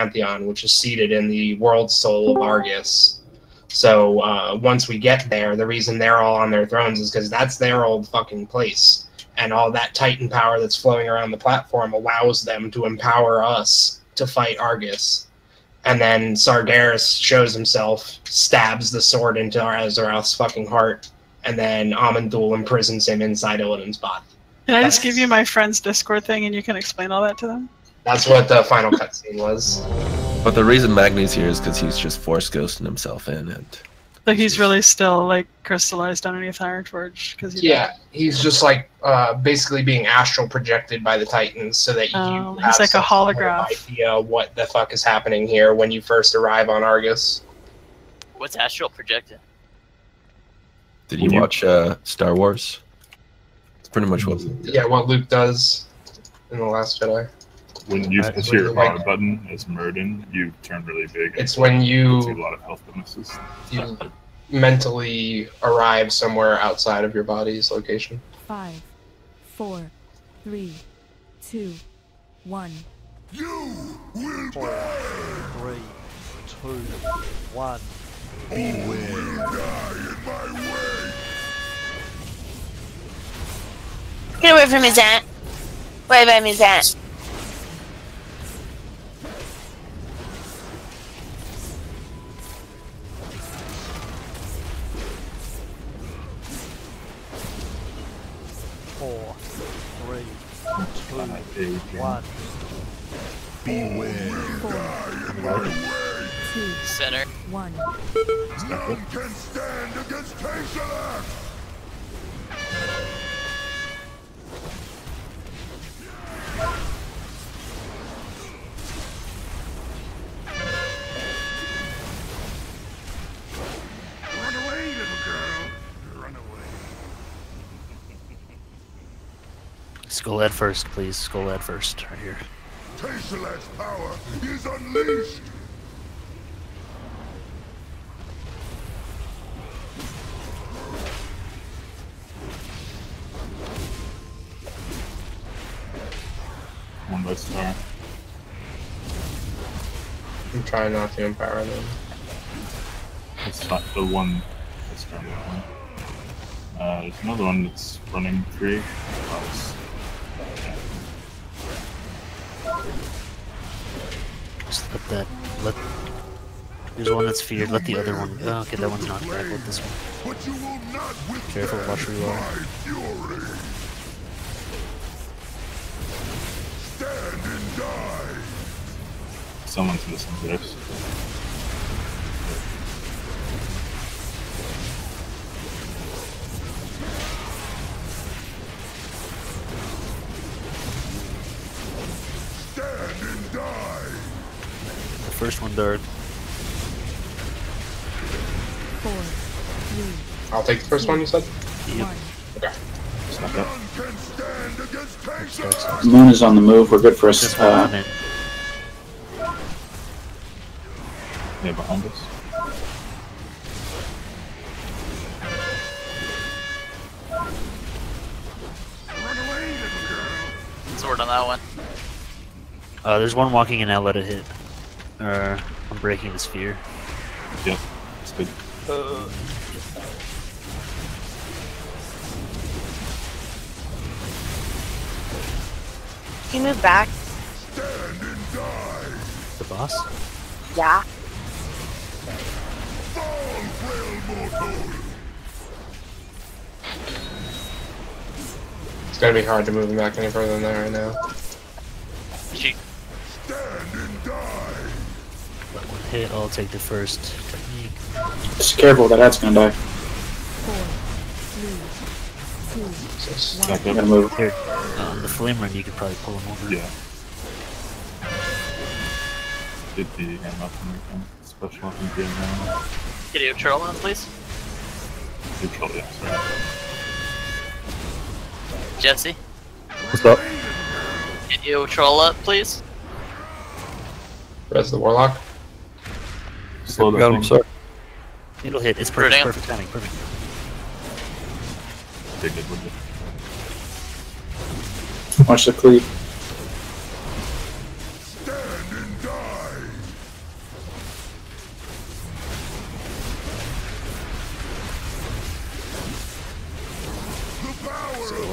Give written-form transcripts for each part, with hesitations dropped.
Pantheon, which is seated in the world soul of Argus. So once we get there, the reason they're all on their thrones is because that's their old fucking place. And all that Titan power that's flowing around the platform allows them to empower us to fight Argus. And then Sargeras shows himself, stabs the sword into Azeroth's fucking heart, and then Amandul imprisons him inside Illidan's body. Can I just give you my friend's Discord thing and you can explain all that to them? That's what the final cutscene was. But the reason Magni's here is because he's just force ghosting himself in, and like he's really still like crystallized underneath Ironforge because he's just like basically being astral projected by the Titans, so that you have like a holograph. Idea what the fuck is happening here when you first arrive on Argus. What's astral projected? Did you watch Star Wars? It's pretty much what. Yeah, what Luke does in The Last Jedi. When you push your R button as Murden, you turn really big. It's when you a lot of health bonuses. You mentally arrive somewhere outside of your body's location. 5, 4, 3, 2, 1. You will 4, 3, 2, 1. Beware. Die in my way. Get away from me, Zant. Wait by me, Zant. Beware. Center. 1. None can stand against Tashalat! Run away, little girl. Run away. Skull head first, please. Skull head first, right here. Tashalat's power is unleashed! One by star. I'm trying not to empower them. It's not the one that's trying to one. There's another one that's running free. Just let there's one that's feared, let the other one go. Okay, that one's not grappled, this one. But you will not Careful, watch where you are. fury. Stand and die. Someone's missing this. Stand and die. The first one died. 4, 3. I'll take the first one, you said? Yep. Okay. None can stand against Tashalat. Moon is on the move. We're good for us. Yeah, behind us. Run away, little girl. Sword on that one. there's one walking in now, let it hit. I'm breaking the sphere. Yep, it's good. Can you move back? Stand and die. The boss? Yeah. Fall, frail mortal. It's gonna be hard to move him back any further than that right now. She Stand and die. Let one hit, I'll take the first technique. Just careful, that head's gonna die. 4, 3, 2, 1. Back I up. gotta move. Here, the flame run, you could probably pull him over. Yeah. Get the hand up and everything. Special weapon game now. get you a troll on, please. Neutral, yeah, sorry. Jesse, What's up? get you a troll up, please. Res the Warlock. Slow that Got him, thing. sir. It'll hit, it's perfect, Brilliant. perfect timing, perfect. They did with it. Watch the cleave. Stand and die.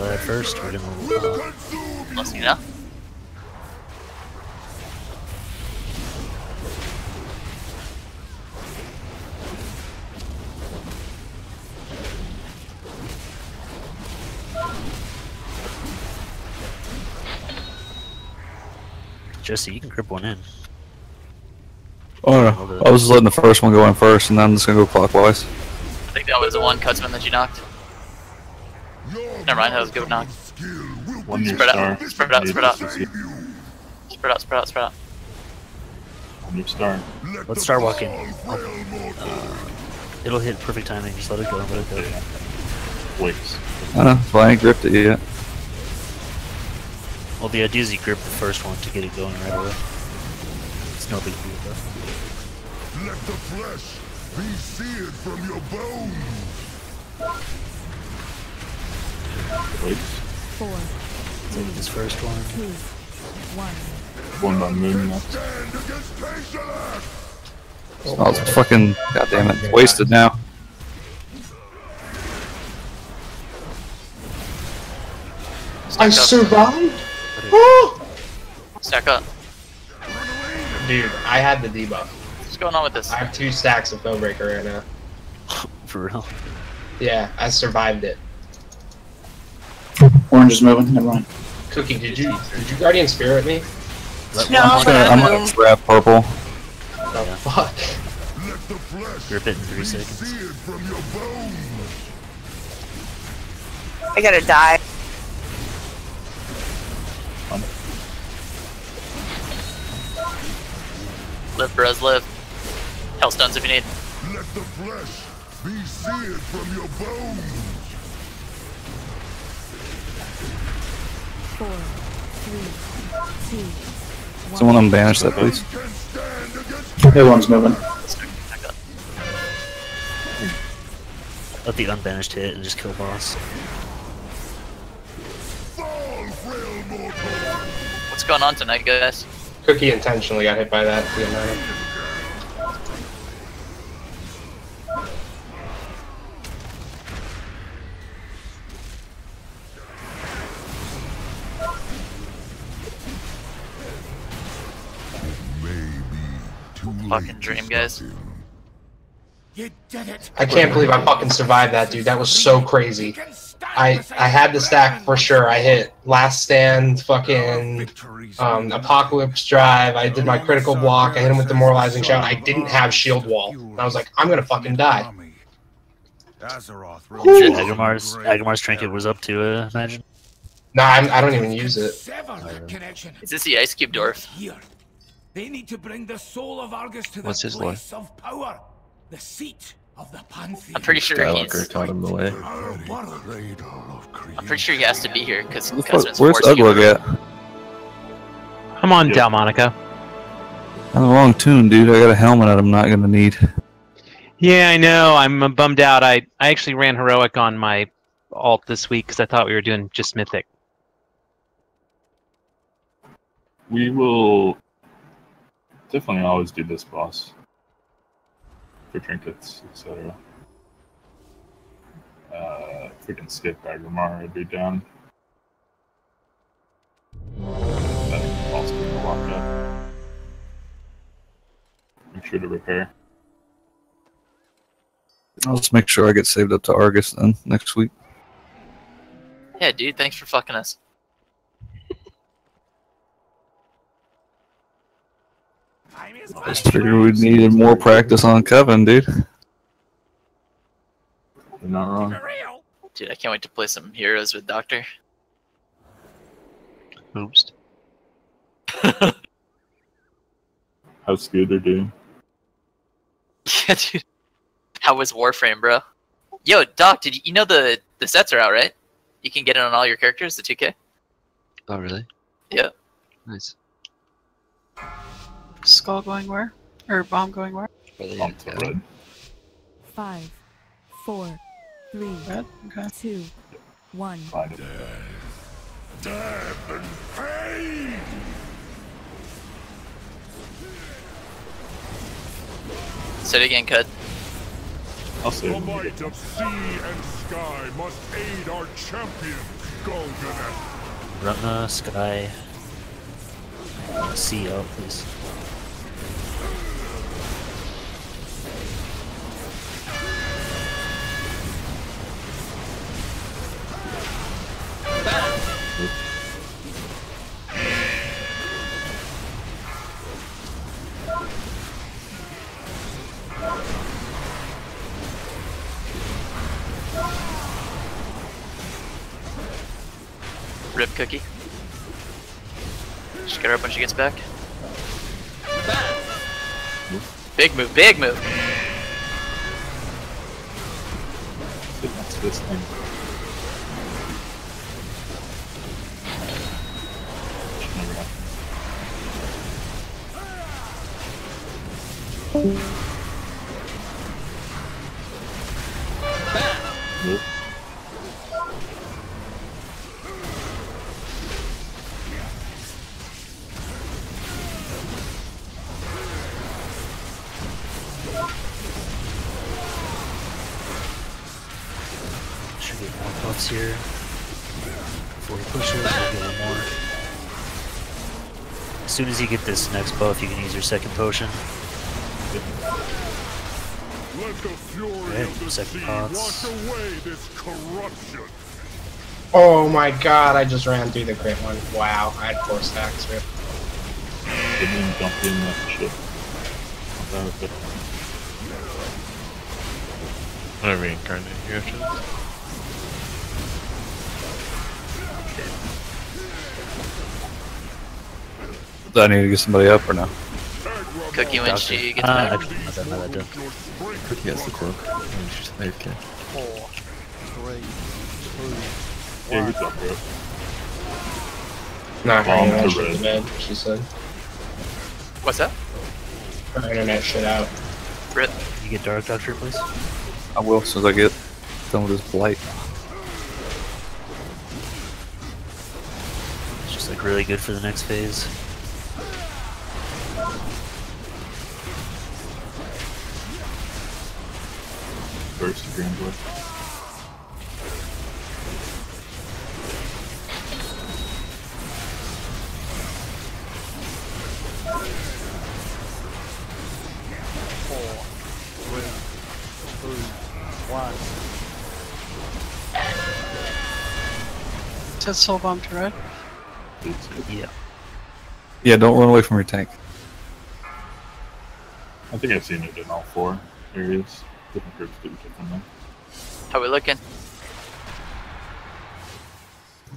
at first. We're gonna. Let's you know. Jesse, you can grip one in. Oh no, I was just letting the first one go in first, and then I'm just gonna go clockwise. I think that was the one Cutsman that you knocked. Never mind, that was a good knock. One new Spread star. out, spread out, spread out. Spread Spread out, spread out, spread out. One new star. Let's start walking. It'll hit perfect timing. Just let it go. Let it go. Yeah. Waits. I know, but I ain't gripped it yet. Well, the idea is you grip the first one to get it going right away. It's no big deal though. Let the flesh be seared from your bones. Waits. 4, Take this first one. 2, 1. One on moon next. Stand against Peshalak. Oh, it's fucking, goddamn it, wasted now. I survived? Stack up. Dude, I had the debuff. What's going on with this? I have 2 stacks of Foebreaker right now. For real. Yeah, I survived it. Orange is moving. Never mind. Cookie, did you Guardian Spirit me? No, I'm gonna grab purple. Oh, fuck. Let the flesh Grip it in 3 be seconds. seared from your bones. I gotta die. Live, bros, live. Hellstones if you need. Let the flesh be seared from your bones. 4, 3, 2, 1. Someone unbanish that, please. Can stand against The other one's moving. Stack up. Let the unbanished hit and just kill boss. fall, frail mortal. What's going on tonight, guys? Cookie intentionally got hit by that. Didn't matter. Fucking dream, guys. You did it. I can't believe I fucking survived that, dude. That was so crazy. I had the stack for sure. I hit Last Stand, fucking Apocalypse Drive. I did my critical block. I hit him with Demoralizing Shout. I didn't have Shield Wall. And I was like, I'm gonna fucking die. Agramar's trinket was up to imagine. Nah, I don't even use it. Is this the Ice Cube Dwarf? They need to bring the soul of Argus to the What's his lore? place of power, the seat of the Pantheon. I'm pretty sure Skywalker he's. taught him the way. I'm pretty sure he has to be here because Where's Uglug at? I'm on Delmonica. I'm the wrong tune, dude. I got a helmet that I'm not gonna need. Yeah, I know. I'm bummed out. I actually ran heroic on my alt this week because I thought we were doing just mythic. We will definitely always do this boss for trinkets, etc. If we can skip Agramar, I'd be down. That also gonna lock up. Make sure to repair. I'll just make sure I get saved up to Argus then next week. Yeah, dude. Thanks for fucking us. I just figured we needed more practice on Coven, dude. You're not wrong. Dude, I can't wait to play some heroes with Doctor. Oops. How's Scooter doing? Yeah, dude. How was Warframe, bro? Yo, Doc, did you know the sets are out, right? You can get it on all your characters, the 2K? Oh, really? Yeah. Nice. Skull going where? Or bomb going where? Bump to red. 5, 4, 3, Red? Okay. 2, 1. Find it. Death and pain. Say it again, Cut. I'll save The him. might of sea and sky must aid our champions. Run Sky. C out, please. Rip Cookie. Just get her up when she gets back. Big move, big move. That's this thing. Should never happen. Nope. Should get more buffs here. Before he pushes, we'll get one more. As soon as you get this next buff, you can use your second potion. Okay, second pots. Oh my god, I just ran through the crit one. Wow, I had 4 stacks, Rip. Didn't even jump in that shit. That was it. I'm gonna reincarnate you after this. Do I need to get somebody up or no? Cookie when she gets I back. don't know that done. Cookie has the cloak. She's AFK. 4, 3, 2, Yeah, good job, bro. Not her Bomb internet to shit red. is bad, she said. What's that? Her internet shit out. Rip. Can you get Dark Doctor, please? I will as soon as I get done with this blight. It's just like really good for the next phase. Burst to Grand Blade. Says soul bomb to red. Yeah. Yeah, don't run away from your tank. I think I've seen it in all 4 areas. Different groups do it differently. How we looking?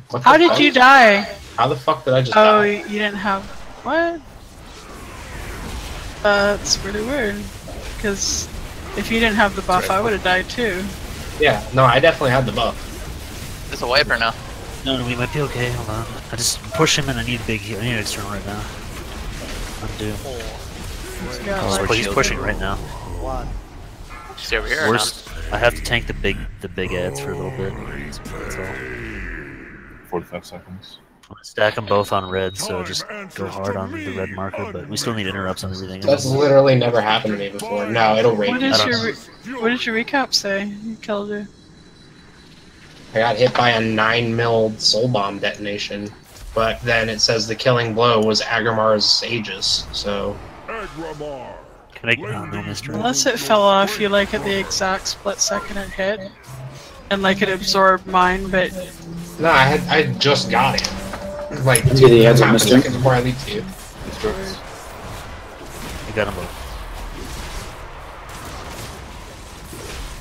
What the How did fuck? you die? How the fuck did I just Oh, die? you didn't have... What? That's really weird. Because if you didn't have the buff, I would have died too. Yeah, no, I definitely had the buff. There's a wiper now. No, we might be okay. Hold on. I just push him and I need a big heal. I need an external right now. Undo. Yeah, He's pushing right now. She's over here. Worst, I have to tank the big ads for a little bit. That's all. 45 seconds. I'm gonna stack them both on red, so just go hard on the red marker. But we still need interrupts on everything. That's literally never happened to me before. No, it'll rate What me. did your recap say? You killed her. I got hit by a 9mm soul bomb detonation, but then it says the killing blow was Agrimar's Aegis, so... Can I get no mystery? Unless it fell off you like at the exact split second it hit. And like it absorbed mine, but... No, I just got it. Like, Let's get the ads on half a mystery. second before I leave to you. I got them both.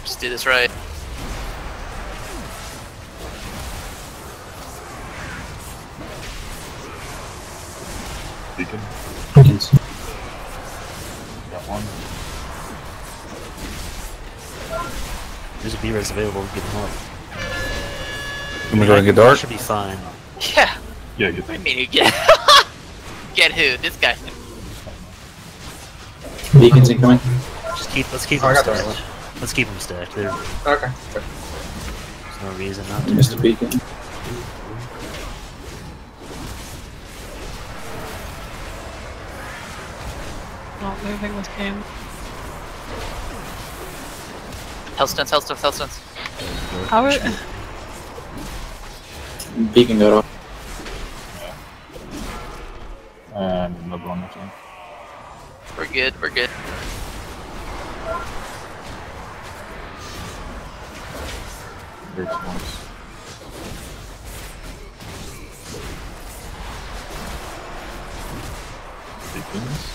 Just do this right. Beacon. Beacons. Got one. There's a B-res available. Get them up. Can we go and get dark? Should be fine. Yeah. Yeah, get What do you mean you get? Get who? This guy. Beacons incoming. Let's keep Oh, I them got stacked. Let's keep them stacked. There's Okay. no reason not to. Missed a beacon. Not moving this game. Hellstones, Hellstones, Hellstones. How are... Beacon got off. And another one, I think. We're good, we're good. There's ones. Beacons.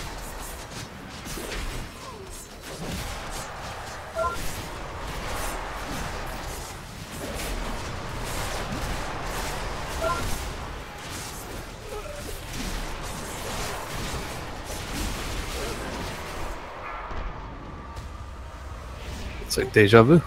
It's like deja vu.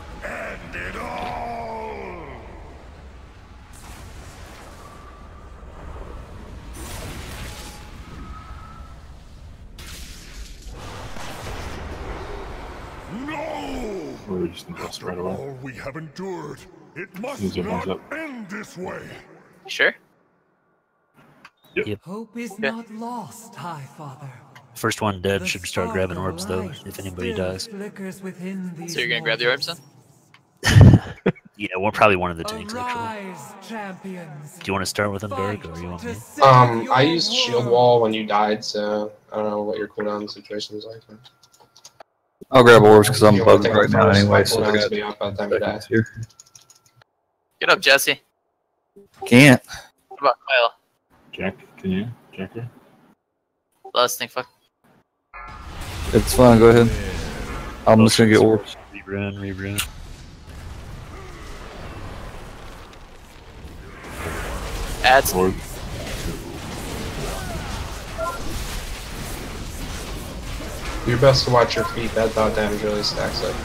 Or we just invest right away. All we have endured, it must Use your hands not up. end this way. Sure? Yep. Hope is Okay. not lost, High Father. First one dead The should start spark grabbing of orbs though, life if anybody still dies. flickers within these So you're gonna grab the orbs then? Yeah, well, probably one of the tanks actually. Arise, champions. Do you want to start with them, Dark, or you want me? I used shield wall when you died, so I don't know what your cooldown situation is like. I'll grab orbs because I'm You wanna bugged take right them now first, anyway, my so I cooldowns got be up by the time you die. seconds here. Get up, Jesse. Can't. What about Kyle? Jack, can you? Jacker? Last thing, fuck. It's fine, go ahead. I'm just gonna get orbs. Rerun, rerun. Ads. Orb. You're best to watch your feet, that dot damage really stacks up.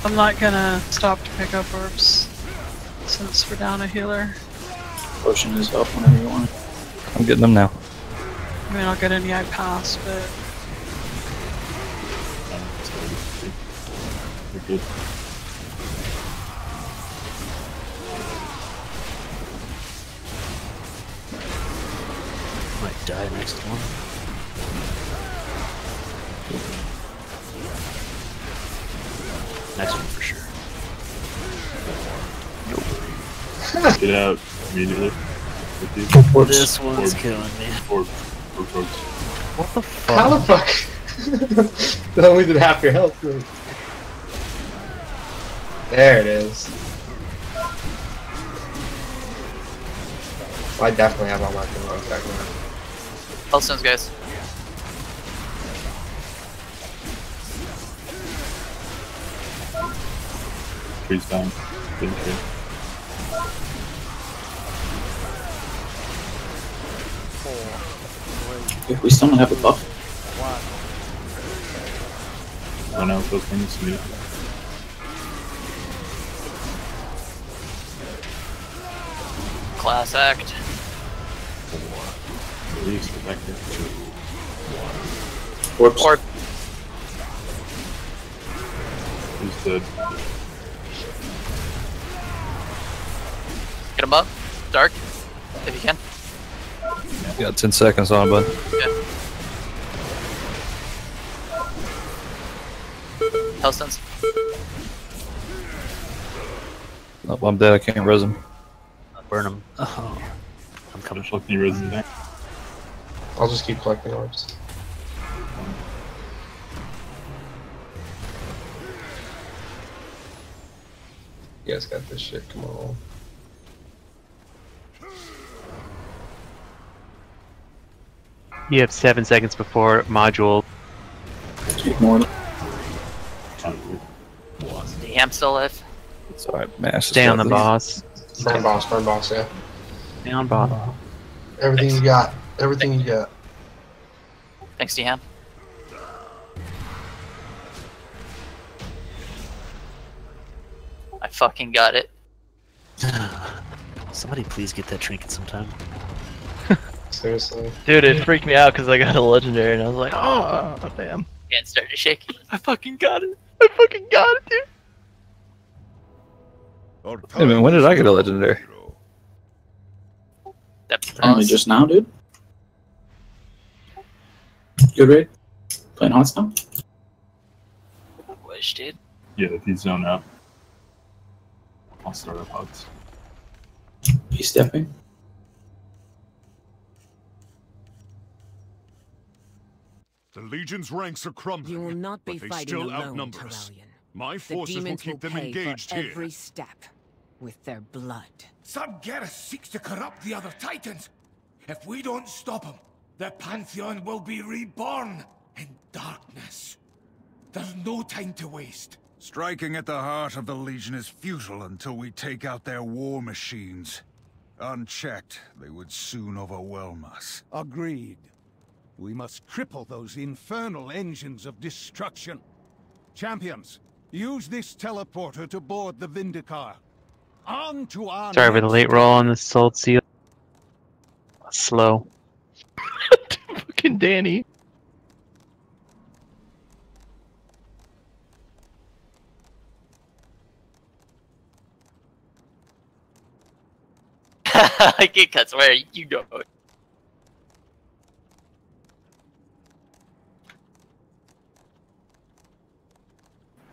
I'm not gonna stop to pick up orbs since we're down a healer. Potion is up whenever you want. I'm getting them now. I mean, I'll get any I pass, but You're good. Might die next one. Next one for sure. Get out immediately. This one's killing me. Orb. Orb. What the fuck? How the fuck? That only did half your health. There it is. I definitely have all my combos back now. Healthstones, guys. Freeze down. Didn't care. If we still don't have a buff. Run out those things. Yeah. Class act. Please get back here. Orbs. Orb. He's dead. Get him up. Dark. If you can. You got 10 seconds on, bud. Yeah. Healthstones. Oh, I'm dead, I can't res him. Burn him. Oh, I'm coming. Just looking resin back. I'll just keep collecting orbs. You guys got this shit, come on. You have 7 seconds before module. Ignore them. Damn, still alive. It's alright, mash. Stay on the boss. Burn boss, yeah. Stay on boss. Everything you got. Everything you got. Thanks, D-Ham. I fucking got it. Somebody please get that trinket sometime. Seriously. Dude, it freaked me out because I got a legendary and I was like, oh, damn. Can't start to shake. I fucking got it. I fucking got it, dude. Wait a minute, when did I get a legendary? Only just now, dude. Good raid. Playing hot now. Wish, dude. Yeah, if he's zone out, I'll start up hugs. He's stepping. The Legion's ranks are crumbling. You will not be but they fighting still alone, outnumber us. Terrellian. My The forces will demons keep them pay engaged for here. every step with their blood. Sargeras seeks to corrupt the other Titans. If we don't stop him, the Pantheon will be reborn in darkness. There's no time to waste. Striking at the heart of the Legion is futile until we take out their war machines. Unchecked, they would soon overwhelm us. Agreed. We must cripple those infernal engines of destruction. Champions, use this teleporter to board the Vindicar. On to our Sorry for the next late roll on the Soul Seal. Slow. Fucking Danny. I get cuts where you know it.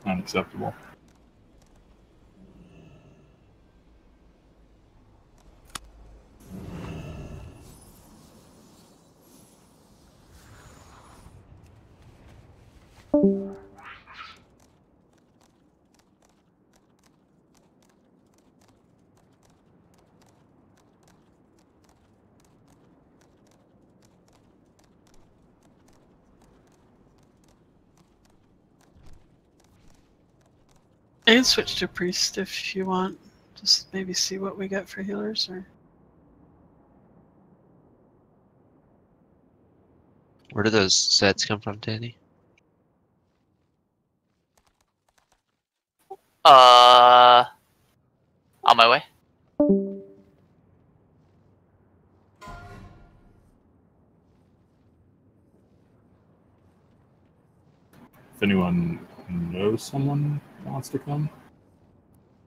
Unacceptable. I can switch to priest if you want. Just maybe see what we get for healers, or Where do those sets come from, Danny? On my way. If anyone knows someone who wants to come.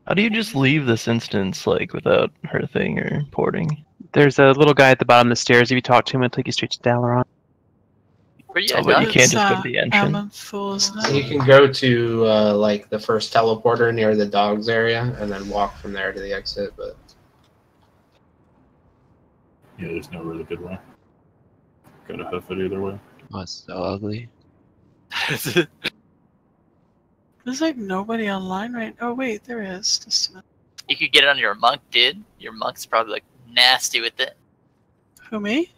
How do you just leave this instance, like, without her thing or porting? There's a little guy at the bottom of the stairs. If you talk to him, it'll take you straight to Dalaran. Where you Oh, but you can't just go to the entrance. So you can go to like the first teleporter near the dogs area, and then walk from there to the exit. But Yeah, there's no really good way. Gotta hoof it either way. Oh, it's so ugly. there's like nobody online right. Oh wait, there is. Just a minute. You could get it on your monk, dude. Your monk's probably like nasty with it. Who, me?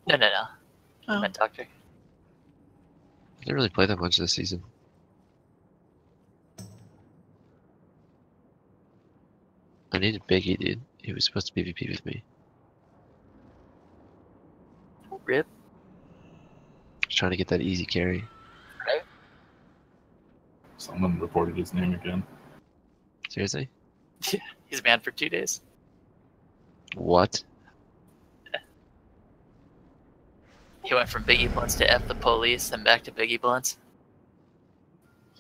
No. Oh. My doctor. I didn't really play that much this season. I needed Biggie, dude. He was supposed to PvP with me. Rip. Just trying to get that easy carry. Right. Someone reported his name again. Seriously? Yeah, he's banned for 2 days. What? He went from Biggie Blunts to F the police, then back to Biggie Blunts.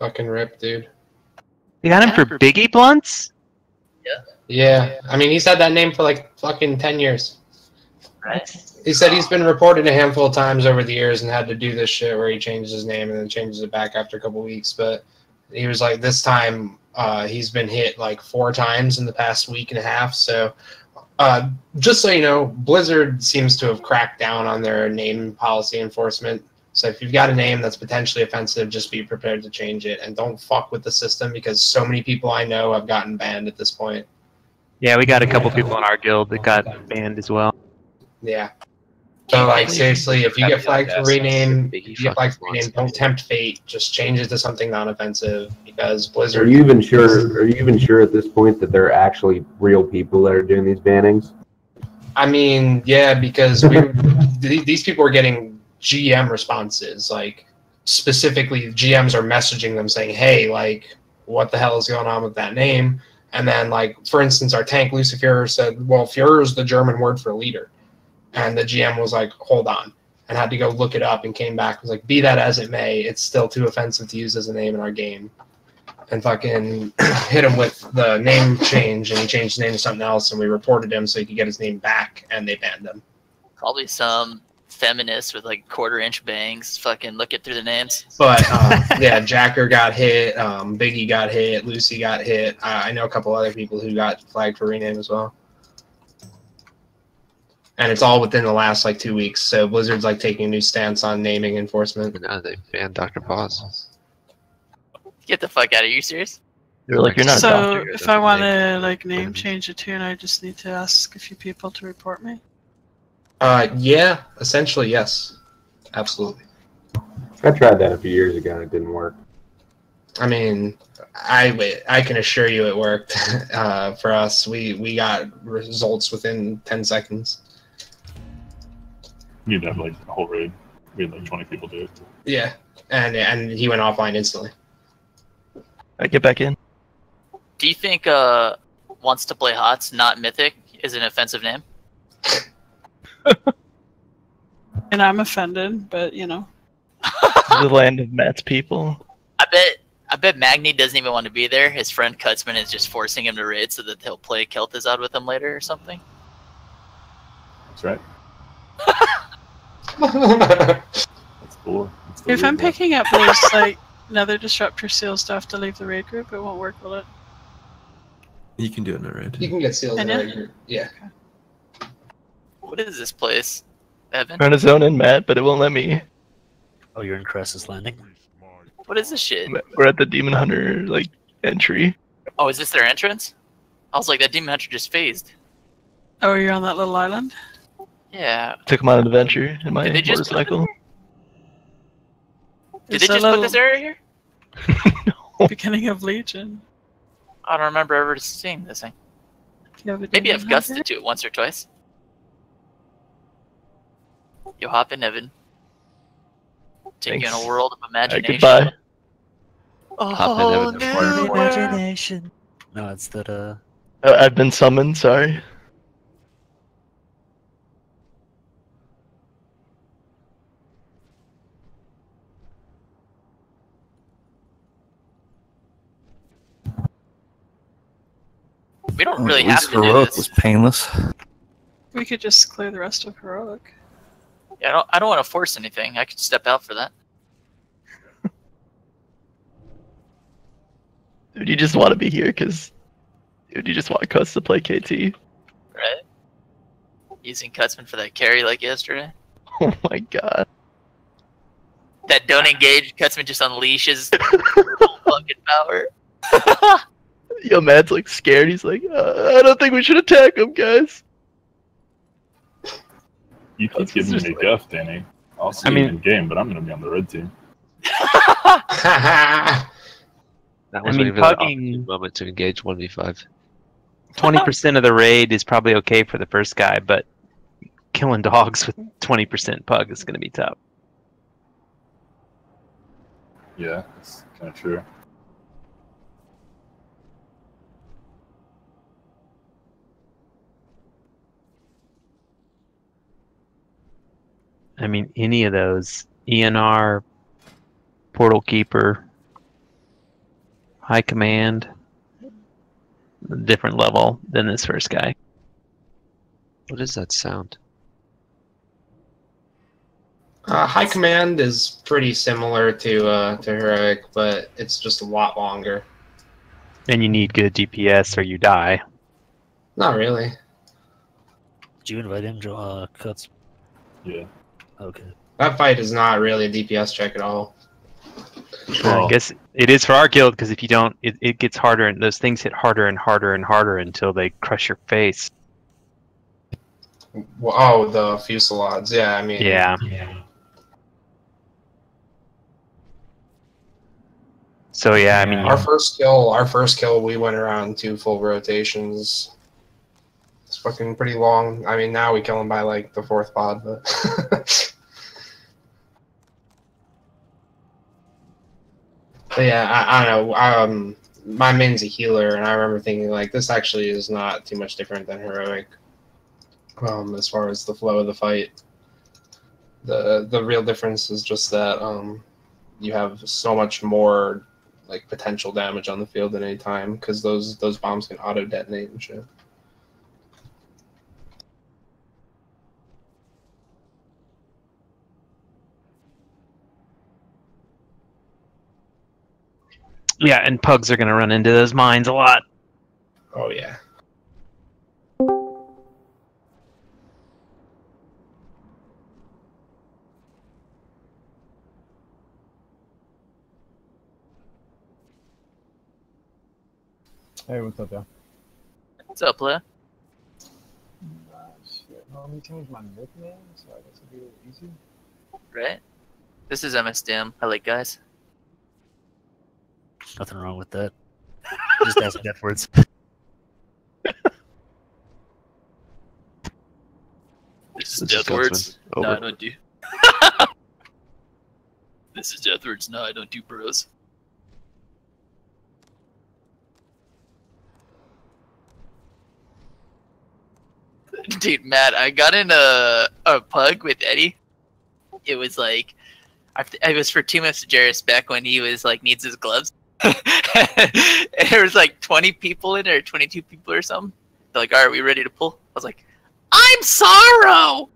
fucking rip, dude. You got him for Biggie Blunts? Yeah, I mean, he's had that name for like fucking 10 years. Right. He said he's been reported a handful of times over the years and had to do this shit where he changes his name and then changes it back after a couple weeks. But he was like, this time he's been hit like 4 times in the past week and a half. So just so you know, Blizzard seems to have cracked down on their name policy enforcement. So if you've got a name that's potentially offensive, just be prepared to change it and don't fuck with the system, because so many people I know have gotten banned at this point. Yeah, we got a couple people in our guild that got banned as well. Yeah. So, like, seriously, if you get flagged for rename, don't tempt fate. Just change it to something non-offensive, because Blizzard... Are you even sure at this point that they're actually real people that are doing these bannings? I mean, yeah, because these people are getting GM responses. Like, specifically, GMs are messaging them saying, hey, like, what the hell is going on with that name? And then, like, for instance, our tank, Lucifer, said, well, Führer is the German word for leader. And the GM was like, hold on, and had to go look it up and came back and was like, be that as it may, it's still too offensive to use as a name in our game. And fucking hit him with the name change, and he changed his name to something else, and we reported him so he could get his name back, and they banned him. Probably some feminist with like 1/4-inch bangs fucking looking through the names. But yeah, Jacker got hit, Biggie got hit, Lucy got hit. I know a couple other people who got flagged for rename as well. and it's all within the last like 2 weeks. So Blizzard's like taking a new stance on naming enforcement. Now they banned Dr. Pause. Get the fuck out of here, you serious? They're like, you're not a So doctor. if I want to like name change a tune, I just need to ask a few people to report me. Yeah, essentially yes, absolutely. I tried that a few years ago and it didn't work. I mean, I can assure you it worked. For us, we got results within 10 seconds. You'd have like a whole raid. We had like 20 people do it. Yeah, and he went offline instantly. I get back in. Do you think Wants to Play Hot's not Mythic is an offensive name? And I'm offended, but you know. The land of Matt's people. I bet Magni doesn't even want to be there. His friend Cutsman is just forcing him to raid so that he'll play Kel'Thuzad with him later or something. That's right. That's cool. If I'm picking up those like Nether Disruptor seals, do I have to leave the raid group? It won't work, will it? You can do it in a raid. You can get seals in And a raid group. Yeah. What is this place, Evan? Trying to zone in Matt, but it won't let me. Oh, you're in Cress's Landing? What is this shit? We're at the Demon Hunter like entry. Oh, is this their entrance? I was like, that Demon Hunter just phased. Oh, you're on that little island? Yeah. Took him on an adventure in my Did they just motorcycle. Did they just put this area here? Beginning of Legion. I don't remember ever seeing this thing. Maybe I've gusted to it once or twice. You hop in, Evan. Take you in a world of imagination. Goodbye. Oh, new imagination. No, it's that, I've been summoned, sorry. We don't really At have least to do heroic this. was painless. We could just clear the rest of Heroic. Yeah, I don't want to force anything. I could step out for that. Dude, you just want to be here because, dude, you just want Cuts to play KT. Right? Using Cutsman for that carry like yesterday. Oh my god. That don't engage, Cutsman just unleashes fucking power. Yo, Matt's like scared. He's like, I don't think we should attack him, guys. You keep giving me guff, Danny. I'll see you in game, but I'm going to be on the red team. That was mean, even an opportune moment to engage 1v5. 20% of the raid is probably okay for the first guy, but killing dogs with 20% pug is going to be tough. Yeah, that's kind of true. I mean, any of those, ENR, Portal Keeper, High Command, different level than this first guy. What is that sound? High Command is pretty similar to Heroic, but it's just a lot longer. And you need good DPS or you die. Not really. Did you invite him, Cuts? Yeah. Okay. That fight is not really a DPS check at all. I guess it is for our guild, because if you don't, it gets harder, and those things hit harder and harder and harder until they crush your face. Well, oh, the Fusillades. Yeah, I mean. Yeah. So yeah, I mean, our first kill, we went around 2 full rotations. It's fucking pretty long. I mean, now we kill him by like the 4th pod, but. But yeah, I don't know. My main's a healer, and I remember thinking like this actually is not too much different than Heroic. As far as the flow of the fight, the real difference is just that you have so much more like potential damage on the field at any time because those bombs can auto detonate and shit. yeah, and pugs are gonna run into those mines a lot. Oh yeah. Hey, what's up, y'all? What's up, Leah? Shit. Well, let me change my nickname so I guess it'll be a little easier. Right? This is MSDM. I like guys. Nothing wrong with that. Just ask F words. This is This is death words. Huntsman. No, I Over. don't do. This is death words. No, I don't do bros. Dude, Matt, I got in a pug with Eddie. It was like, it was for 2 months to Jairus back when he was like needs his gloves. And there was like 20 people in it, or 22 people or something. They're like, "All right, we ready to pull?" I was like, "I'm Sorrow."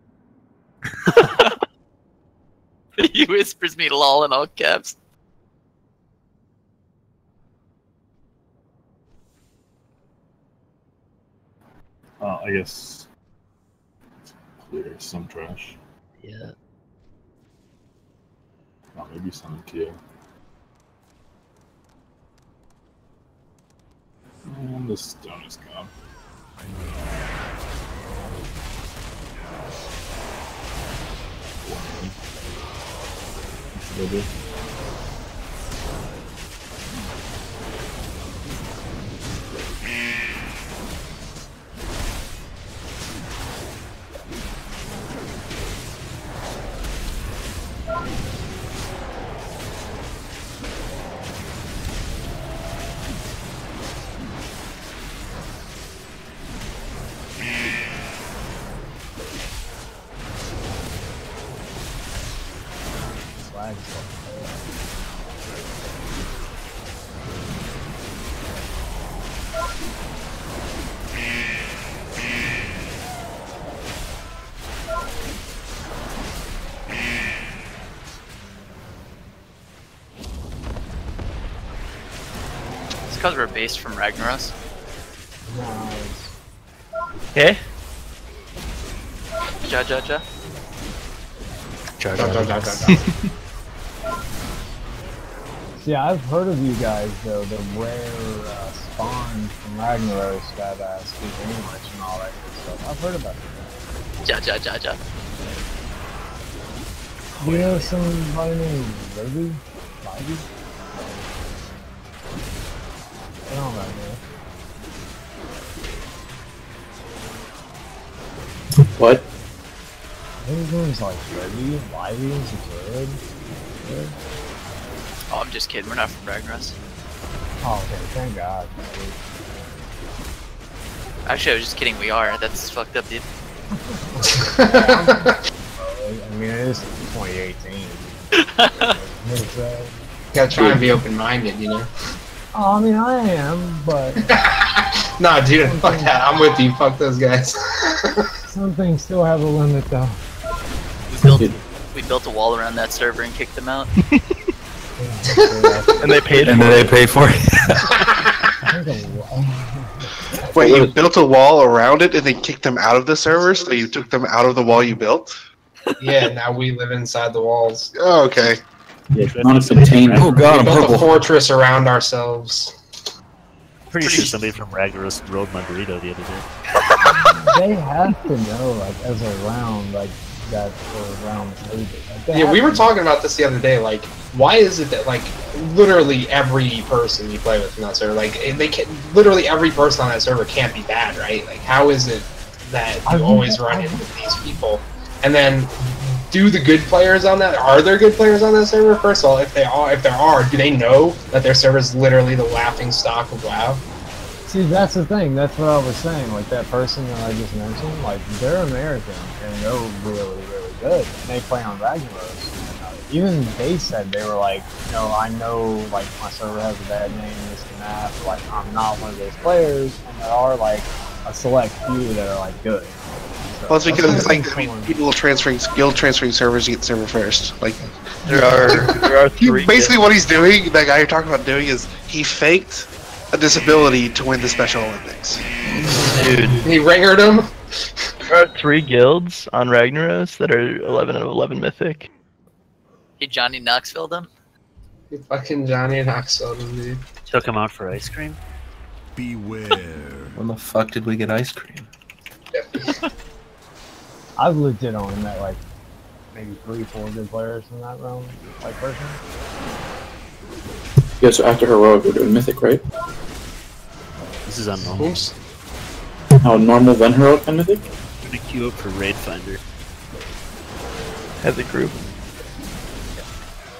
He whispers me "lol" in all caps. I guess clear some trash. Yeah. Oh, maybe some kill. And the stone is gone. What should I do? It's because we're based from Ragnaros. Okay. Ja ja ja. See, I've heard of you guys, though, the rare spawn from Ragnaros that speak English and all that good stuff. I've heard about it. Ja ja ja ja. Do you know somebody named Ruby? Ivy? I don't know, man. What? I think his name's like Ruby, Livy, is it good? Oh, I'm just kidding. We're not from Ragnaros. Oh, okay, thank God. Actually, I was just kidding. We are. That's fucked up, dude. I mean, it is 2018. Gotta try and be open-minded, you know? Oh, I mean, I am, but... Nah, dude, fuck that. I'm with you. Fuck those guys. Some things still have a limit, though. We built a wall around that server and kicked them out. And they paid. And then they paid for it. Wait, you built a wall around it and then kicked them out of the server, so you took them out of the wall you built? Yeah, now we live inside the walls. Oh, okay. Not a container. Oh god, We I'm built a purple. fortress around ourselves. Pretty sure somebody from Ragnaros rolled my burrito the other day. They have to know, like, as a round, like, that they're around the table. Like, they Yeah, we have were to talking about this the other day. Like, why is it that, like, literally every person you play with from that server, like, they can, literally every person on that server can't be bad, right? Like, how is it that you always run into these people? And then, do the good players on that, are there good players on that server? First of all, if there are, do they know that their server is literally the laughing stock of WoW? See, that's the thing. That's what I was saying. Like, that person that I just mentioned, like, they're American, and they're really, really good. And they play on Ragnaros. And, even they said, they were like, you know, I know, like, my server has a bad name, this and that, but, like, I'm not one of those players, and there are, like, a select few that are, like, good. So, Well, it's because it's like someone- people guild transferring servers to get server first. Like There are three. basically what he's doing, that guy you're talking about doing, is he faked a disability to win the Special Olympics. Dude, He ringered him? there are 3 guilds on Ragnaros that are 11 out of 11 mythic. Hey, Johnny Knoxville them. You fucking Johnny Knoxville, dude. Took him out for ice cream. Beware. When the fuck did we get ice cream? I've legit only met like maybe 3-4 good players in that realm, like person. Yeah, so after heroic, we're doing mythic, right? This is on normal. Oops. Oh, normal then heroic then mythic? I'm gonna queue up for Raid Finder. As a group.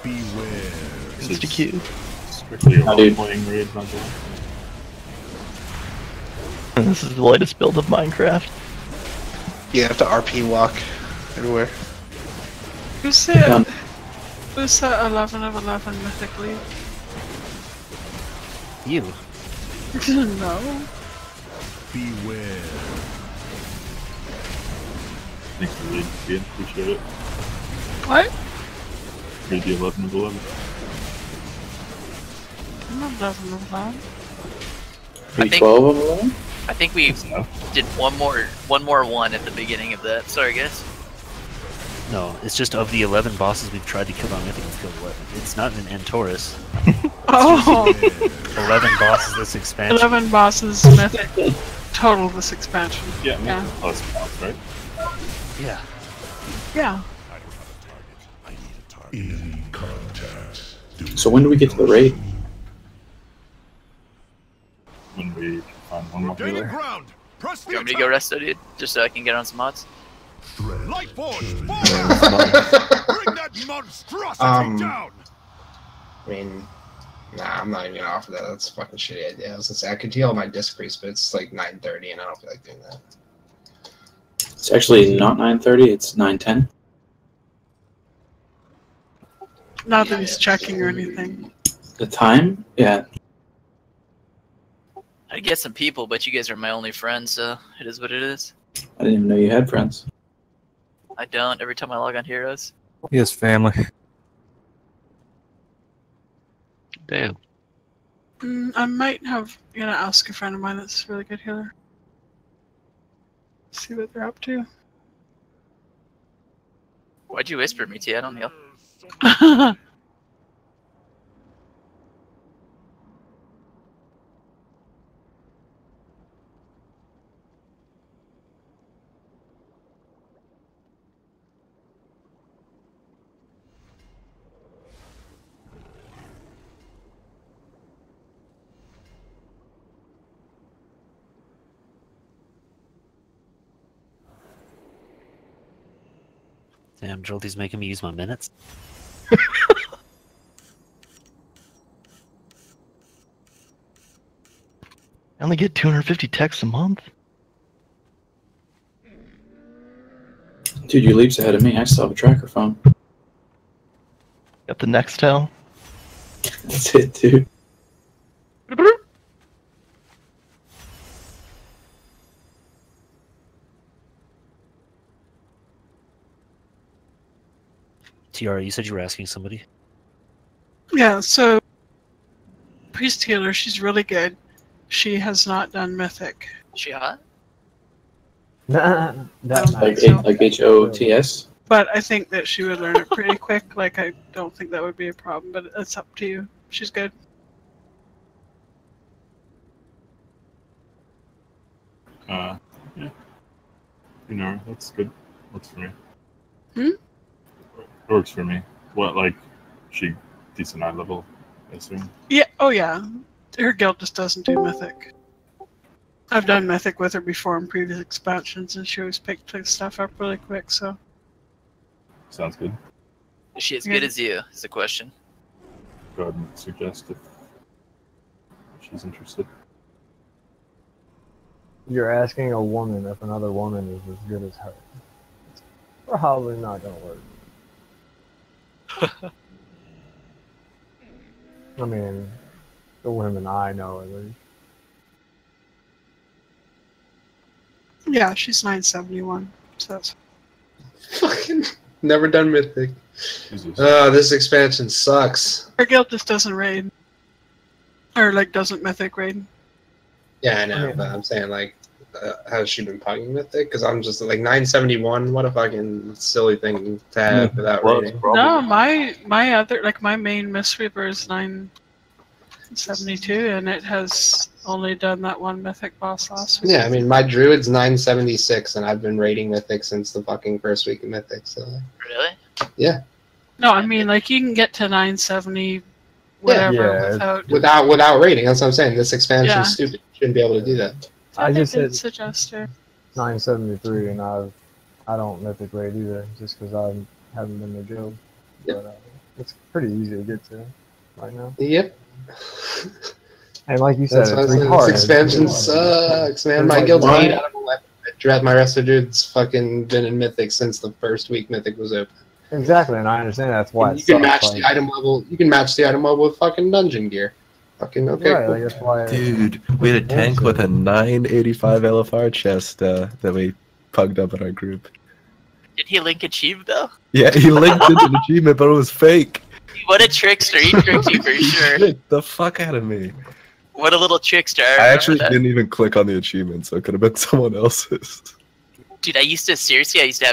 Beware. Just a queue. Strictly Oh, a dude. playing raid, not the This is the latest build of Minecraft. You have to RP walk everywhere. Who's that? Who's that 11 of 11 mythic lead? You. No. Beware. Thanks for the raid, Ian. Appreciate it. What? Raid the 11 of 11. I'm not 11 of 11. Are you 12 of 11? I think we did one more one at the beginning of that. Sorry, guys. No, it's just of the 11 bosses we've tried to kill on Mythic, we've killed 11. It's not an Antorus. Oh! 11 bosses this expansion. 11 bosses mythic total this expansion. Yeah. Plus boss, right? Yeah. Yeah. In contact. So when do we get to the raid? When we find one more Gaining healer. ground. Press the You want me to go resto, dude? Just so I can get on some mods? Light force. Bring that monstrosity down. I mean, nah, I'm not even gonna offer that. That's a fucking shitty idea. I was gonna say I could deal my disc priest, but it's like 9:30, and I don't feel like doing that. It's actually not 9:30, it's 9:10. Not that he's checking or anything. The time? Yeah. I'd get some people, but you guys are my only friends, so it is what it is. I didn't even know you had friends. I don't. Every time I log on Heroes. He has family. Damn. I might have ask a friend of mine that's a really good healer. See what they're up to. Why'd you whisper me, T? I don't heal. Damn, Jolty's making me use my minutes. I only get 250 texts a month. Dude, you leaps ahead of me. I still have a tracker phone. Got the Nextel. That's it, dude. Tiara, you said you were asking somebody? Yeah, so priest healer, she's really good. She has not done mythic. She hot? That Like HOTS? But I think that she would learn it pretty quick. Like, I don't think that would be a problem, but it's up to you. She's good. Yeah. You know, that's good. Works for me. Hmm? It works for me. What, like, she decent eye level, I assume? Yeah, oh yeah. Her guild just doesn't do mythic. I've done mythic with her before in previous expansions, and she always picked this stuff up really quick, so. Sounds good. Is she as good as you? Is the question. Go ahead and suggest if she's interested. You're asking a woman if another woman is as good as her. It's probably not gonna work. I mean, the women I know at least. Yeah, she's 971, so that's. Fucking never done mythic. Jesus. This expansion sucks. Her guild just doesn't raid. Or, like, doesn't mythic raid. Yeah, I know, but I'm saying, like, has she been pugging mythic? Because I'm just like 971. What a fucking silly thing to have without rating. No, my other, like, my main Mist Reaper is 9. 72, and it has only done that one mythic boss last week. Yeah, I mean, my druid's 976, and I've been raiding mythic since the fucking first week of mythic. So Really? yeah. No, I mean, like, you can get to 970 whatever without raiding. That's what I'm saying. This expansion's Yeah. stupid. You shouldn't be able to do that. I just did hit suggest her. 973, and I don't mythic raid either, just because I haven't been the guild. But it's pretty easy to get to right now. Yep. And like you said, That's why I it's said retarded. this expansion sucks, man. My guild's 8 out of 11. My rest of the dudes fucking been in mythic since the first week mythic was open. Exactly, and I understand that's why And it you can sucks, match the item level. You can match the item level with fucking dungeon gear. Fucking okay. Right, Cool. like, that's why Dude, we had a tank with a 985 LFR chest that we pugged up in our group. Did he link achieve though? Yeah, he linked into an achievement, but it was fake. What a trickster! He tricked you for sure. Tricked the fuck out of me. What a little trickster! I I remember actually that. didn't even click on the achievement, so it could have been someone else's. Dude, I used to have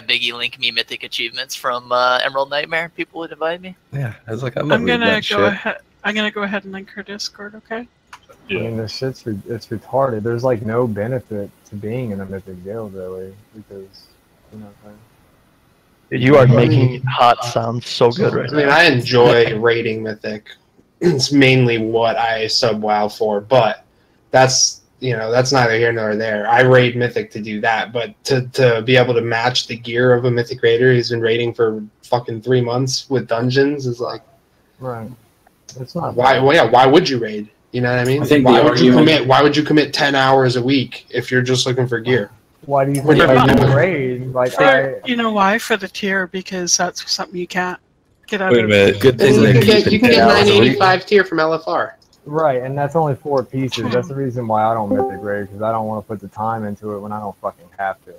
Biggie link me mythic achievements from Emerald Nightmare. People would invite me. Yeah, I was like, I'm not I'm reading gonna that go shit. ahead. I'm gonna go ahead and link her Discord. Okay. I mean, this shit's it's retarded. There's like no benefit to being in a mythic guild, really, because you know. You are making hot sound so good right I mean, now. I enjoy raiding mythic. It's mainly what I sub WoW for, but that's neither here nor there. I raid mythic to do that, but to be able to match the gear of a mythic raider who's been raiding for fucking 3 months with dungeons is like, Right. It's not. why? Well, yeah, why would you raid? You know what I mean? I think why the would you argument- commit? Why would you commit 10 hours a week if you're just looking for gear? Why do you When think you're I not- do raid? Like, You know why? For the tier, because that's something you can't get out Wait a of. minute. Good thing You they're can get keeping 10 hours a week. 985 tier from LFR. Right, and that's only 4 pieces. That's the reason why I don't mythic raid, because I don't want to put the time into it when I don't fucking have to.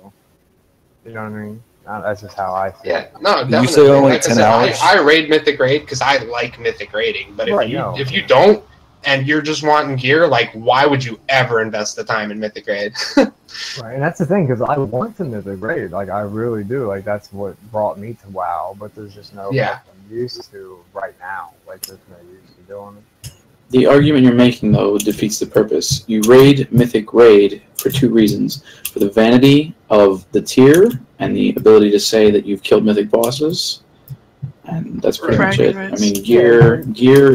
You know what I mean? That's just how I see it. No, definitely. You say only Like I 10 said, hours? I raid mythic raid because I like mythic raiding. But Right, if you don't and you're just wanting gear, like why would you ever invest the time in mythic raid? Right, and that's the thing, because I want to mythic raid. Like, I really do. Like, that's what brought me to WoW, but there's just no Yeah. I'm used to right now. Like, there's no use to doing it. The argument you're making, though, defeats the purpose. You raid Mythic Raid for 2 reasons. For the vanity of the tier and the ability to say that you've killed Mythic bosses. And that's pretty much it. I mean, gear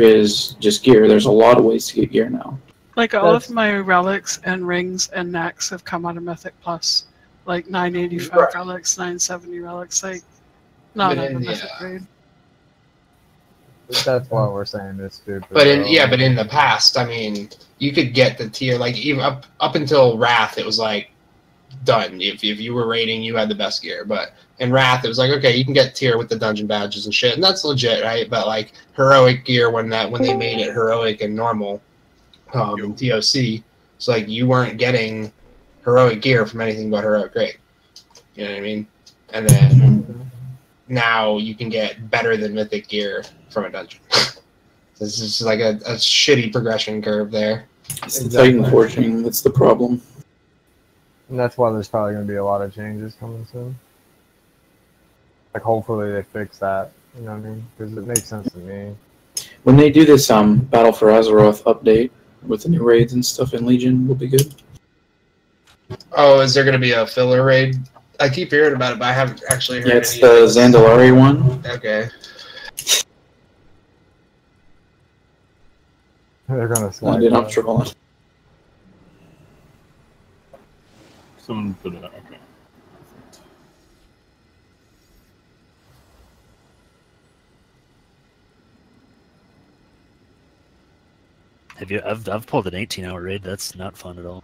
is just gear. There's a lot of ways to get gear now. Like all of my relics and rings and necks have come out of Mythic Plus. Like 985 relics, 970 relics, like not But out of in- Mythic Raid. That's why we're saying it's stupid. But in the past, I mean, you could get the tier like even up until Wrath, it was like done. If you were raiding, you had the best gear. But in Wrath, it was like okay, you can get tier with the dungeon badges and shit, and that's legit, right? But like heroic gear when they made it heroic and normal, in TOC, it's like you weren't getting heroic gear from anything but heroic grade. You know what I mean? And then now you can get better than mythic gear from a dungeon. This is like a shitty progression curve there. It's the Titan forging that's the problem. And that's why there's probably going to be a lot of changes coming soon. Like, hopefully they fix that. You know what I mean? Because it makes sense to me. When they do this Battle for Azeroth update with the new raids and stuff in Legion, will be good. Oh, is there going to be a filler raid? I keep hearing about it, but I haven't actually heard Yeah, it's any the of this. Zandalari one. Okay. They're going to I swipe did it. not troll it. Someone put it. Okay. I've pulled an 18-hour raid. That's not fun at all.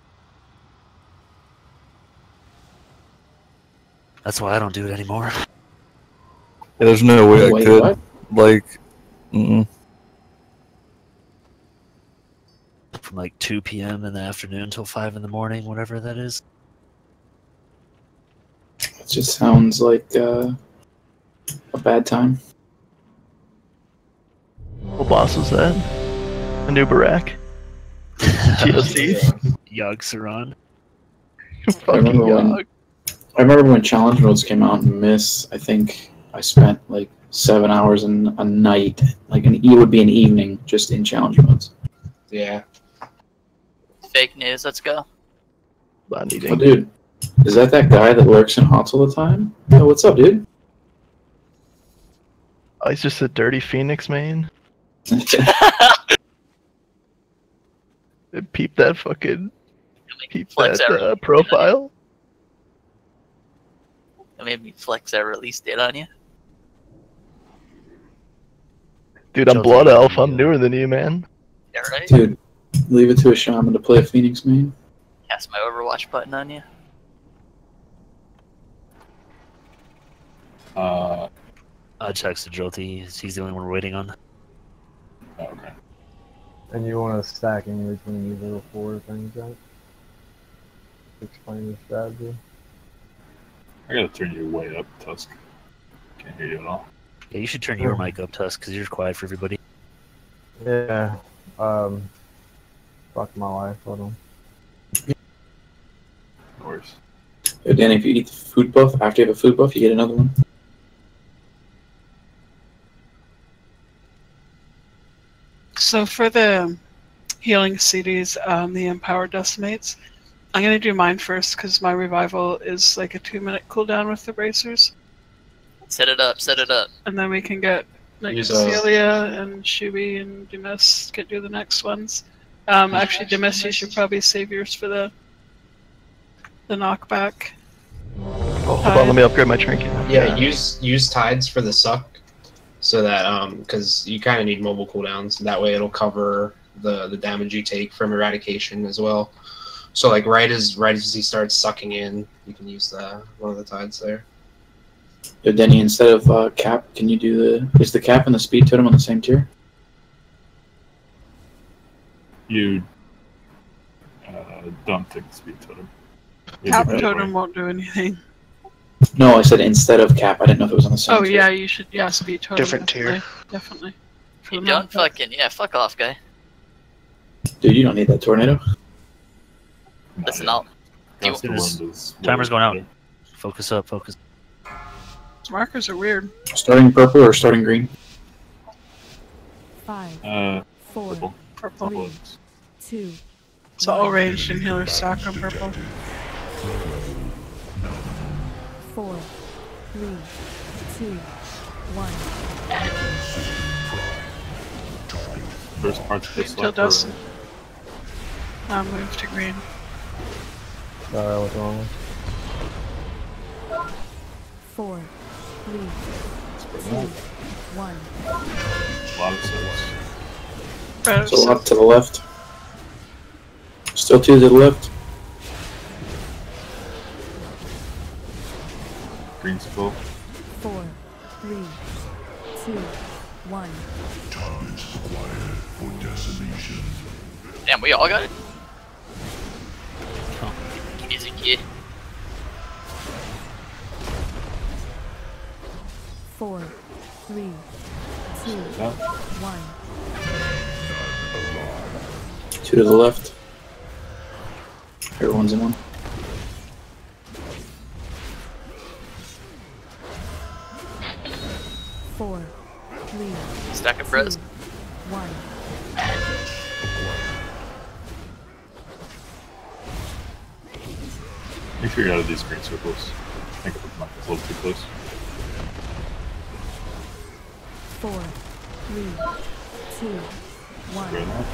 That's why I don't do it anymore. Yeah, there's no way I Wait, could. what? Like, From like 2 p.m. in the afternoon till 5 in the morning, whatever that is. It just sounds like a bad time. What boss was that? A new Barak? TOC? Yogg Saron. I remember when challenge modes came out in Myth. I think I spent like 7 hours in a night, like it would be an evening, just in challenge modes. Yeah. Fake news. Let's go. Oh, dude, is that guy that lurks in HOTS all the time? Yo, what's up, dude? Oh, he's just a dirty Phoenix main. Peep that fucking. Peep Flex that profile. It made me flex that release date on you. Dude, I'm Blood Elf. I'm newer than you, man. Yeah, right? Dude, leave it to a shaman to play a Phoenix main. Cast my Overwatch button on you. I texted Jolty. He's the only one we're waiting on. Okay. And you want to stacking between these little 4 things, right? Explain the strategy. I gotta turn you way up, Tusk. Can't hear you at all. Yeah, you should turn your mic up, Tusk, because you're quiet for everybody. Yeah. Fuck my life. Hold on. Of course. Yo, Danny, if you eat the food buff, after you have a food buff, you get another one. So for the healing CDs, the Empower Decimates, I'm going to do mine first because my revival is like a 2-minute cooldown with the bracers. Set it up, set it up. And then we can get like Celia and Shubi and Demis get do the next ones. Actually, Demis, you should probably save yours for the knockback. Oh, hold on, let me upgrade my trinket. Yeah, use tides for the suck, so that because you kind of need mobile cooldowns. That way, it'll cover the damage you take from eradication as well. So like right as he starts sucking in, you can use one of the tides there. Yo, Denny, instead of cap, can you do is the cap and the speed totem on the same tier? You don't take the speed totem. Cap totem won't do anything. No, I said instead of cap. I didn't know if it was on the same tier. Yeah, you should. Yeah, speed totem. Different tier. Definitely. You don't fucking fuck off, guy. Dude, you don't need that tornado. Listen, I'll. Timer's going out. Focus up, focus. Markers are weird. Starting purple or starting green? 5, 4, Purple. 3, 2. It's all ranged and healer stock on purple. 4, 3, 2, 1. First part's Wait until Dustin. I'll move to green. Sorry, what's wrong? 4, 3, 2, 1. A lot of So up to the left. Still 2 to the left. Green's full. 4, 3, 2, 1. Damn, we all got it. Easy kid. 4, 3, 2, 1. 2 to the left. Everyone's in one. Four, 3, Stack of bros. 1. Make sure you're out of these green circles. I think I put them a little too close. 4, 3, 2, 1. Fair enough.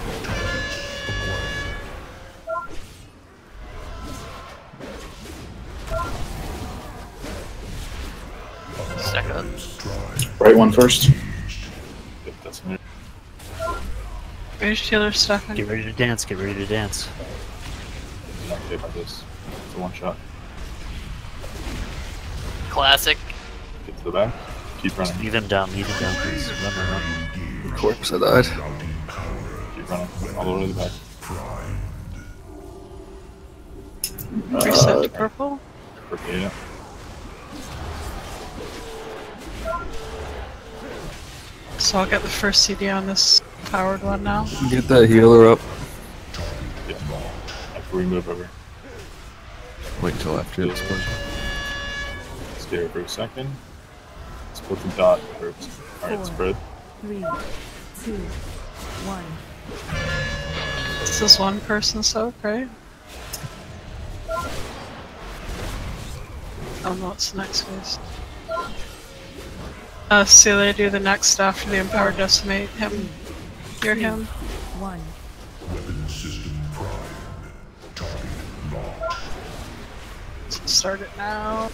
Stack up. Right one first. Yep, that's me. Ranged healer stock on. Get ready to dance, get ready to dance. Not okay about this. It's a one shot. Classic. Get to the back. Keep running. Leave him down, please. Run, run, run. Of course I died. Keep running. All the way to the back. Reset to purple. Purple, yeah. So I'll get the first CD on this powered one now. Get that healer up. Yeah. After we move over. Wait until after the explosion. Stay here for a second. Split the dot. Alright, spread. 3, 2, 1. This is one person soak, right? Oh no, it's the next phase. Celia, do the next after the Empowered Decimate. Him. You're him. 1. Weapon system prime. Target locked. Start it now.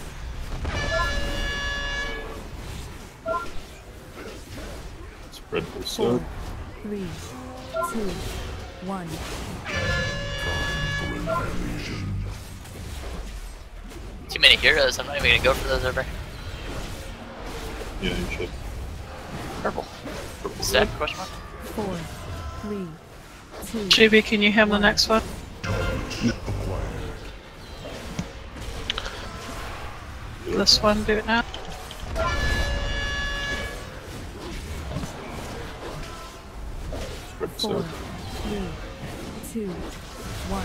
Spread for 4, soak. 3, 2, 1. Prime for annihilation. Too many heroes. I'm not even gonna go for those ever. Yeah, you should. Purple. Stack? Question mark? 4, 3, 2. JB, can you hem the next one? This one, do it now. Spread for 4, soak. 3, 2, 1.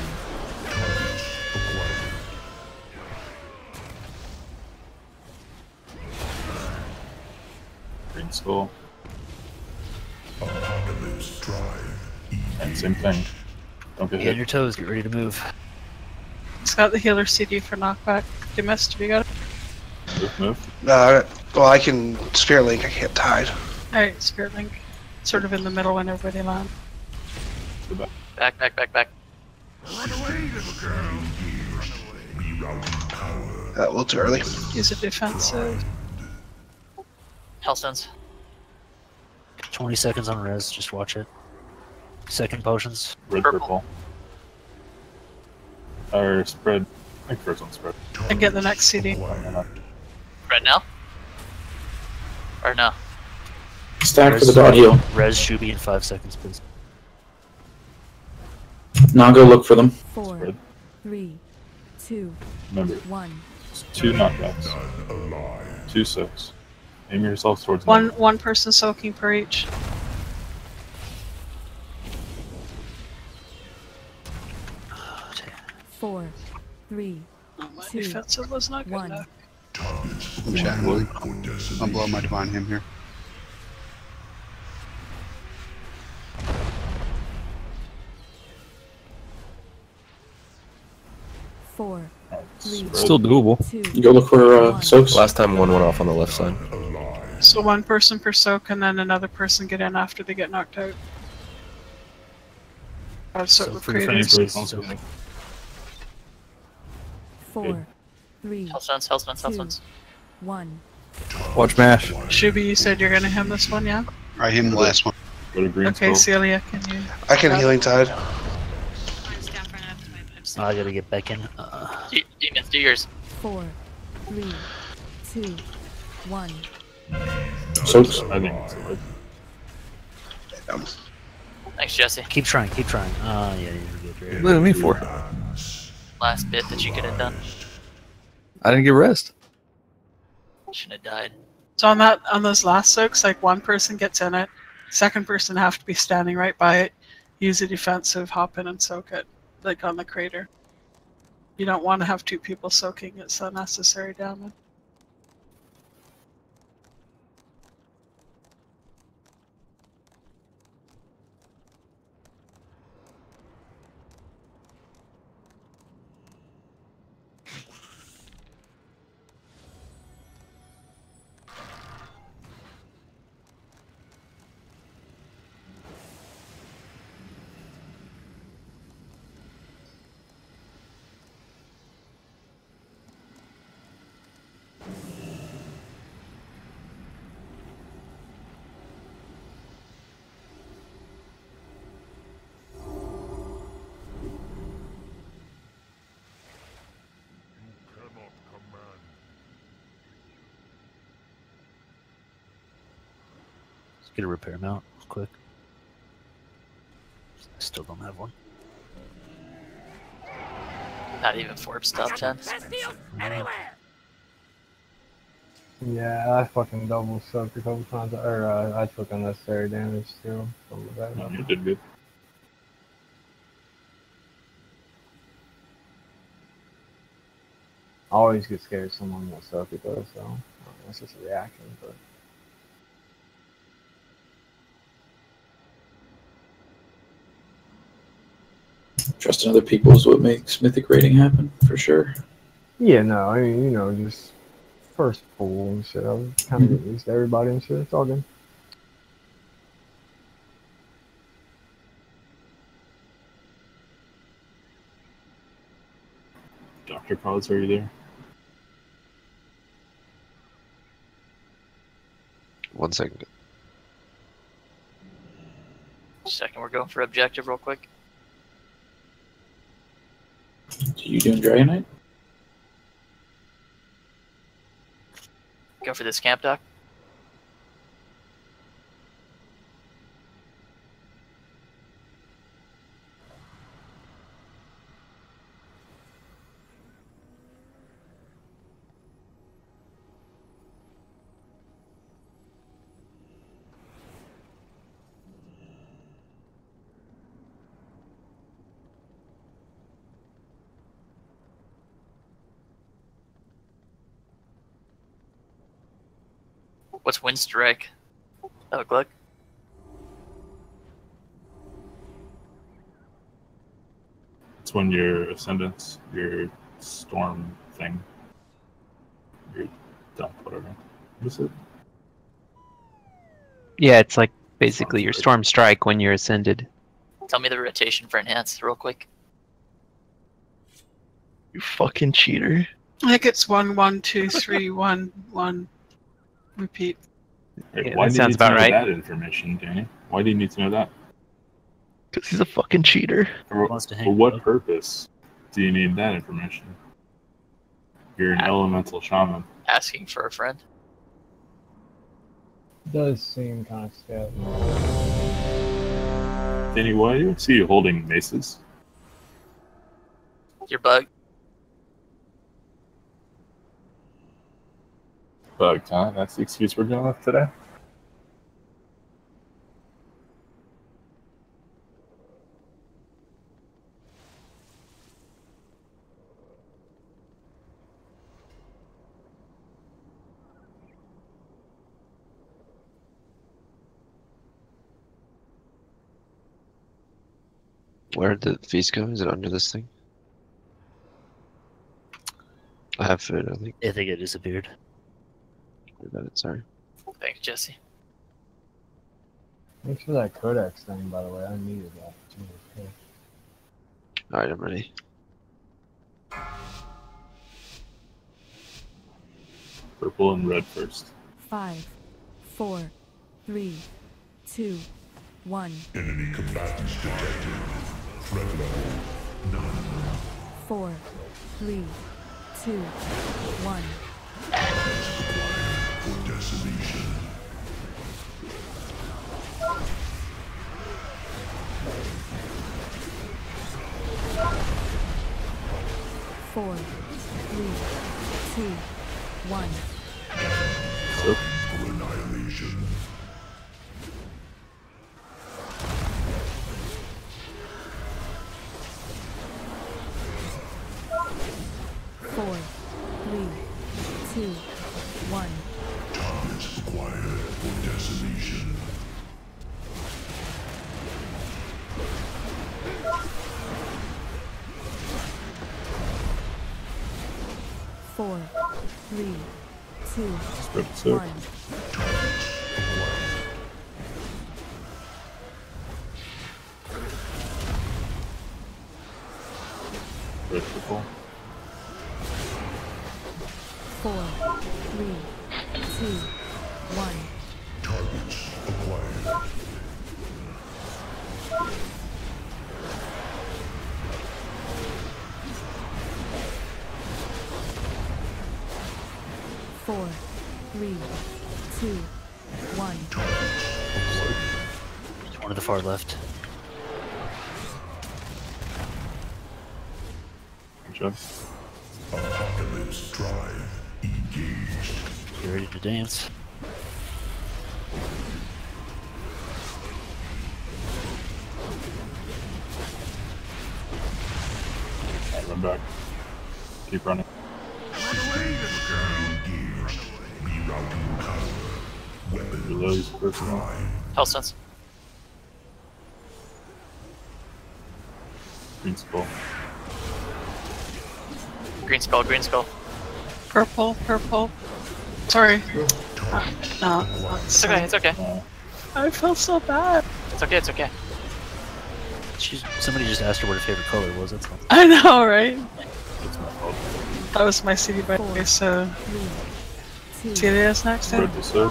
Green skull. Apocalypse drive. And same thing. Don't get Get on hit. your toes, get ready to move. It's got the healer CD for knockback. You missed, have you got it? Move. Well, I can Spirit Link. I can't tide. Alright, Spirit Link. Sort of in the middle when everybody lands. Back. Run away, little girl. Rerouting power. A little too early. Use a defensive. Hellstones. 20 seconds on res, just watch it. Second potions. Red, purple. Or spread. I think first one spread. And get the next CD. Right now? Or no? Stack for the dot heal. Res should be in 5 seconds, please. Now go look for them. 4, Spread. 3, 2, Remember, 1. it's 2 knockbacks. 2 soaks. Aim yourself towards One person soaking per each. Four, 3, My 2, defensive was not good 1. enough. I'm chatting. I'll blow my divine hymn here. Four, 3, Still doable. 2. Go look for soaks. Last time one went off on the left side. So one person per soak and then another person get in after they get knocked out. So with creators. 4, 3, Hellstones. 1. Watch mash. Shubi, you said you're gonna hem this one, yeah? I him the last one. Go to green Okay, skull. Celia, can you? I can healing tide. I gotta get back in. Demons, do yours. 4, 3, 2, 1. Soaks. I think it's good. Thanks, Jesse. Keep trying. Yeah, you're good. What are me for? Last bit that you could have done. I didn't get rest. Shouldn't have died. So on those last soaks, like one person gets in it, second person have to be standing right by it, use a defensive, hop in and soak it, like on the crater. You don't want to have two people soaking, it's unnecessary damage. Let's get a repair mount real quick. Still don't have one. Not even Forbes top 10. Yeah, I fucking double soaked a couple times, or I took unnecessary damage too. From that. No, you did good. I always get scared someone will soak it though, so it's just a reaction. But Trusting other people is what makes mythic rating happen, for sure. Yeah, no, I mean, you know, just first pool and shit. I was kind of getting used to everybody and shit. It's all good. Dr. Pause, are you there? 1 second. Second, we're going for objective real quick. You doing Dragonite? Go for this camp dock. What's wind strike? Oh, Gluck. It's when your ascendants, your storm thing, your dump, whatever. What is it? Yeah, it's like basically your storm strike when you're ascended. Tell me the rotation for enhanced real quick. You fucking cheater. I think it's 1, 1, 2, 3, 1, 1. Repeat. Hey, Yeah, why that do you sounds need to about know right. that information, Danny? Why do you need to know that? Because he's a fucking cheater. For what purpose do you need that information? You're an elemental shaman. Asking for a friend. Does seem kind of scary. Danny, why do I see you holding maces? Your bug. Bug time. That's the excuse we're going with today. Where did the feast go? Is it under this thing? I have food, I think. I think it disappeared. What about it? Sorry. Thanks, Jesse. Thanks for that codex thing, by the way. I needed that. Jesus, Alright, I'm ready. Purple and red first. 5, 4, 3, 2, 1. Enemy combatants detected. Threat level none. 4, 3, 2, 1. For decimation. Four, 3, 2, 1. For annihilation. Four, 3, 2, 1. Targets acquired for decimation. Four, 3, 2, Spread it so. 1. Red purple. 4, 3, 2, 1. Targets acquired. Four, 3, 2, 1. There's one to the far left. Good job. Apocalypse drive engaged. You ready to dance? Alright, run back. Keep running. Reload personal. Health sense. Green skull. Green skull, green skull. Purple, purple. Sorry. No, It's okay, it's okay. I feel so bad. It's okay, it's okay. Somebody just asked her what her favorite color was. That's all. I know, right? That's my fault. That was my CD by the way, so. CDS next time? Red to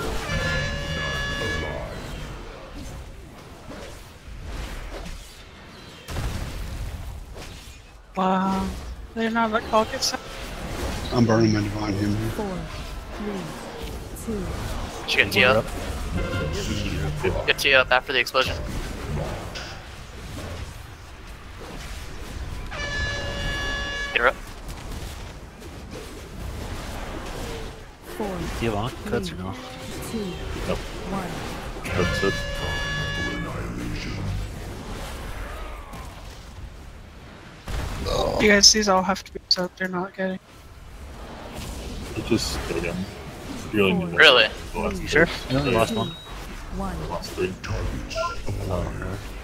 Wow. They're not like all good stuff. I'm burning my divine hymn here. 4, 3, 2. She got T up. Get T up after the explosion. Get her up. 4. Do you have on cuts or no? 2. Nope. 1. That's it. You guys, these all have to be soaked. They're not getting. You just stay down. You really need Really? You sure? You only lost one. 1. Lost 3.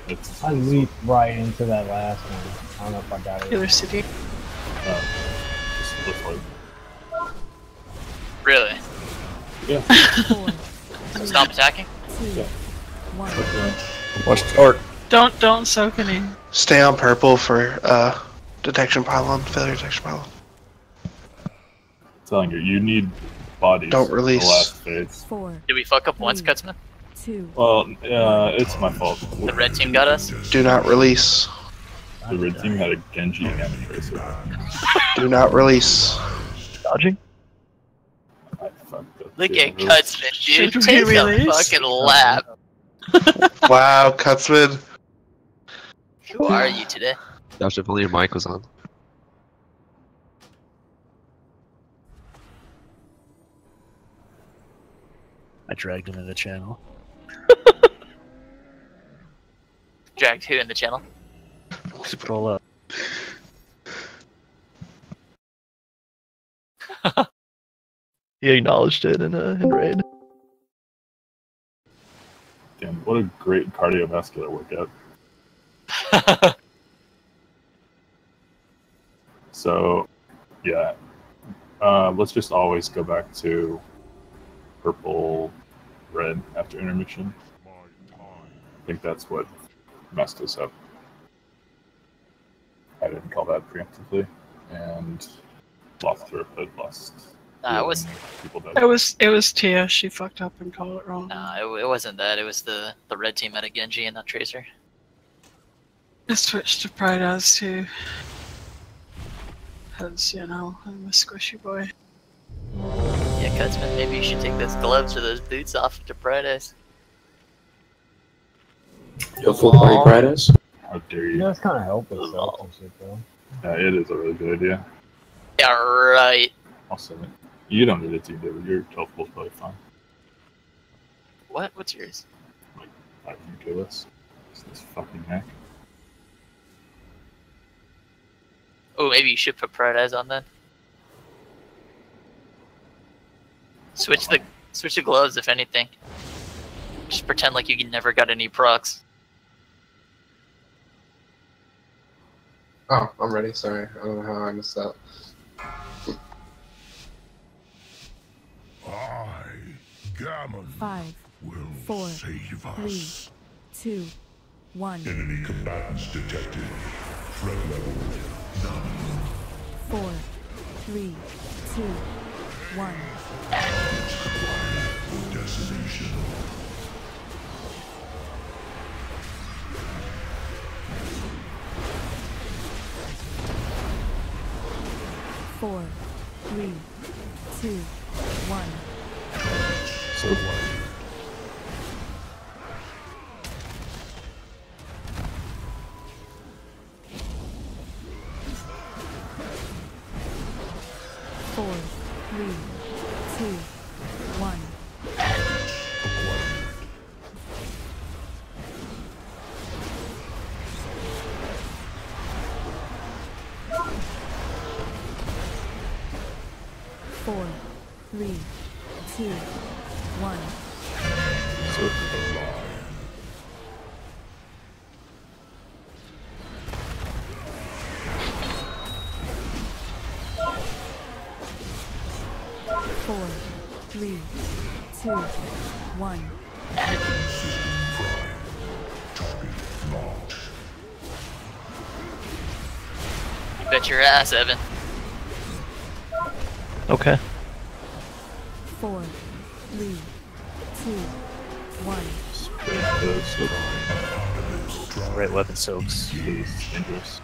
It's, I leaped right into that last one. I don't know if I got it. Killer City. just looks like. Really? Yeah. 4. Stop attacking? 2. 1. Watch the cart. Don't soak any. Stay on purple for detection pylon, failure detection pylon. I'm telling you need bodies. Don't for release. The last phase. 4. Did we fuck up once, Cutsman? 2. Well, it's my fault. The red team got us? Do not release. The red team had a Genji and a Tracer. Do not release. Dodging? I fucked up. Look at too. Cutsman, dude. Should we Take a release? fucking lap. Wow, Cutsman. Who are you today? Josh, if only your mic was on. I dragged him in the channel. Dragged who in the channel? Scroll up. He acknowledged it in raid. Damn, what a great cardiovascular workout. So, yeah. Let's just always go back to purple, red after intermission. I think that's what messed us up. I didn't call that preemptively, and lost through it, but lost. Nah, it was. People died. It was Tia. She fucked up and called it wrong. Nah, it wasn't that. It was the red team had a Genji and not Tracer. I switched to Pride as too. Because, you know, I'm a squishy boy. Yeah, Cutsman, maybe you should take those gloves or those boots off to Paradise. Yo, full party Paradise? How dare You you? guys kind of help itself and shit, though. Yeah, it is a really good idea. Yeah, right. I'll send it. You don't need it to, David. Your telepulse is probably fine. What? What's yours? 500k less. It's this fucking hack. Oh, maybe you should put Paradise on then. Switch the gloves if anything. Just pretend like you never got any procs. Oh, I'm ready. Sorry. I don't know how I missed that. I, Gammon, 5, will 4, save 3, us. 2, 1. Enemy combatants detected. Threat level none. 4, 3, 2, 1. Decimation. Four, 3, 2, 1. So, 4, 3, 2, 1. Four, 3, 2, 1. so 4, 4, 3, 2, 1. You bet your ass, Evan. Okay. 4, 3, 2, 1. Right weapon soaks. Dangerous.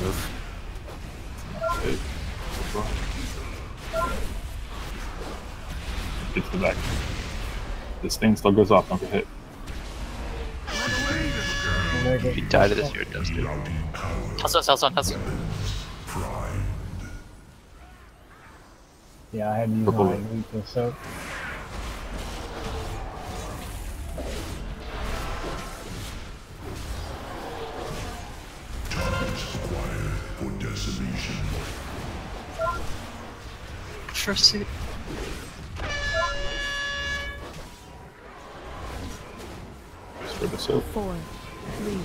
Move. Get to the back. This thing still goes off, don't get hit. If you die to this, you're dusted. Hustle. Yeah, I had to use my lethal soak. First seat. For the soap. 4, 3,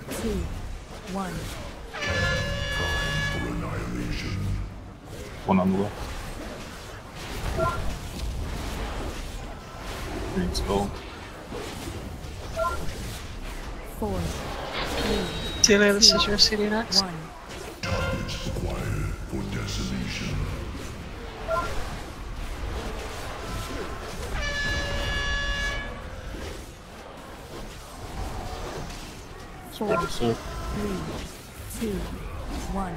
2, 1. One on the left. Green skull. 4, 3, Celia, this is your CD next. 1. For the soap. 3, 2, 1.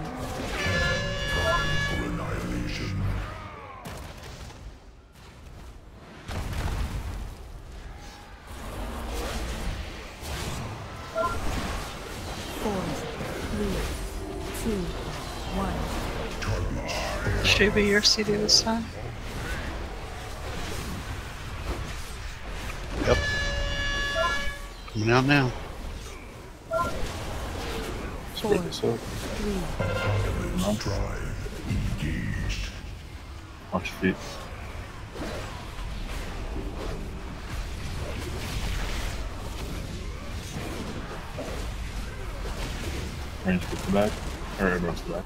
Should be your CD this time. Yep. Coming out now. 4, 3. Watch your feet. Range get the back, or everyone's the back.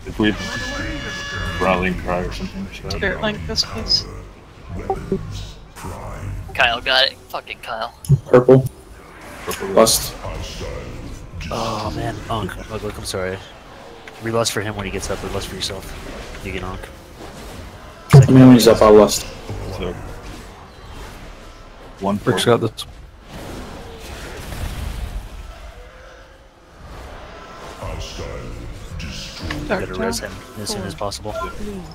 If we rallying cry or something, should I? Spirit link this place. Kyle got it. Fucking Kyle. Purple. Lust. Oh man, Onk. Look, I'm sorry. Relust for him when he gets up, relust for yourself. You get Onk. I mean, when he's up, I'll lust. So, one Rick's got this. You gotta res him as soon as possible.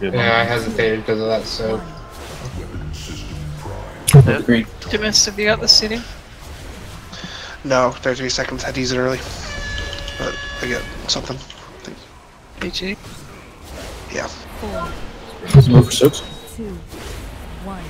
Yeah, I hesitated because of that soap. Green. Demis, have you got the CD? No, 33 seconds. Had to use it early. But I get something. PG? Yeah. 4, Move for 6. 2, 1.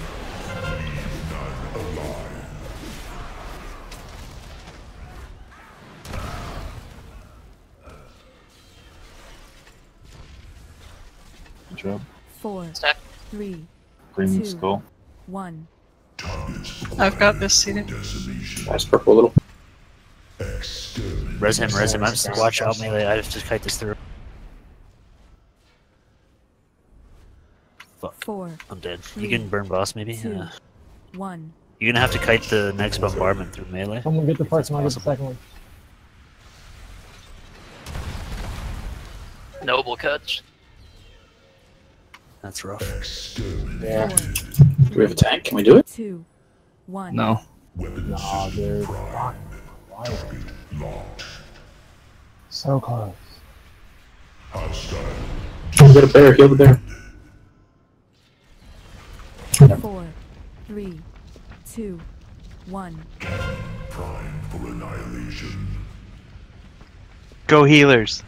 Good job. 4, 3, Green 2, skull. 1. I've got this CD. That's purple a little. Res him. I'm just watch out melee. I have to kite this through. Fuck. 4. I'm dead. You can burn boss maybe? 2, 1. You're gonna have to kite the next bombardment through melee. Someone get the first one, I'll get the second one. Noble catch. That's rough. Yeah. Do we have a tank? Can we do it? 2, 1. No. Nah, dude. Fuck. Why? So close. We got a bear. Heal the bear. 4, 3, 2, 1. Prime for annihilation. Go healers.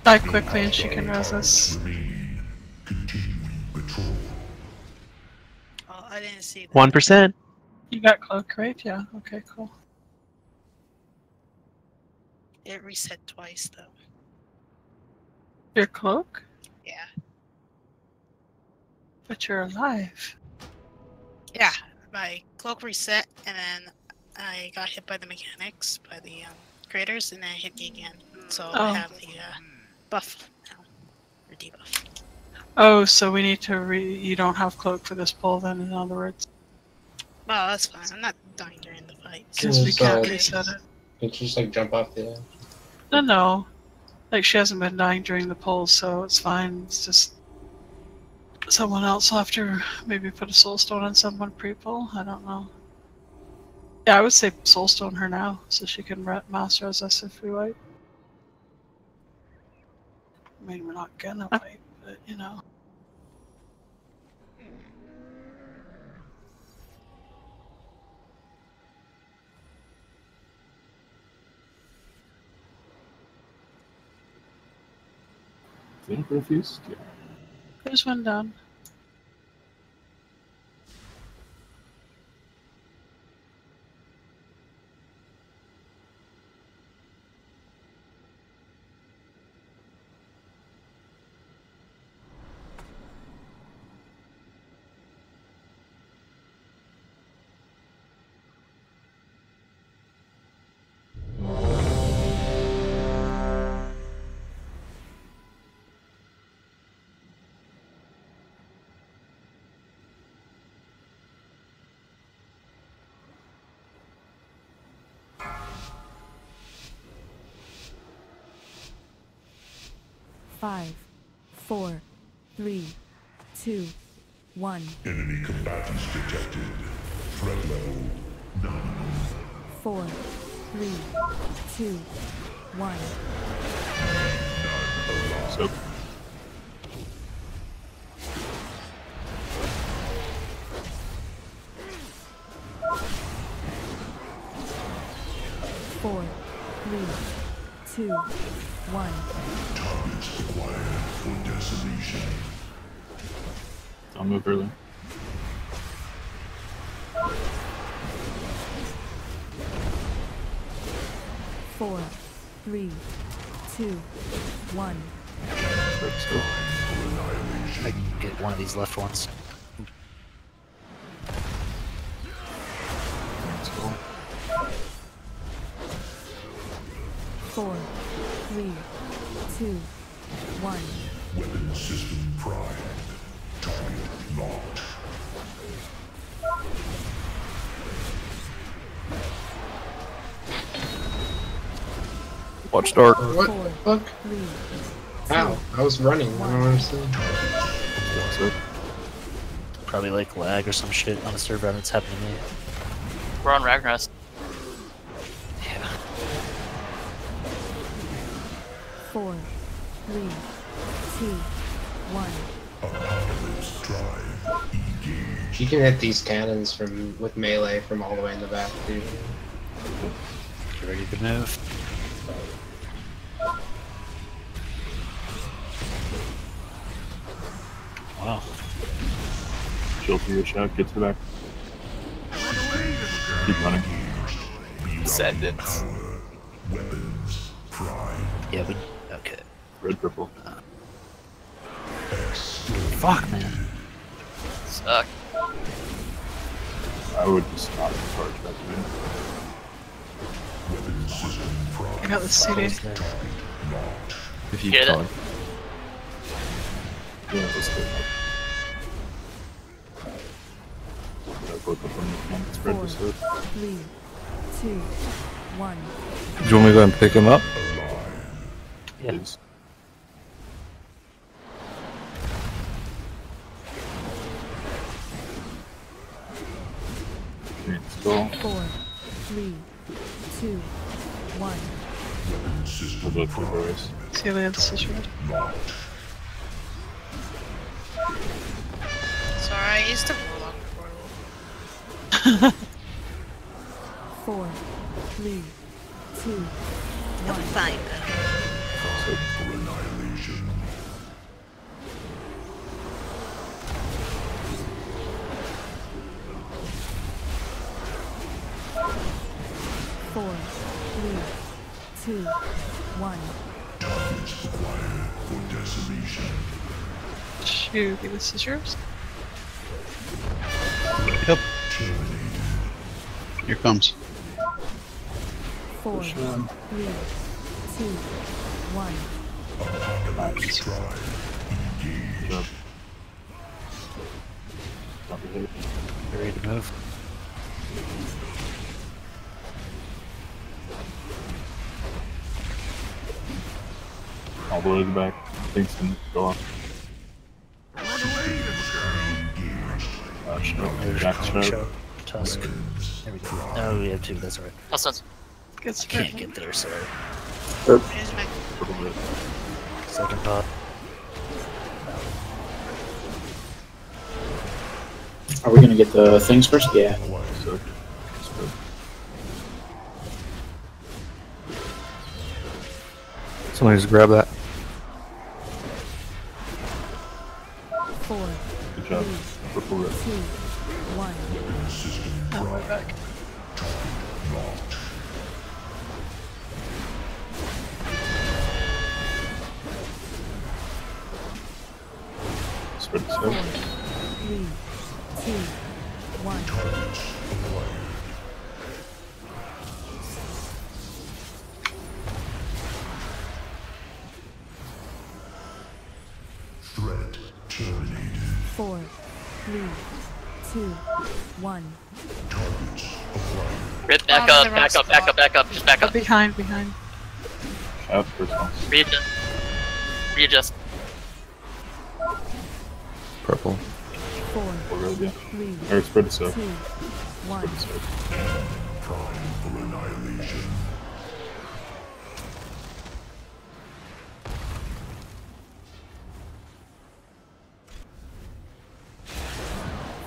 Die quickly and she can res us. Oh, I didn't see that. 1%. You got cloak, right? Yeah, okay, cool. It reset twice, though. Your cloak? Yeah. But you're alive. Yeah, my cloak reset, and then I got hit by the mechanics, by the craters, and I hit you again. So Oh. I have the buff now, or debuff. Oh, so we need to you don't have cloak for this pull then, in other words. Well, that's fine. I'm not dying during the fight. Because we can't So- reset it. You can just like jump off the edge. No. Like, she hasn't been dying during the pull, so it's fine. It's just someone else will have to maybe put a soulstone on someone pre-pull. I don't know. Yeah, I would say soulstone her now, so she can master as us if we wipe. I mean, we're not gonna wipe, but you know. Think refused? Yeah. There's one down. Five, 4, 3, 2, 1. Enemy combatants detected. Threat level nominal. 4, 3, 2, 1. So. Four, 3, 2, 1. Targets acquired for decimation. I'll move early. Four, 3, 2, 1. I can get one of these left ones. Let's go. 4, 3, 2, 1. Weapon system primed. Target locked. Watch dark. What the fuck? Ow, I was running. I don't understand. Probably like lag or some shit on the server that's happened to me. We're on Ragnaros. Yeah. 4, 3, 2, 1. Apocalypse drive engaged. You can hit these cannons from with melee from all the way in the back, dude. Get ready to move. Wow. Chill through your shot, get to the back. Keep running. Descendants. Weapons primed. Yeah, but okay. Red, purple. Fuck, man. Suck. I would just not charge back in. Weapon system primed. I got the CD. If you Get it. can't. Yeah, let's go. Both of them can spread 4, this out. 3, 2, 1. Do you want me to go and pick him up? Yeah. Please. Okay, let's go. 4, 3, 2, 1. Weapon system We'll go through boys. Celia, this is red. locked. Sorry, I used to block portal. 4, 3, 2, I'll 1. be fine though. Set for annihilation. Four, 3, 2, 1. Targets acquired for decimation. Shoot, this is yours. Yep. Here comes. 4, 3, 2, 1. Ready to move. All the way back. Things can go off. Jack Snow. Tusk. There we go. No, we have 2, that's alright. Tusk. I can't get there, sorry. Second pot. Are we gonna get the things first? Yeah. Somebody just grab that. 4, Good job. 2, 1. Oh, we're back. Spread the 4, 3, 2, 1. Threat terminated. 4, 3, 2, 1. Rip, back up, back up, back up, back up, just back up. Behind. Out first one. Readjust. Readjust. Purple. 4, Yeah. 3, Or spread the soap. 2, 1. Prime for annihilation.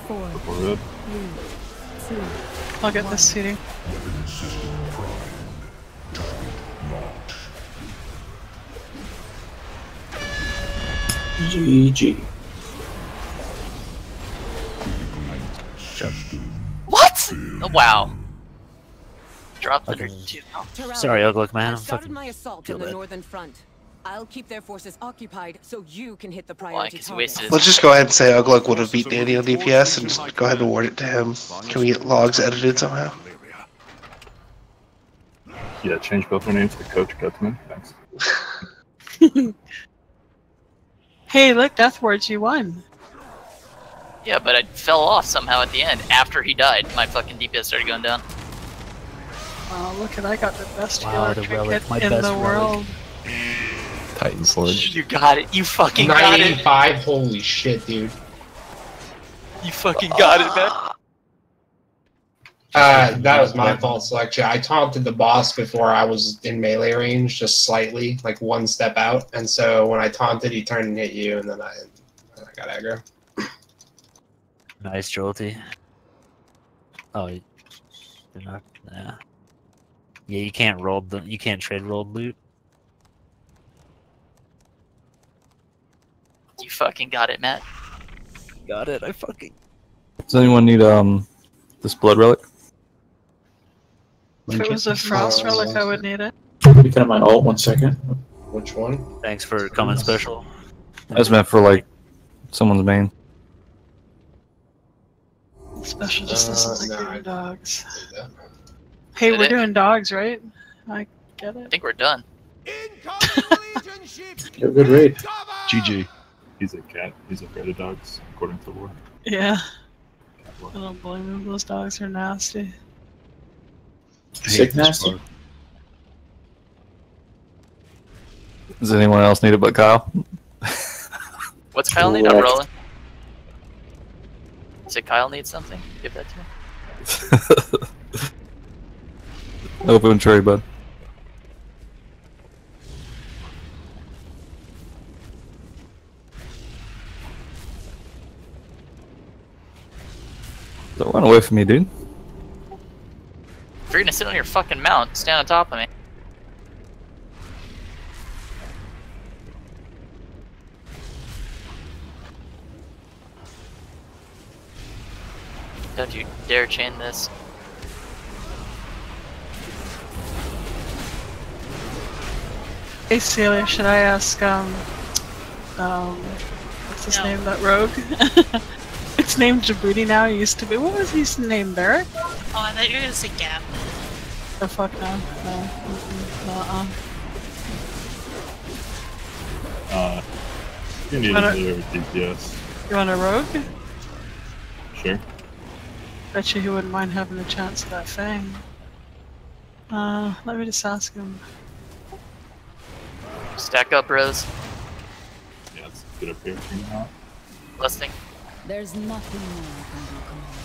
Four, Purple red. 3, 2. I'll get this CD. Weapon system primed. Target locked. GG. What? Oh, wow. Drop the Sorry, Uglook man. I I'm started fucking. my assault feel on the bad. northern front. I'll keep their forces occupied so you can hit the Why? priority 'Cause he wasted his Let's just go ahead and say Ugluk would have beat Danny on DPS and just go ahead and award it to him. Can we get logs edited somehow? Yeah, change both their names to Coach Gutman. Thanks. Hey, look, Deathwards, you won. Yeah, but I fell off somehow at the end. After he died, my fucking DPS started going down. Oh, look at I got the best Wow, healer the trinket relic, my in best the relic. world. Titan Forge. You got it. You fucking got it. 985, holy shit, dude. You fucking got it, man. That was my fault selection. I taunted the boss before I was in melee range, just slightly, like one step out. And so when I taunted, he turned and hit you, and then I got aggro. Nice, Jolty. Oh, you're not. Yeah. Yeah, you can't roll the. You can't trade rolled loot. You fucking got it, Matt. Got it. I fucking. Does anyone need this blood relic? If it was a frost relic, I would need it. You can have my ult, 1 second. Which one? Thanks for coming special. That's meant for like someone's main. Special just listen like no, your dogs. do that. Hey, Did we're it? doing dogs, right? I get I it. think we're done. You have a good raid. GG. He's a cat. He's afraid of dogs, according to lore. Yeah. I don't blame them. Those dogs are nasty. Sick nasty. Does anyone else need it but Kyle? What's Kyle need? I'm rolling. Does Kyle need something? Give that to me. Open tray, bud. Don't run away from me, dude. If you're gonna sit on your fucking mount, stand on top of me. Don't you dare chain this. Hey, Celia, should I ask, what's his name, that rogue? It's named Djibouti now, it used to be. What was his name, Barrett? Oh, I thought you were gonna say Gap. The fuck no. No. You need another DPS. You want a rogue? Sure. Bet you he wouldn't mind having a chance at that Fang. Let me just ask him. Stack up, Rose. Yeah, let's get up here now. Listening. There's nothing more I can do, Commander.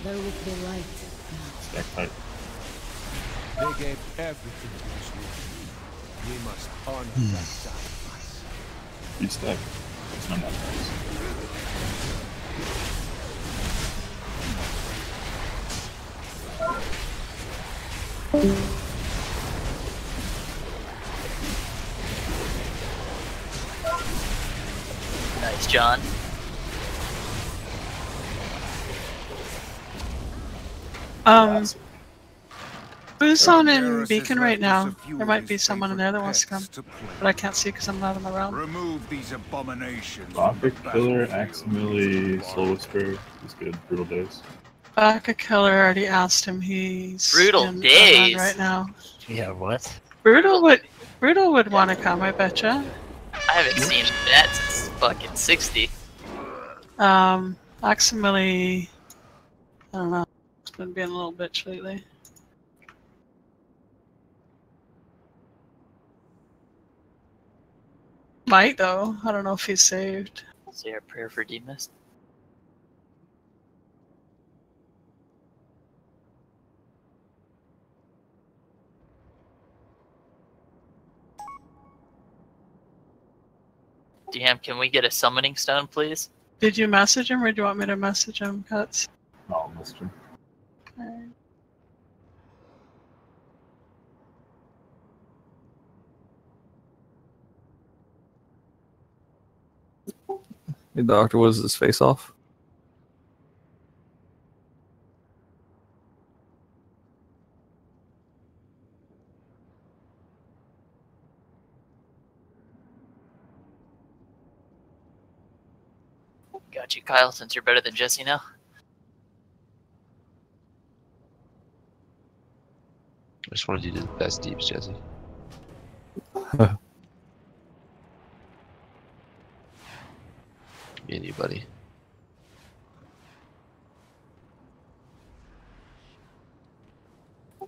There will be light now. Stack tight. They gave everything to this war. We must honor that sacrifice. You stack. It's not that nice. Nice, John. Who's on in Beacon right now? There might be someone in there that wants to come, but I can't see because I'm not on the realm. Remove these abominations. Baka Killer, Aximili, Soul Whisper. He's good. Brutal Days. Baka Killer already asked him. He's Brutal in Days right now. Yeah, what? Brutal would want to come, I betcha. I haven't seen that since fucking 60. Aximili, I don't know. It's been being a little bitch lately. Might though. I don't know if he's saved. Say our prayer for Demas. DM, can we get a summoning stone, please? Did you message him or do you want me to message him, Cuts? No, I'll message him. Alright. Hey, Doctor, was his face off? Got you, Kyle, since you're better than Jesse now. I just wanted you to do the best deeps, Jesse. Me and you, buddy.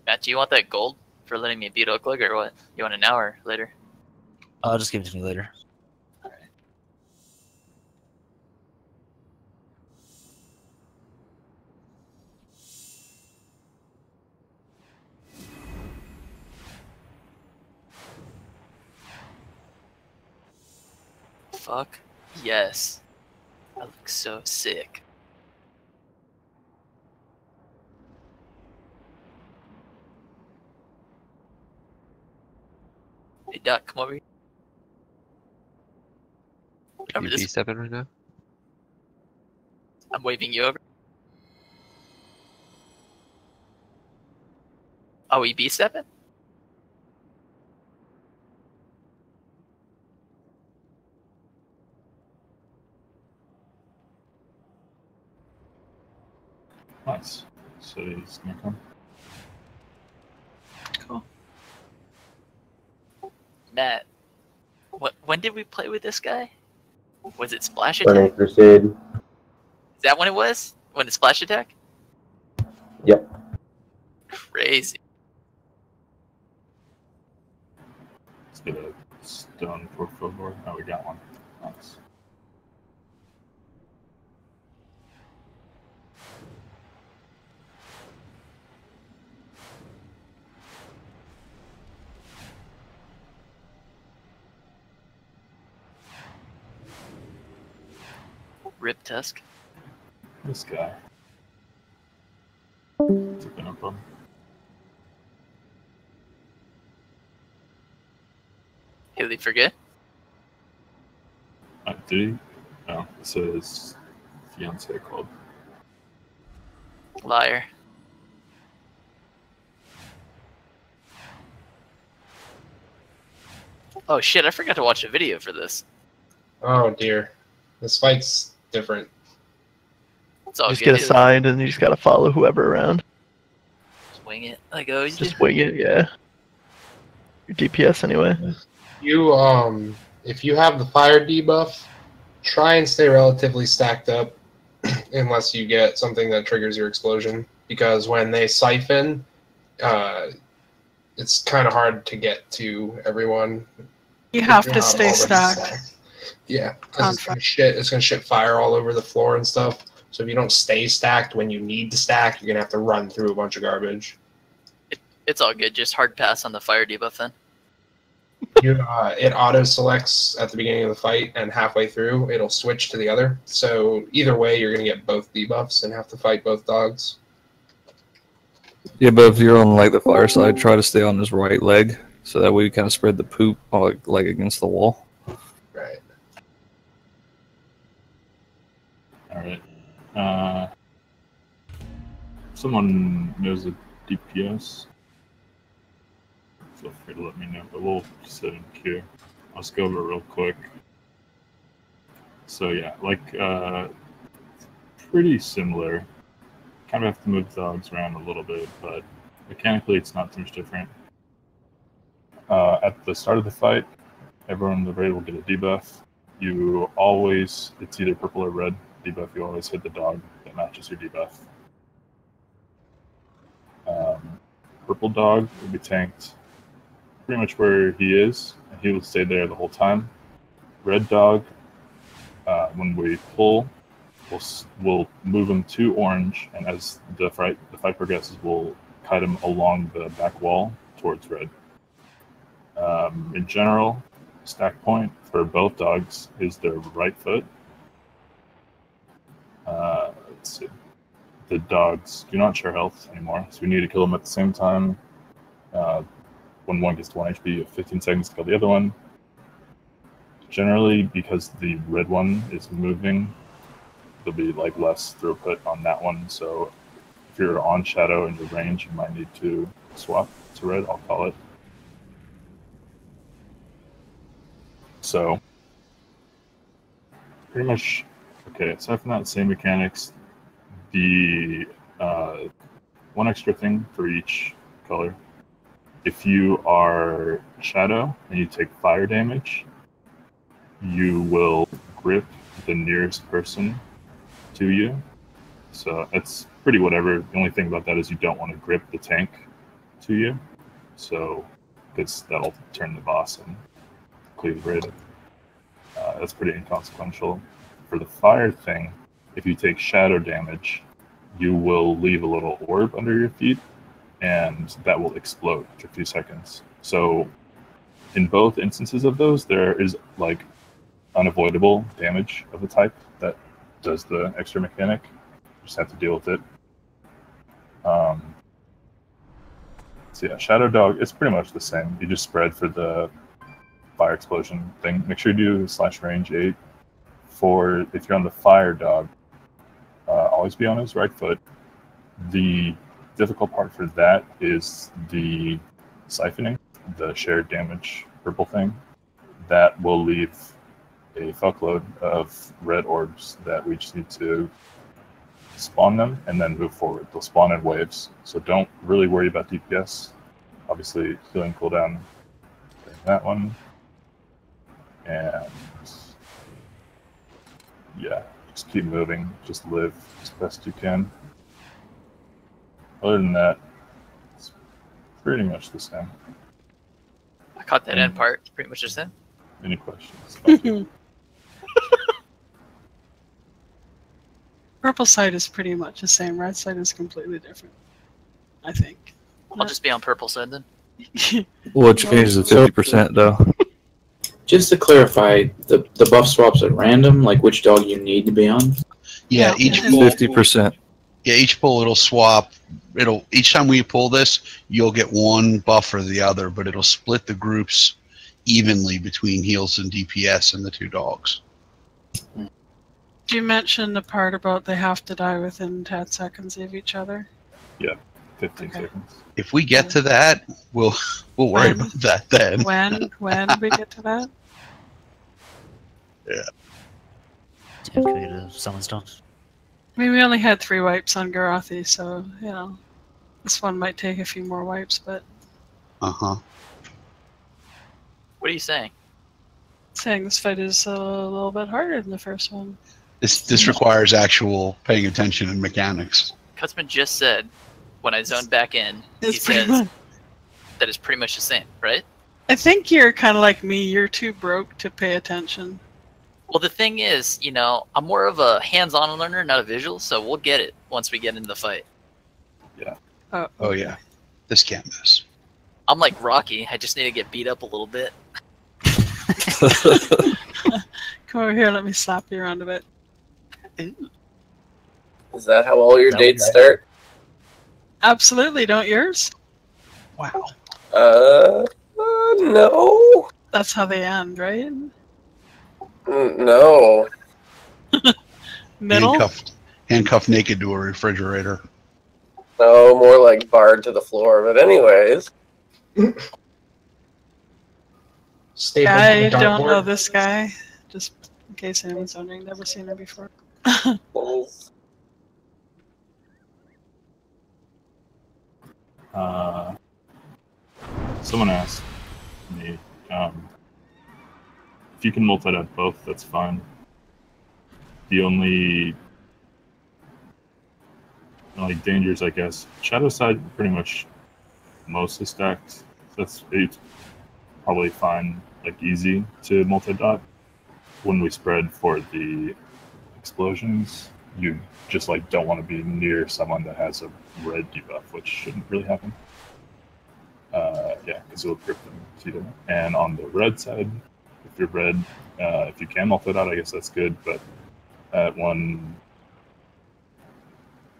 Matt, do you want that gold for letting me beat Oakleg or what? You want it now or later? I'll just give it to me later. Fuck yes. I look so sick. Hey Doc, come over here. Over You this. B7 right now? I'm waving you over. Oh, we B7? Nice. So he's gonna come. Cool. Matt, when did we play with this guy? Was it Splash Burning Attack? Crusade. Is that when it was? When the Splash Attack? Yep. Crazy. Let's get a stone for Fillboard. Oh, we got one. Nice. Rip Tusk. This guy. Took up on. Did he forget? Did he? No, it says fiance called. Liar. Oh shit, I forgot to watch a video for this. Oh dear. This fight's different. It's all Just good. get assigned and you just gotta follow whoever around. wing it like I always do. Just wing it, yeah. Your DPS anyway. You if you have the fire debuff, try and stay relatively stacked up, unless you get something that triggers your explosion. Because when they siphon, it's kind of hard to get to everyone. You have to stay stacked. Yeah, because it's gonna shit fire all over the floor and stuff. So if you don't stay stacked when you need to stack, you're gonna have to run through a bunch of garbage. It's all good. Just hard pass on the fire debuff then. It auto selects at the beginning of the fight, and halfway through it'll switch to the other. So either way, you're gonna get both debuffs and have to fight both dogs. Yeah, but if you're on like the fire side, try to stay on his right leg, so that way you kind of spread the poop like against the wall. Right. All right. Someone knows the DPS. Feel free to let me know, but we'll sit in queue. I'll just go over it real quick. So yeah, like pretty similar. Kind of have to move dogs around a little bit, but mechanically it's not too much different. At the start of the fight, everyone in the raid will get a debuff. You always, it's either purple or red debuff, you always hit the dog that matches your debuff. Purple dog will be tanked pretty much where he is, and he will stay there the whole time. Red dog, when we pull, we'll move him to orange, and as the fight progresses, we'll kite him along the back wall towards red. In general, stack point for both dogs is their right foot. Let's see. The dogs do not share health anymore, so we need to kill them at the same time. When one gets to 1 HP, you have 15 seconds to kill the other one. Generally, because the red one is moving, there'll be like less throughput on that one. So if you're on shadow in your range, you might need to swap to red, I'll call it. So pretty much, okay, aside from that, same mechanics. The one extra thing for each color. If you are shadow and you take fire damage, you will grip the nearest person to you. So it's pretty whatever. The only thing about that is you don't want to grip the tank to you. So, because that'll turn the boss and cleave the raid. That's pretty inconsequential. For the fire thing, if you take shadow damage, you will leave a little orb under your feet, and that will explode after a few seconds. So in both instances of those, there is like unavoidable damage of the type that does the extra mechanic. You just have to deal with it. So yeah, Shadow Dog, it's pretty much the same. You just spread for the fire explosion thing. Make sure you do /range 8. For if you're on the fire dog, always be on his right foot. The difficult part for that is the siphoning, the shared damage purple thing. That will leave a fuckload of red orbs that we just need to spawn them and then move forward. They'll spawn in waves, so don't really worry about DPS. Obviously, healing cooldown, that one, and yeah, just keep moving, just live as best you can. Other than that, it's pretty much the same. I caught that end part. It's pretty much the same. Any questions? Purple side is pretty much the same. Red side is completely different, I think. I'll just be on purple side then. Well, it changes to 50% though. Just to clarify, the buff swaps at random, like which dog you need to be on? Yeah, each pull, 50%. Yeah, each pull it'll swap. Each time we pull this, you'll get one buff or the other, but it'll split the groups evenly between heals and DPS and the two dogs. Did you mention the part about they have to die within 10 seconds of each other? Yeah, 15 seconds. If we get to that, we'll worry about that then. When we get to that? Yeah. Can we get a summon stone? I mean, we only had 3 wipes on Garathi, so, you know. This one might take a few more wipes, but Uh-huh. What are you saying? saying this fight is a little bit harder than the first one. This requires actual paying attention and mechanics. Cutsman just said, when I zoned back in, he It's pretty says much- that it's pretty much the same, right? I think you're kind of like me. You're too broke to pay attention. Well, the thing is, you know, I'm more of a hands-on learner, not a visual, so we'll get it once we get into the fight. Yeah. Oh yeah, this can't miss. I'm like Rocky. I just need to get beat up a little bit. Come over here. Let me slap you around a bit. Is that how all your dates start? Absolutely. Don't yours? Wow. No. That's how they end, right? No. Middle? Handcuffed naked to a refrigerator. No, more like barred to the floor. But anyways. I don't know this guy. Just in case anyone's wondering, never seen her before. Someone asked me if you can multi-dot both, that's fine. The only dangers, I guess, shadow side pretty much mostly stacked. That's it's probably fine, like easy to multi-dot. When we spread for the explosions, you just like don't want to be near someone that has a red debuff, which shouldn't really happen. Yeah, because it'll grip them. So you don't. And on the red side, if you're red, if you can multi-dot, I guess that's good. But at one,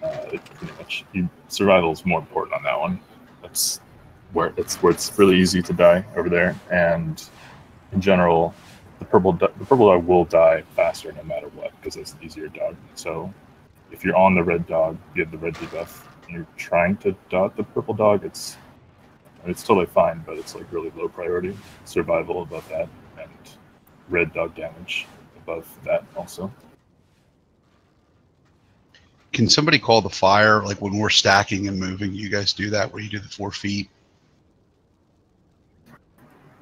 it pretty much survival is more important on that one. That's where it's really easy to die over there. And in general, the purple dog will die faster no matter what because it's the easier dog. So if you're on the red dog, you have the red debuff, and you're trying to dot the purple dog, it's totally fine, but it's like really low priority. Survival above that, and red dog damage above that also. Can somebody call the fire, like when we're stacking and moving? You guys do that where you do the 4 feet?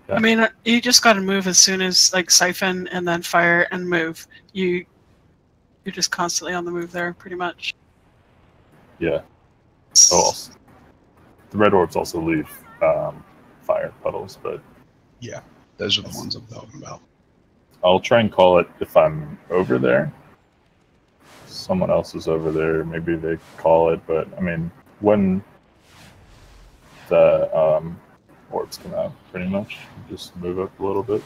Yeah. I mean, you just got to move as soon as like siphon and then fire and move. You're just constantly on the move there, pretty much. Yeah. Oh, also, the red orbs also leave fire puddles, but yeah, those are the ones I'm talking about. I'll try and call it if I'm over there. Someone else is over there, maybe they call it, but I mean, when the orbs come out, pretty much just move up a little bit.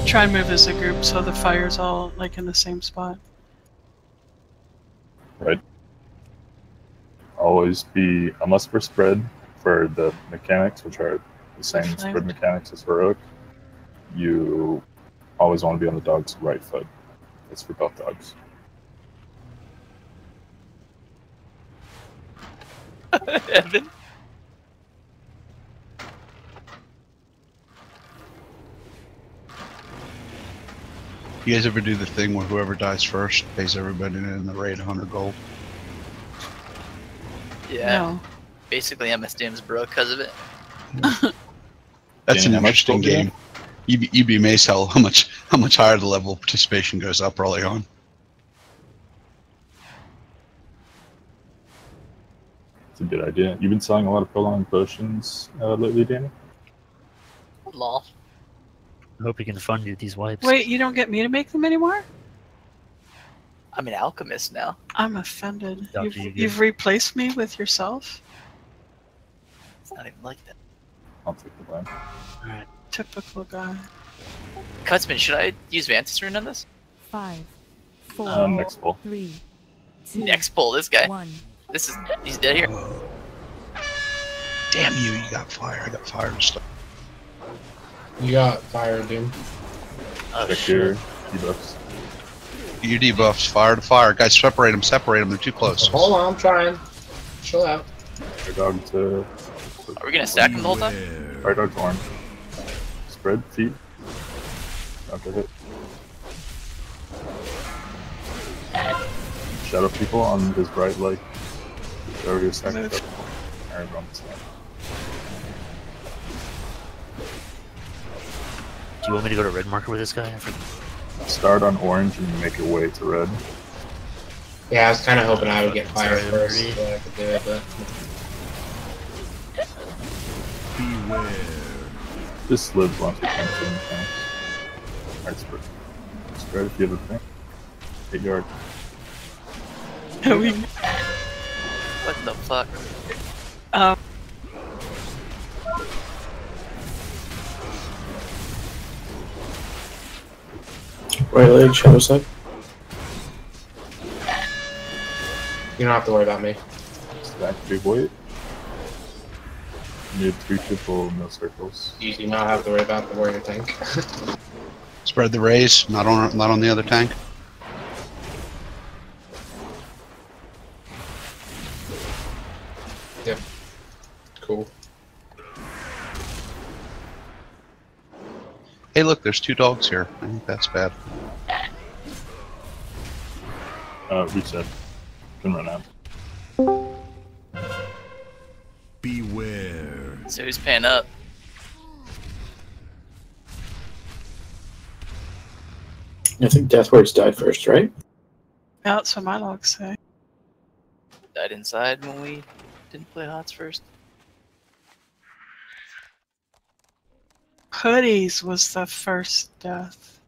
Try and move as a group so the fire's all like in the same spot. Right. Always be, unless we're spread for the mechanics, which are the same spread mechanics as heroic, you always want to be on the dog's right foot. It's for both dogs. Evan? You guys ever do the thing where whoever dies first pays everybody in the raid 100 gold? Yeah. No. Basically, MSDM's broke because of it. That's Yeah, an how much interesting gold do you game. You'd be amazed how much higher the level of participation goes up early on. It's a good idea. You've been selling a lot of prolonged potions lately, Danny? Lol. I hope you can fund you these wipes. Wait, you don't get me to make them anymore? I'm an alchemist now. I'm offended. Doctor, You've replaced me with yourself? It's not even like that. I'll take the blame. Alright. Typical guy. Cutsman, should I use Vantis Rune on this? 5, 4, Next pull. 3, 2, Next pull, this guy. 1. He's dead here. Damn you got fire. I got fire and stuff. You got fire, dude. Oh, Check shit. your debuffs. Your debuffs, fire to fire. Guys, separate them. They're too close. Hold on, I'm trying. Chill out. Fire dog to... Are we gonna stack him the whole time? Fire dog to orange. Spread, feet. Not to hit. shadow people on his right leg. Already attacked Aaron on the side. Do you want me to go to red marker with this guy? Start on orange and make your way to red. Yeah, I was kind of hoping I would get fire first so I could do it, but... Beware. Just live once or something. Alright, spread if you have a thing. 8 yard. What the fuck? Right leg, shadow side. You don't have to worry about me. Stack big weight. Need 3 people, no circles. You do not have to worry about the warrior tank. Spread the rays, not on the other tank. Yep. Cool. Hey, look, there's 2 dogs here. I think that's bad. Reset. Can run out. Beware. So who's paying up? I think Deathward's died first, right? Yeah, that's what my logs say. Died inside when we didn't play HOTS first. Hoodies was the first death.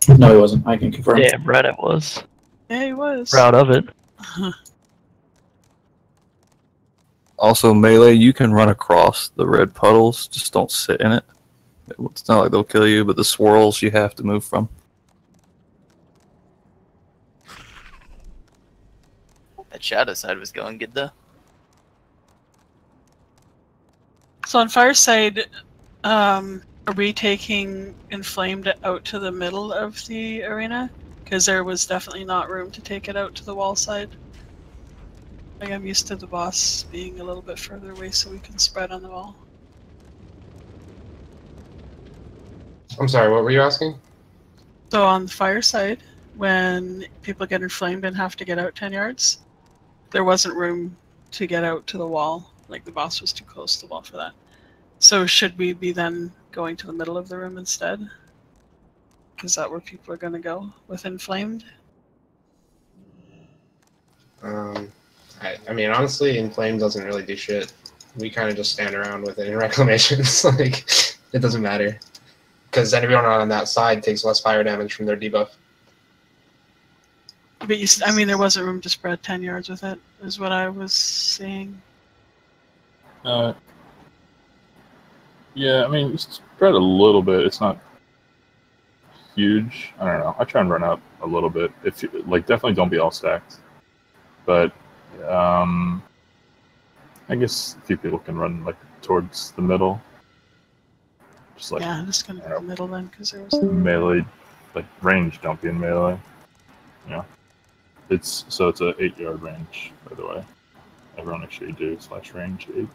No, he wasn't. I can confirm. Yeah, right, it was. Yeah, he was. Proud of it. Also, melee, you can run across the red puddles, just don't sit in it. It's not like they'll kill you, but the swirls you have to move from. That shadow side was going good though. So on Fireside, are we taking Inflamed out to the middle of the arena? Because there was definitely not room to take it out to the wall side. Like, I'm used to the boss being a little bit further away so we can spread on the wall. I'm sorry, what were you asking? So on the Fireside, when people get inflamed and have to get out 10 yards, there wasn't room to get out to the wall. Like, the boss was too close to the wall for that. So should we be then going to the middle of the room instead? Is that where people are going to go with Inflamed? I mean, honestly, Inflamed doesn't really do shit. We kind of just stand around with it in reclamations. Like, it doesn't matter. Because everyone on that side takes less fire damage from their debuff. But you, I mean, there wasn't room to spread 10 yards with it, is what I was seeing. Yeah, I mean, spread a little bit. It's not huge. I don't know. I try and run out a little bit. If you, like, definitely don't be all stacked. But I guess a few people can run like towards the middle. Just like, yeah, I'm just gonna go middle then, because there was no melee, like range. Don't be in melee. Yeah, it's a 8 yard range, by the way. Everyone make sure you do /range 8.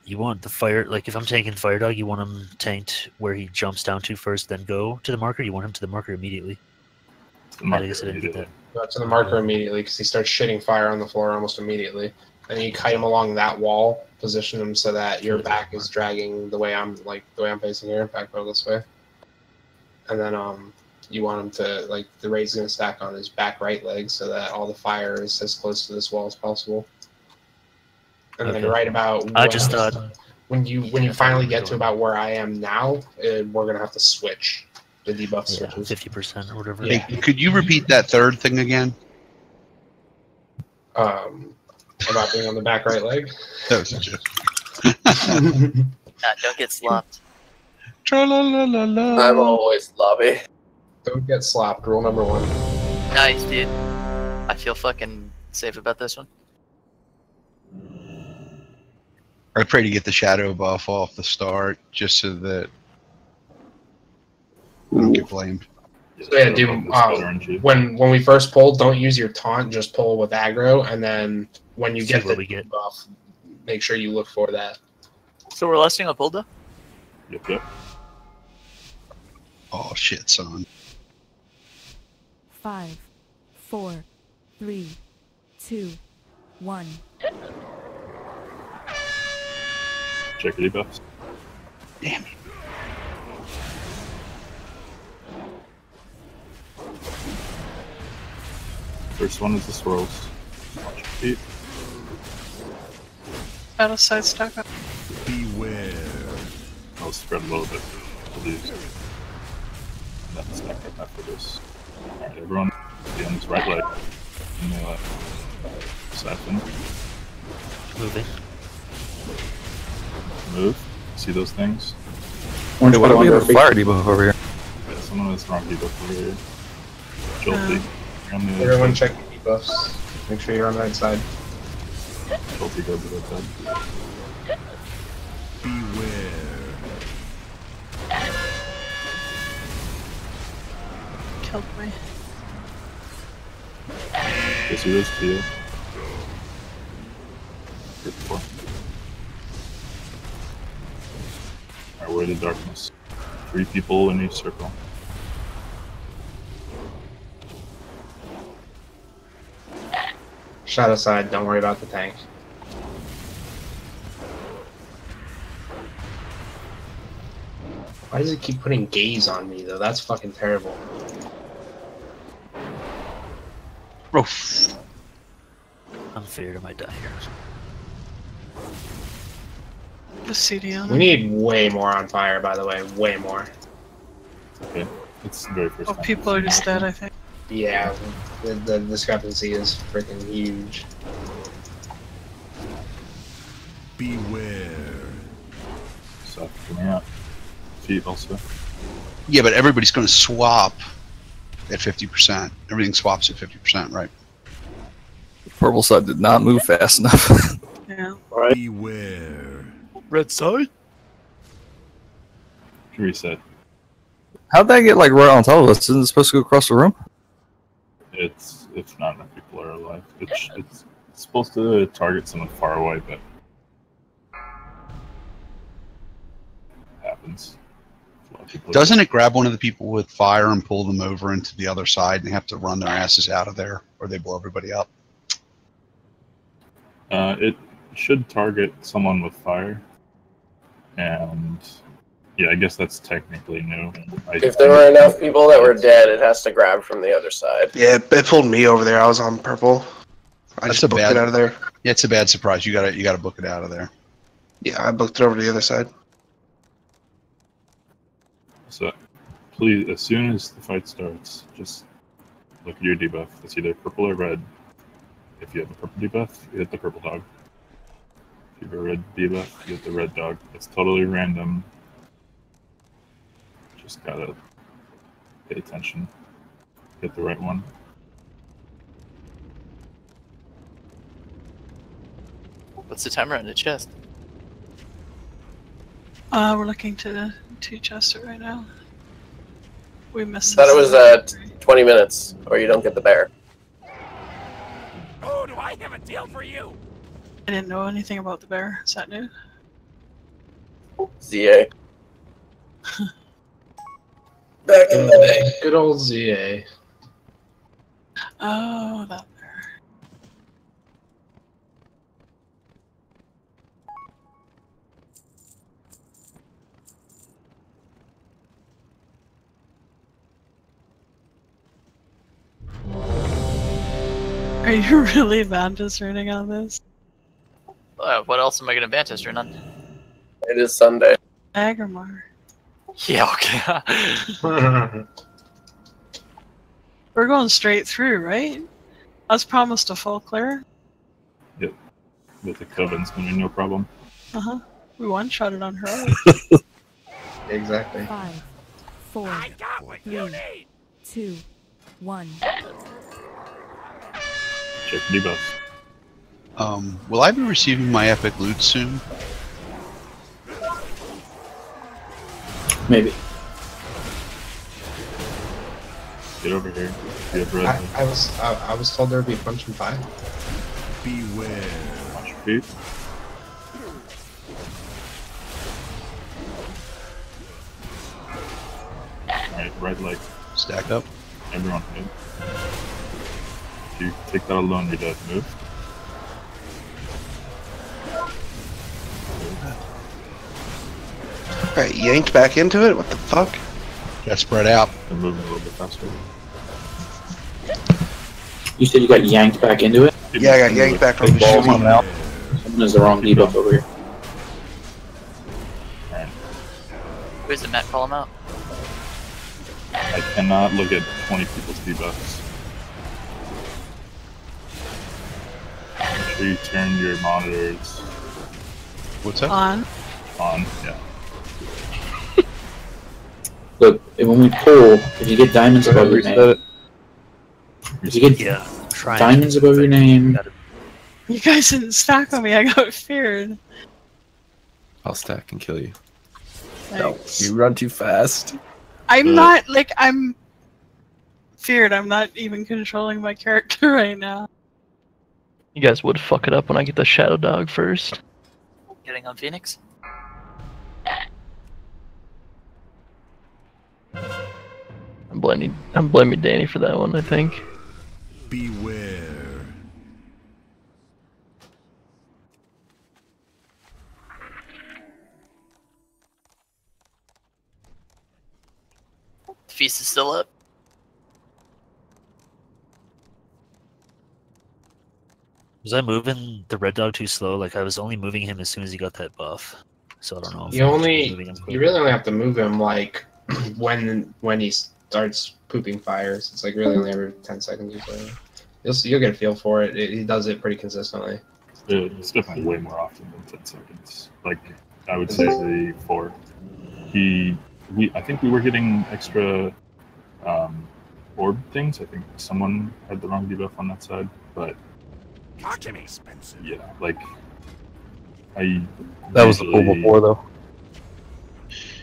You want the fire, like if I'm tanking Fire Dog, you want him tanked where he jumps down to first, then go to the marker? You want him to the marker immediately? I guess I didn't get that. Go to the marker immediately because he starts shitting fire on the floor almost immediately. And you kite him along that wall, position him so that your back is dragging the way I'm facing here, back go this way. And then you want him to, like, the raid's gonna stack on his back right leg so that all the fire is as close to this wall as possible. And then right about I just thought when you finally get to about where I am now, we're gonna have to switch the debuff switches. 50% or whatever. Hey, could you repeat that third thing again? About being on the back right leg. That was a joke. Don't get slopped. Tra-la-la-la-la. I'm always lobby. Don't get slopped. Rule number 1. Nice, dude. I feel fucking safe about this one. I pray to get the shadow buff off the start, just so that I don't get blamed. So yeah, dude. When we first pull, don't use your taunt. Just pull with aggro, and then when you get the buff, make sure you look for that. So we're lusting on Pulda? Yep. Oh shit, son. 5, 4, 3, 2, 1. Check your debuffs. Damn it. First one is the swirls. Watch your feet. Battle side stack up. Beware. I'll spread a little bit for these. And then stack up after this. Alright, everyone. The end's right leg. And they left. Siphon. Moving. Move. See those things? Hey, why don't we have a fire debuff over here? Yeah, someone has wrong debuff over here. Jolty. You're on the other Everyone side. check your debuffs. Make sure you're on the right side. Jolty, go to the right side. Beware. Killed me. Okay, see those two. Good before. Alright, we're in the darkness. 3 people in each circle. Shot aside, don't worry about the tank. Why does it keep putting gaze on me though? That's fucking terrible. Oof. I'm feared I might die here. The CD on We need way more on fire, by the way. Way more. Okay. It's the very first Oh, time. people are just dead, I think. Yeah, the discrepancy is freaking huge. Beware. So, coming out. Feet also. Yeah, but everybody's going to swap at 50%. Everything swaps at 50%, right? The purple side did not move fast enough. Yeah. Right. Beware. Red side? Reset. How'd that get like right on top of us? Isn't it supposed to go across the room? It's not enough people are alive. It's supposed to target someone far away, but happens. Doesn't it grab one of the people with fire and pull them over into the other side and they have to run their asses out of there or they blow everybody up? It should target someone with fire. And yeah, I guess that's technically new. If there were enough people that were dead, it has to grab from the other side. Yeah, it pulled me over there. I was on purple. I That's just booked it out of there. Yeah, it's a bad surprise. You gotta book it out of there. Yeah, I booked it over to the other side. So please, as soon as the fight starts, just look at your debuff. It's either purple or red. If you have a purple debuff, you hit the purple dog. If you have a red debuff, you hit the red dog. It's totally random. Just gotta pay attention. Hit the right one. What's the timer on the chest? We're looking to chest it right now. We missed Thought it was 20 minutes, or you don't get the bear. Oh, do I have a deal for you? I didn't know anything about the bear. Is that new? ZA. Back in the day. Good old ZA. Oh, that bear. Are you really Vantas running on this? What else am I going to Vantas turn on? It is Sunday. Agrimar. Yeah, okay. We're going straight through, right? I was promised a full clear. Yep. With the Coven's gonna be no problem. Uh-huh. We one-shotted on her. Exactly. 5, 4, 3, 2, 1. Check debuffs. Will I be receiving my epic loot soon? Maybe. Get over here. You have red. I was told there would be punch and fire. Beware. Watch your feet. Alright, right leg. Stack up. Everyone hit. If you take that alone, you're dead. Move. Alright, yanked back into it? What the fuck? Got spread out. And moving a little bit faster. You said you got yanked back into it? Yeah, I got yanked back from the Balls shooting. coming out. Someone has the wrong debuff over here. Alright. Where's the map column out? I cannot look at 20 people's debuffs. Make sure you turn your monitors What's that? On. on. Yeah. Look, when we pull, if you get diamonds above your name, if you get diamonds above your name, You guys didn't stack on me. I got feared. I'll stack and kill you. Thanks. No, you run too fast. I'm not like I'm feared. I'm not even controlling my character right now. You guys would fuck it up when I get the Shadow Dog first. Getting on Phoenix? I'm blaming Danny for that one, I think. Beware. The feast is still up. Was I moving the red dog too slow? Like I was only moving him as soon as he got that buff. So I don't know. If You I was moving only, him quick. you really only have to move him like when he starts pooping fires. It's like really only every 10 seconds usually. You'll get a feel for it. He does it pretty consistently. It's definitely way more often than 10 seconds. Like, I would say the 4. I think we were getting extra orb things. I think someone had the wrong debuff on that side, but yeah, like that was the pull before though.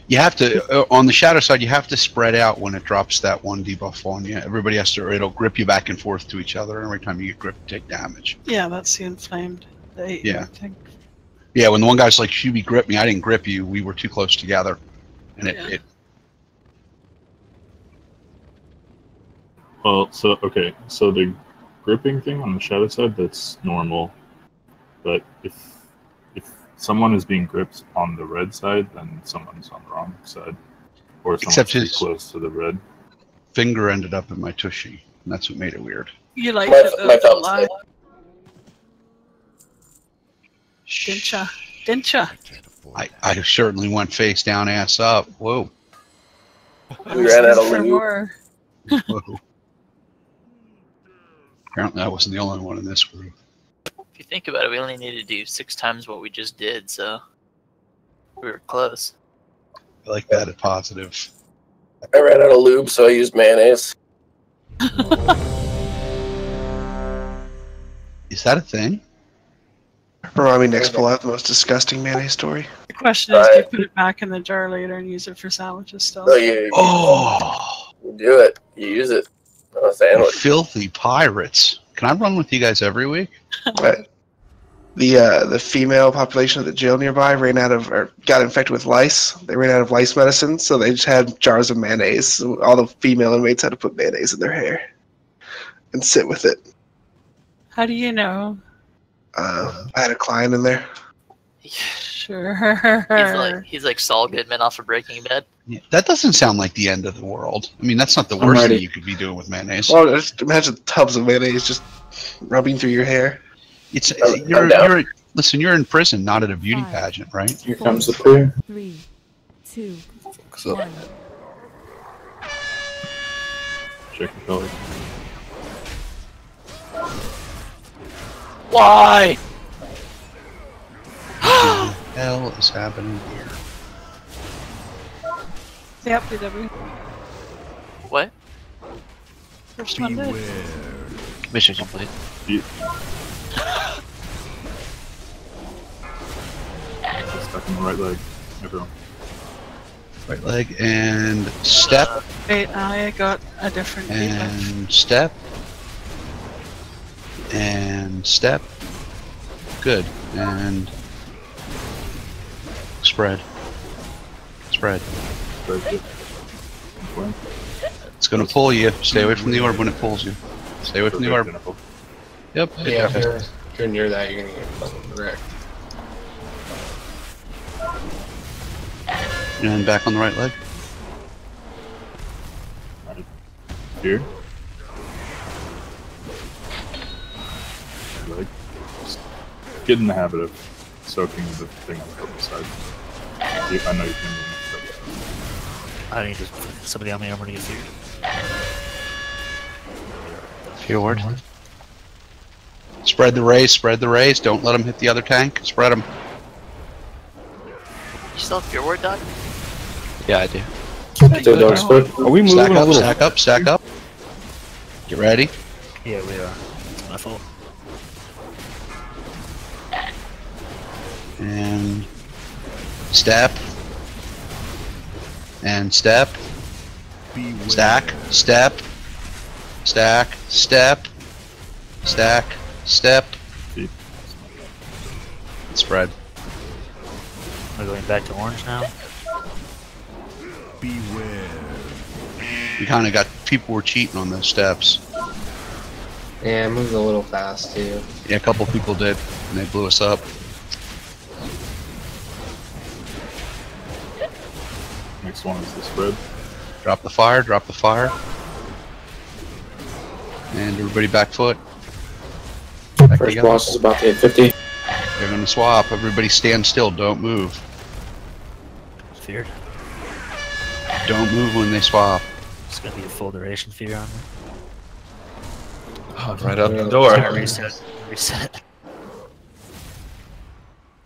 You have to on the shadow side. You have to spread out when it drops that one debuff on you. Everybody has to. It'll grip you back and forth to each other. Every time you get gripped, you take damage. Yeah, that's the inflamed. Yeah. I think. Yeah, when the one guy's like, "Shuby, grip me," I didn't grip you. We were too close together, and it Well, so okay, so the gripping thing on the shadow side, that's normal. But if someone is being gripped on the red side, then someone's on the wrong side, or someone's Except too his close to the red. finger ended up in my tushy, and that's what made it weird. You like My the thumbs line. Didn't ya? I certainly went face down, ass up. Whoa. We ran out of For loot. more. Whoa. Apparently, I wasn't the only one in this group. If you think about it, we only needed to do 6 times what we just did, so we were close. I like that at positive. I ran out of lube, so I used mayonnaise. Is that a thing? Remind me next pull out the most disgusting mayonnaise story. The question is, do you put it back in the jar later and use it for sandwiches still? No, you do it. You use it on a You sandwich. filthy pirates. Can I run with you guys every week? But the female population of the jail nearby ran out of, or got infected with lice. They ran out of lice medicine, so they just had jars of mayonnaise. So all the female inmates had to put mayonnaise in their hair and sit with it. How do you know? I had a client in there. Sure. He's like Saul Goodman off of Breaking Bad. Yeah, that doesn't sound like the end of the world. I mean, that's not the I'm worst ready. thing you could be doing with mayonnaise. Well, just imagine tubs of mayonnaise just rubbing through your hair. It's I'm you're down. listen. You're in prison, not at a beauty pageant, right? Here comes the prayer. 3, 2, So- 1. Check the color. Why? What the hell is happening here? Yep, DW. What? First one did. Mission complete. Stuck in the right leg. Everyone. Right leg and step Wait, I got a different debuff. and step and step. Good. And spread. Spread. It's going to pull you. Stay away from the orb when it pulls you. Stay away from the orb. Yep. Yeah, if you're near that, you're gonna get fucking wrecked. And back on the right leg. Here. Leg. Just get in the habit of soaking the thing on the purple side. I know you can move. I need to somebody on my armor to get through. Fjord. Spread the rays, spread the rays. Don't let them hit the other tank. Spread them. You still have your word, Doc? Yeah, I do. Are we moving Stack a up, little? stack up, stack up. Get ready. Yeah, we are. It's my fault. And step. And step. Stack. Step. Stack. Step. Stack. Step. Spread. We're going back to orange now. Beware. You kind of got people were cheating on those steps. Yeah, it moves a little fast too. Yeah, a couple people did, and they blew us up. Next one is the spread. Drop the fire, drop the fire. And everybody back foot. Back First together. boss is about to hit 50. They're gonna swap. Everybody stand still, don't move. Feared. Don't move when they swap. It's gonna be a full duration fear on me. Oh, right out the door. Reset. Reset.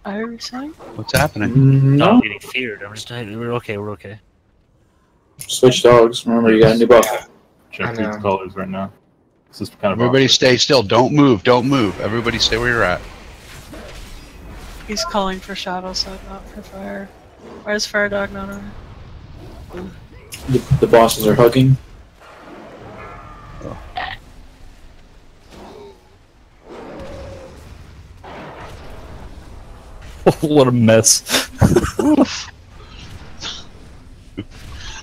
Are you saying? What's happening? No, I'm getting feared. I'm just. We're okay. We're okay. Switch dogs. Remember, you got a new buff. Check these colors right now. This is kind of Everybody awkward. stay still. Don't move. Don't move. Everybody stay where you're at. He's calling for shadow side, not for fire. Where's Fire Dog not on? The bosses are hugging. What a mess.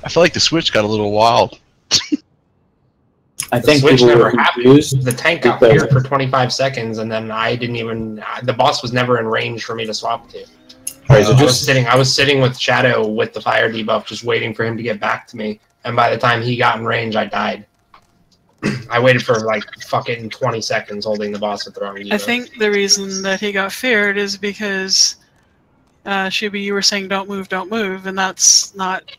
I feel like the switch got a little wild. I The think switch people never were happened. confused. The tank got because- cleared for 25 seconds, and then I didn't even. The boss was never in range for me to swap to. Alright, so I was sitting with Shadow with the fire debuff, just waiting for him to get back to me. And by the time he got in range, I died. I waited for like fucking 20 seconds holding the boss at the wrong debuff. I think the reason that he got feared is because Shubi, you were saying don't move, and that's not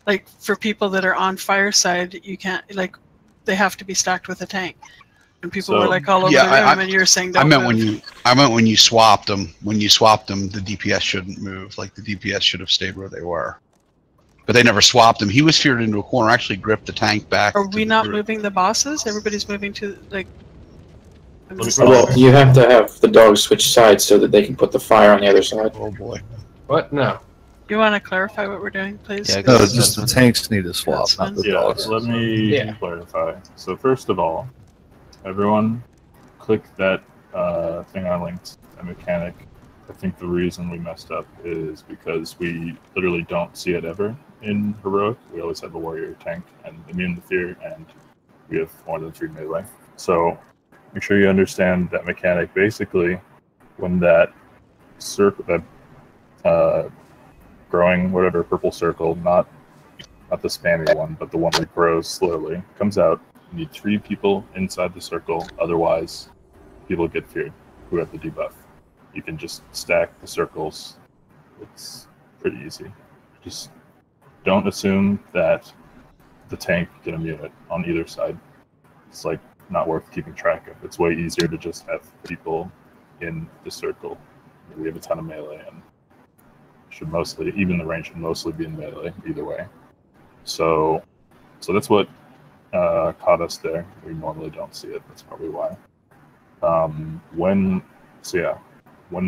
like for people that are on fire side. You can't like they have to be stacked with a tank. And people were like all over the room, and you're saying don't move. I meant when you swapped them. When you swapped them, the DPS shouldn't move. Like the DPS should have stayed where they were. But they never swapped him. He was feared into a corner. Actually, gripped the tank back. Are we not moving the bosses? Everybody's moving to like. Well, you have to have the dogs switch sides so that they can put the fire on the other side. Oh boy. What? No. You want to clarify what we're doing, please? Yeah, no, just the tanks need to swap, not the Yeah, dogs. let me clarify. So first of all, everyone click that thing I linked, a mechanic. I think the reason we messed up is because we literally don't see it ever in Heroic. We always have a warrior tank and immune to fear, and we have more than 3 melee. So make sure you understand that mechanic. Basically, when that circle, that growing whatever purple circle, not the spammy one, but the one that grows slowly, comes out, you need 3 people inside the circle. Otherwise, people get feared who have the debuff. You can just stack the circles. It's pretty easy. Just don't assume that the tank can immune it on either side. It's like not worth keeping track of. It's way easier to just have people in the circle. We have a ton of melee, and should mostly, even the range should mostly be in melee either way. So that's what caught us there. We normally don't see it. That's probably why. When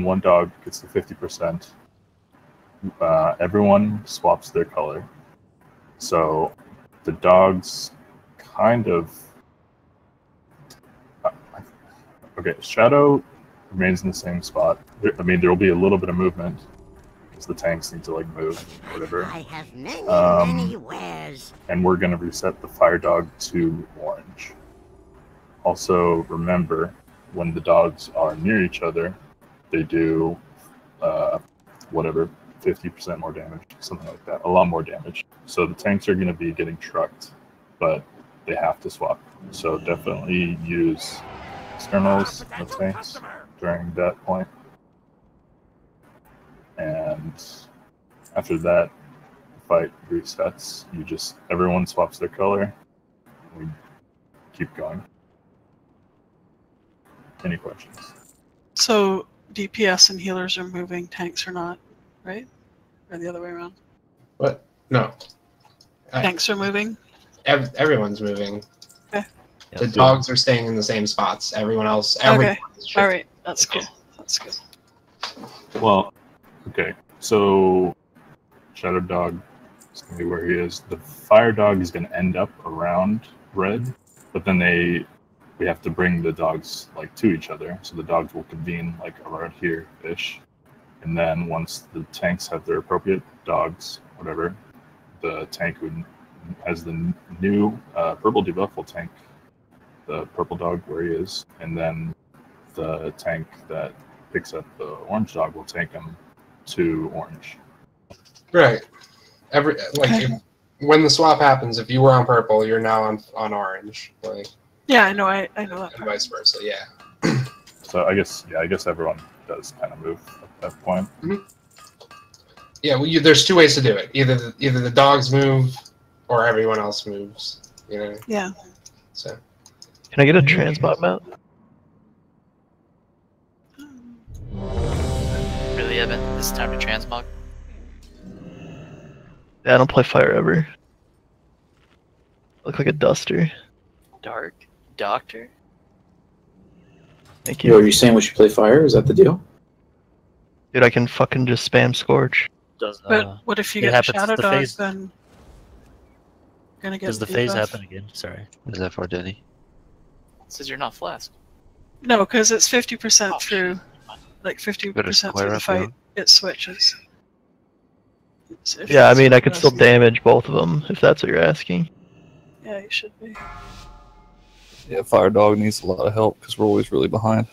one dog gets to 50%, everyone swaps their color. So the dogs kind of... okay, Shadow remains in the same spot. I mean, there will be a little bit of movement. the tanks need to like move, whatever. I have many wares. And we're gonna reset the fire dog to orange. Also, remember, when the dogs are near each other, they do whatever, 50% more damage, something like that, a lot more damage. So the tanks are gonna be getting trucked, but they have to swap. So definitely use externals of tanks during that point. And after that, the fight resets. Everyone swaps their color. We keep going. Any questions? So DPS and healers are moving, tanks are not, right? Or the other way around? What? No. Tanks are moving? Everyone's moving. Okay. The dogs are staying in the same spots. Everyone else. Okay. All right. That's cool. That's good. Well, okay. So Shadow Dog is going to be where he is. The Fire Dog is going to end up around red, but then we have to bring the dogs like to each other. So the dogs will convene like around here-ish. And then once the tanks have their appropriate dogs, whatever, the tank has the new purple debuff will tank the purple dog where he is, and then the tank that picks up the orange dog will tank him to orange. Right. When the swap happens, if you were on purple, you're now on orange. Like. Yeah, I know. I know that. And vice versa. Yeah. So I guess everyone does kind of move at that point. Mm-hmm. Yeah. Well, there's two ways to do it. Either the dogs move, or everyone else moves. You know. Yeah. So. Can I get a transmog mount? Really, Evan? This is time to transmog? Yeah, I don't play fire ever. Look like a duster. Dark Doctor? Thank Yo, you. are you saying we should play fire? Is that the deal? Dude, I can fucking just spam Scorch. But what if you it get happens Shadow the Dog, phase- then you're gonna get Does the phase debuff? happen again? Sorry. What is that for, Denny? Says you're not flask. No, because it's 50% through, like 50% Better through square the up, fight. yeah. It switches. So if Yeah, I it's mean, I could still less- damage both of them, if that's what you're asking. Yeah, you should be. Yeah, Fire Dog needs a lot of help because we're always really behind.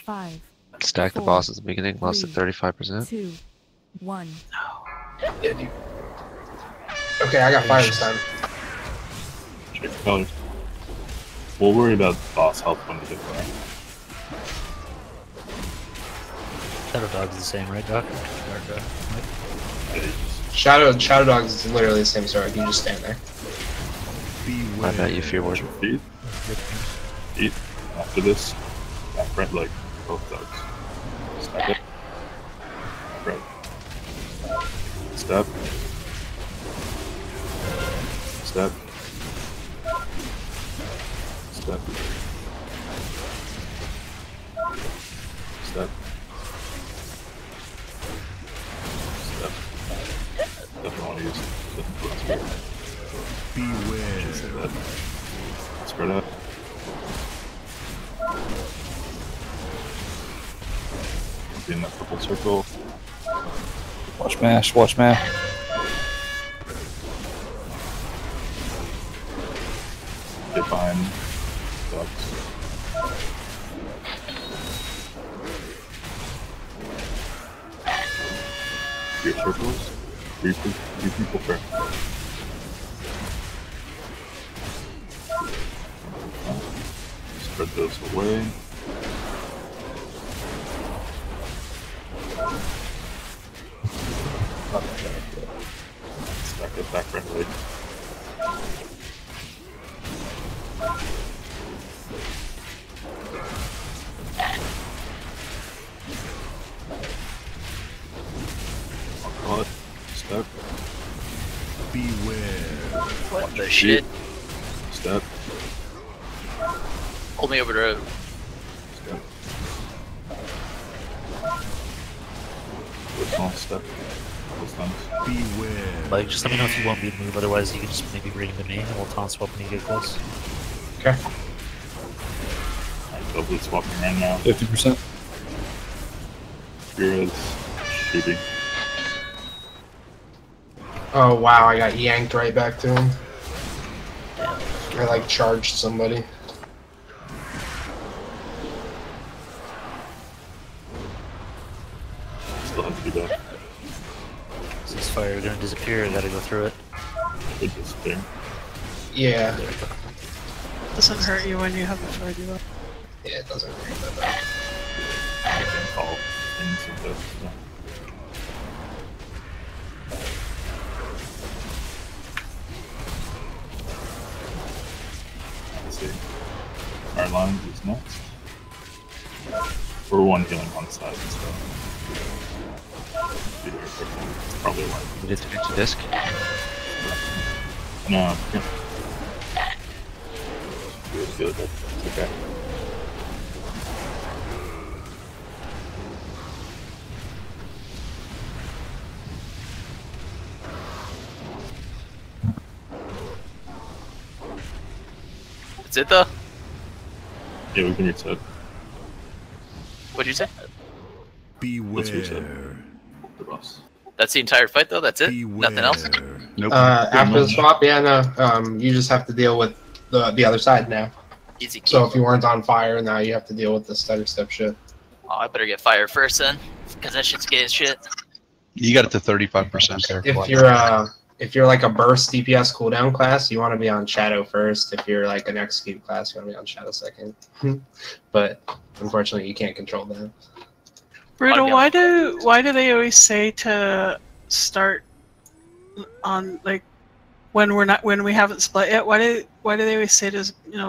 5, Stack the boss at the beginning, lost at 35%. 2, 1. Okay, I got fire this time. Check colors. We'll worry about boss health when we get there. Shadow Dog's the same, right, Doc? Shadow Dogs is literally the same sword. You just stand there. I bet you fear word. Eat. After this, back front leg, both dogs. Stack it. Right. Step. Step. Step. Step. Step. Definitely want to use it. Beware. Spread out. Be in that purple circle. Watch mash, watch mash. Get behind dogs. Your circles. Three people per. Spread those away. Stack it back friendly. Call it. Step. Beware. What the shit? Step. Hold me over the road. Step. Which one? Step. This times. Beware. Like, just let me know if you want me to move, otherwise you can just maybe bring him to me and we'll taunt swap when you get close. Okay. I'm doubly swapping right now. 50%. Here is shooting. Oh wow, I got yanked right back to him. I like charged somebody. Still have to do that. Is this fire gonna disappear? I gotta go through it. It disappear. Yeah. Doesn't hurt you when you have a fire debuff. Yeah, it doesn't hurt that. I can call things with this. Yeah. Let's see. Our line is next. We're one healing on the side, so. Be very careful. Probably one. You did finish the disc? No. Yeah. Good. Okay. That's it though? Yeah, we can reset. What'd you say? Let's reset the boss. That's the entire fight though? That's it? Nothing else? Nope. After the swap, yeah, no. You just have to deal with the other side now. Easy key. So if you weren't on fire, now you have to deal with the stutter step shit. Oh, I better get fire first then, because that shit's gay as shit. You got it to 35% there. If you're like a burst DPS cooldown class, you want to be on Shadow first. If you're like an execute class, you want to be on Shadow second. But unfortunately, you can't control that. Brutal, why do they always say to start on like when we haven't split yet? Why do they always say to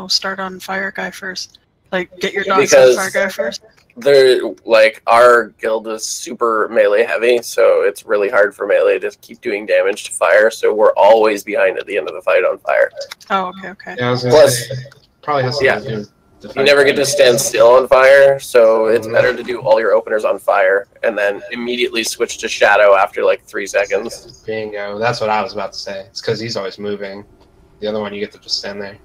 start on fire guy first? Like get your dogs on fire guy first? They're like, our guild is super melee heavy, so it's really hard for melee to keep doing damage to fire, so we're always behind at the end of the fight on fire. Oh, okay. Yeah, I was gonna Plus, say, probably has something to do with you never get to stand still on fire, so it's better to do all your openers on fire, and then immediately switch to shadow after like 3 seconds. Bingo. That's what I was about to say. It's because he's always moving. The other one, you get to just stand there.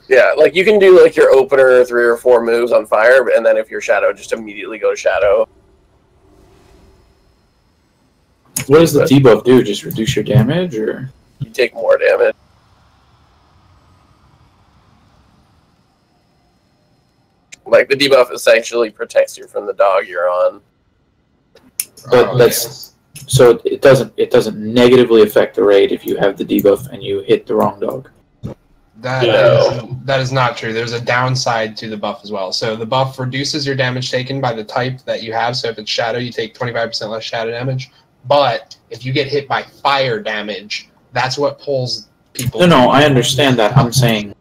Yeah, like you can do like your opener 3 or 4 moves on fire, and then if you're shadow, just immediately go to shadow. What does the debuff do? Just reduce your damage, or you take more damage? Like the debuff essentially protects you from the dog you're on. But that's so it doesn't negatively affect the raid if you have the debuff and you hit the wrong dog. That is not true. There's a downside to the buff as well. So the buff reduces your damage taken by the type that you have. So if it's shadow, you take 25% less shadow damage. But if you get hit by fire damage, that's what pulls people. No, I understand that. I'm saying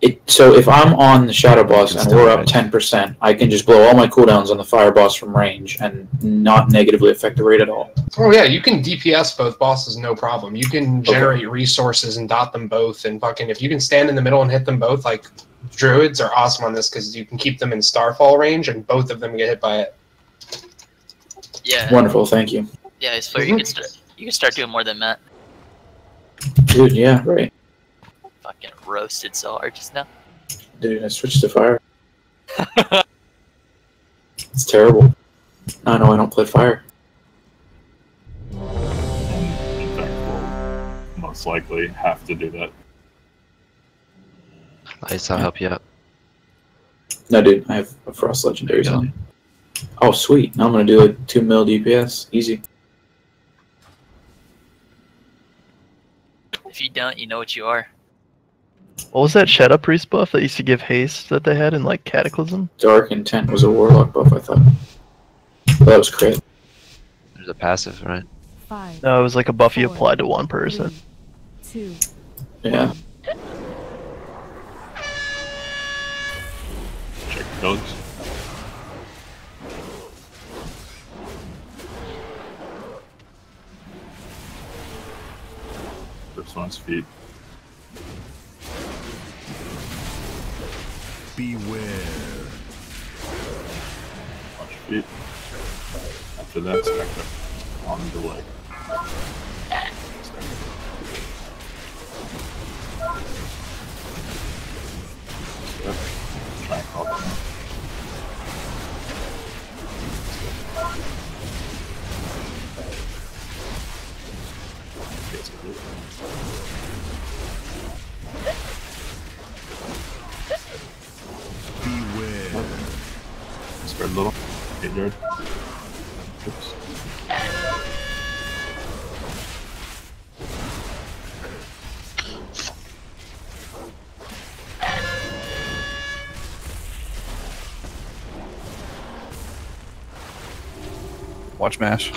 it. So if I'm on the shadow boss and we're up 10%, I can just blow all my cooldowns on the fire boss from range and not negatively affect the raid at all. Oh yeah, you can DPS both bosses, no problem. You can generate resources and dot them both, and fucking if you can stand in the middle and hit them both, like druids are awesome on this because you can keep them in starfall range, and both of them get hit by it. Yeah. Wonderful, thank you. Yeah, I swear you can start doing more than Matt. Dude, yeah, right. Fucking roasted so hard just now. Dude, I switched to fire. It's terrible. I know I don't play fire. And in fact, we'll most likely have to do that. Nice, I'll help you out. No, dude, I have a Frost Legendaries on. Oh, sweet. Now I'm going to do like 2 mil DPS. Easy. If you don't, you know what you are. What was that Shadow Priest buff that used to give haste that they had in like Cataclysm? Dark Intent was a Warlock buff, I thought. That was crit. There's a passive, right? 5. No, it was like a buff you applied to one person. 2. Yeah. Check the dogs. First one's feet. Beware. Watch feet. After that, Spectre. On the leg. Try and call them. Spread a little. 8 yard. Oops. Watch mash.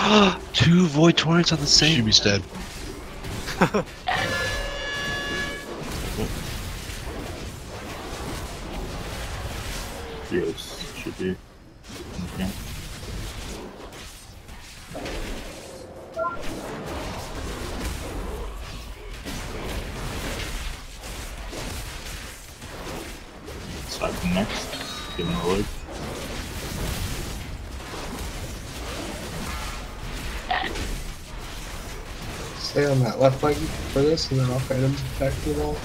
2 void torrents on the same. Should be dead. Yes, should be. Okay. Side from next. Give him a leg. Stay on that left leg for this, and then I'll fight him back to the wall.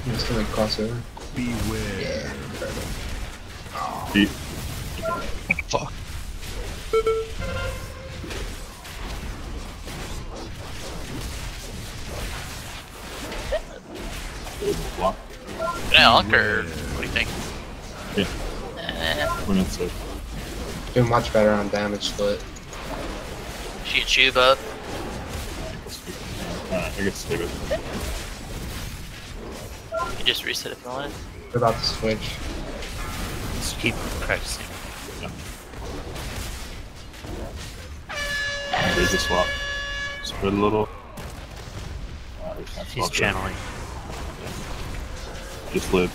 I'm just gonna cross over. Beware. Yeah. Beat. Fuck. Block. Can I Alk, or what do you think? Yeah. We're not safe. Do much better on damage split. She can chew both. Alright, I guess stay with it. You can just reset if you want. We're about to switch. Just keep practicing. Yeah. There's a swap. Spread a little. He's channeling. Just live.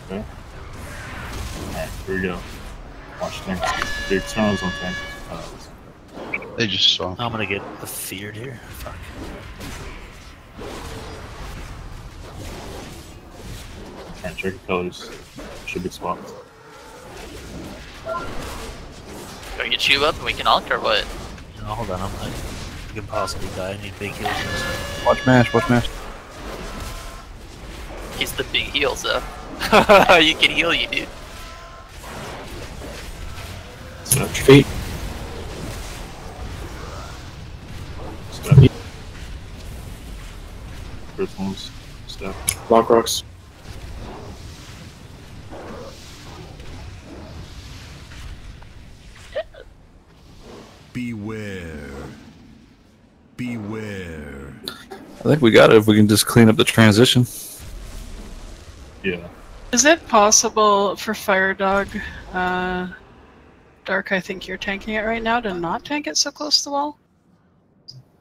Okay. Alright, here we go. Watch tanks. The externals on tanks. They just saw. I'm gonna get the feared here. Fuck. Alright, check the pillars. Should be swapped. Do I get chew both and we can Alk, or what? No, hold on. I can possibly die. I need big heals. Watch mash, watch mash. He's the big heals, though. You can heal you, dude. Watch your feet. Step. First one's step. Block rocks. Beware. Beware. I think we got it if we can just clean up the transition. Yeah. Is it possible for Fire Dog, Dark, I think you're tanking it right now, to not tank it so close to the wall?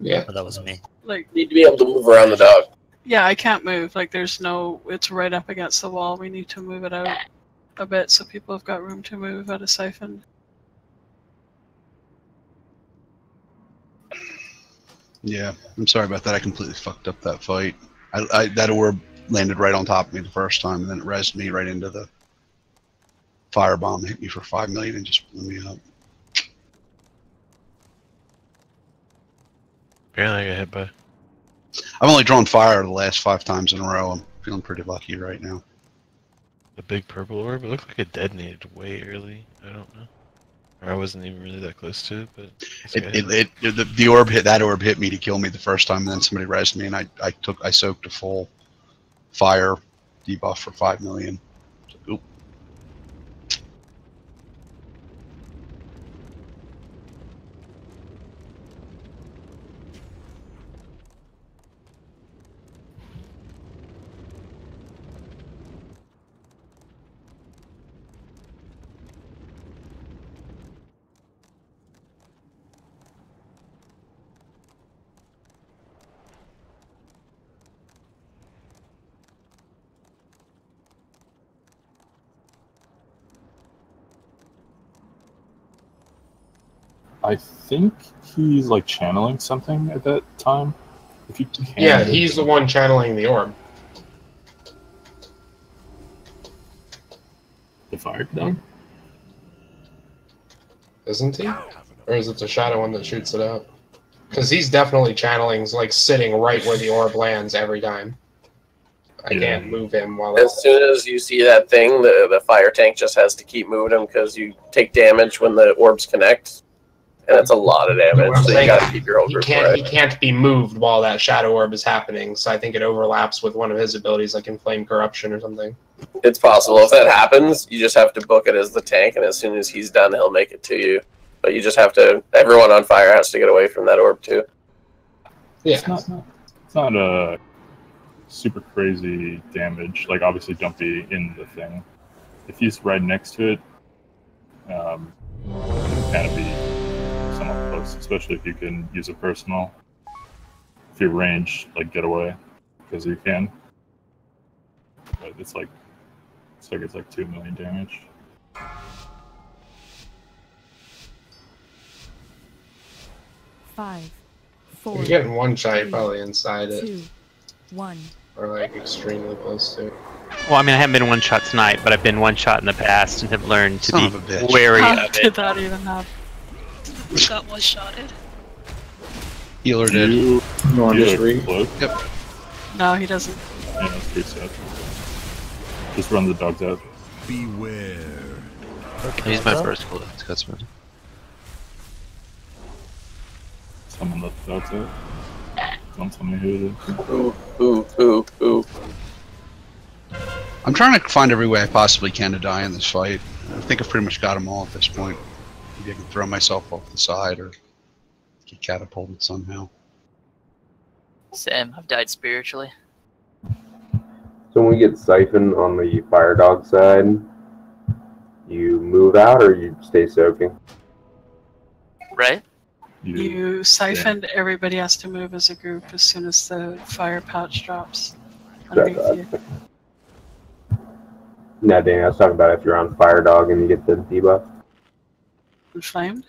Yeah. Oh, that was me. Like, Need to be able to move around the dog. yeah, I can't move. Like, there's no, it's right up against the wall. We need to move it out a bit so people have got room to move out of Siphon. Yeah, I'm sorry about that. I completely fucked up that fight. That orb landed right on top of me the first time, and then it rezzed me right into the firebomb. Hit me for 5 million and just blew me up. Apparently I got hit by. I've only drawn fire the last 5 times in a row. I'm feeling pretty lucky right now. The big purple orb? It looked like it detonated way early. I don't know. Or I wasn't even really that close to it, but The orb hit. That orb hit me to kill me the first time, and then somebody rezzed me, and I soaked a full fire debuff for 5 million. So, oop. I think he's like channeling something at that time. If you can. Yeah, he's the one channeling the orb. The fire dog? Isn't he? Or is it the shadow one that shoots it out? Because he's definitely channeling, like sitting right where the orb lands every time. I can't move him while As soon as you see that thing, the fire tank just has to keep moving him because you take damage when the orbs connect. and it's a lot of damage. What I'm So you saying gotta is keep your whole he group can't away. he can't be moved while that shadow orb is happening. So I think it overlaps with one of his abilities, like Inflame Corruption or something. It's possible. If that happens, you just have to book it as the tank, and as soon as he's done, he'll make it to you. But you just have to. Everyone on fire has to get away from that orb too. Yeah. It's not a super crazy damage. Like, obviously, don't be in the thing. If he's right next to it, it can be somewhat close, especially if you can use a personal. If you're ranged, like, get away, because you can. But it's like 2 million damage. Five, four. You're getting one shot three, probably inside it. 2, 1. Or like extremely close to it. Well, I mean, I haven't been one shot tonight, but I've been one shot in the past and have learned to Son be of a bitch. wary How of did it. that even happen? Got one shotted. Healer did. You want to just read? Yep. No, he doesn't. Yeah, that's pretty sad. Just run the dogs out. Beware. He's my first clue. Scotsman. Someone let the dogs out. Don't tell me who it is. Ooh. I'm trying to find every way I possibly can to die in this fight. I think I've pretty much got them all at this point. Maybe I can throw myself off the side or get catapulted somehow. Sam, I've died spiritually. So when we get siphoned on the fire dog side, you move out or you stay soaking? Right? You siphoned, everybody has to move as a group as soon as the fire pouch drops underneath you. No, Danny, I was talking about if you're on fire dog and you get the debuff. Inflamed?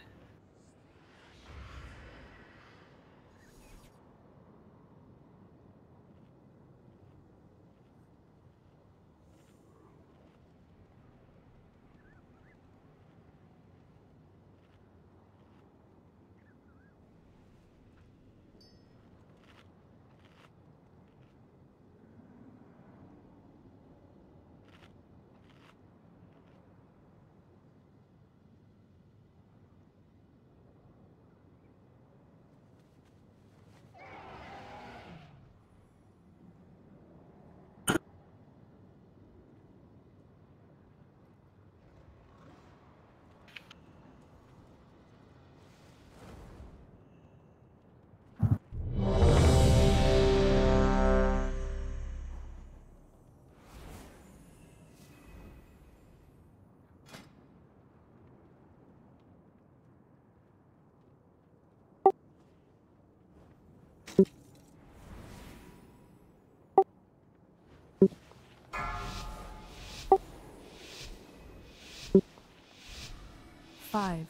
Five,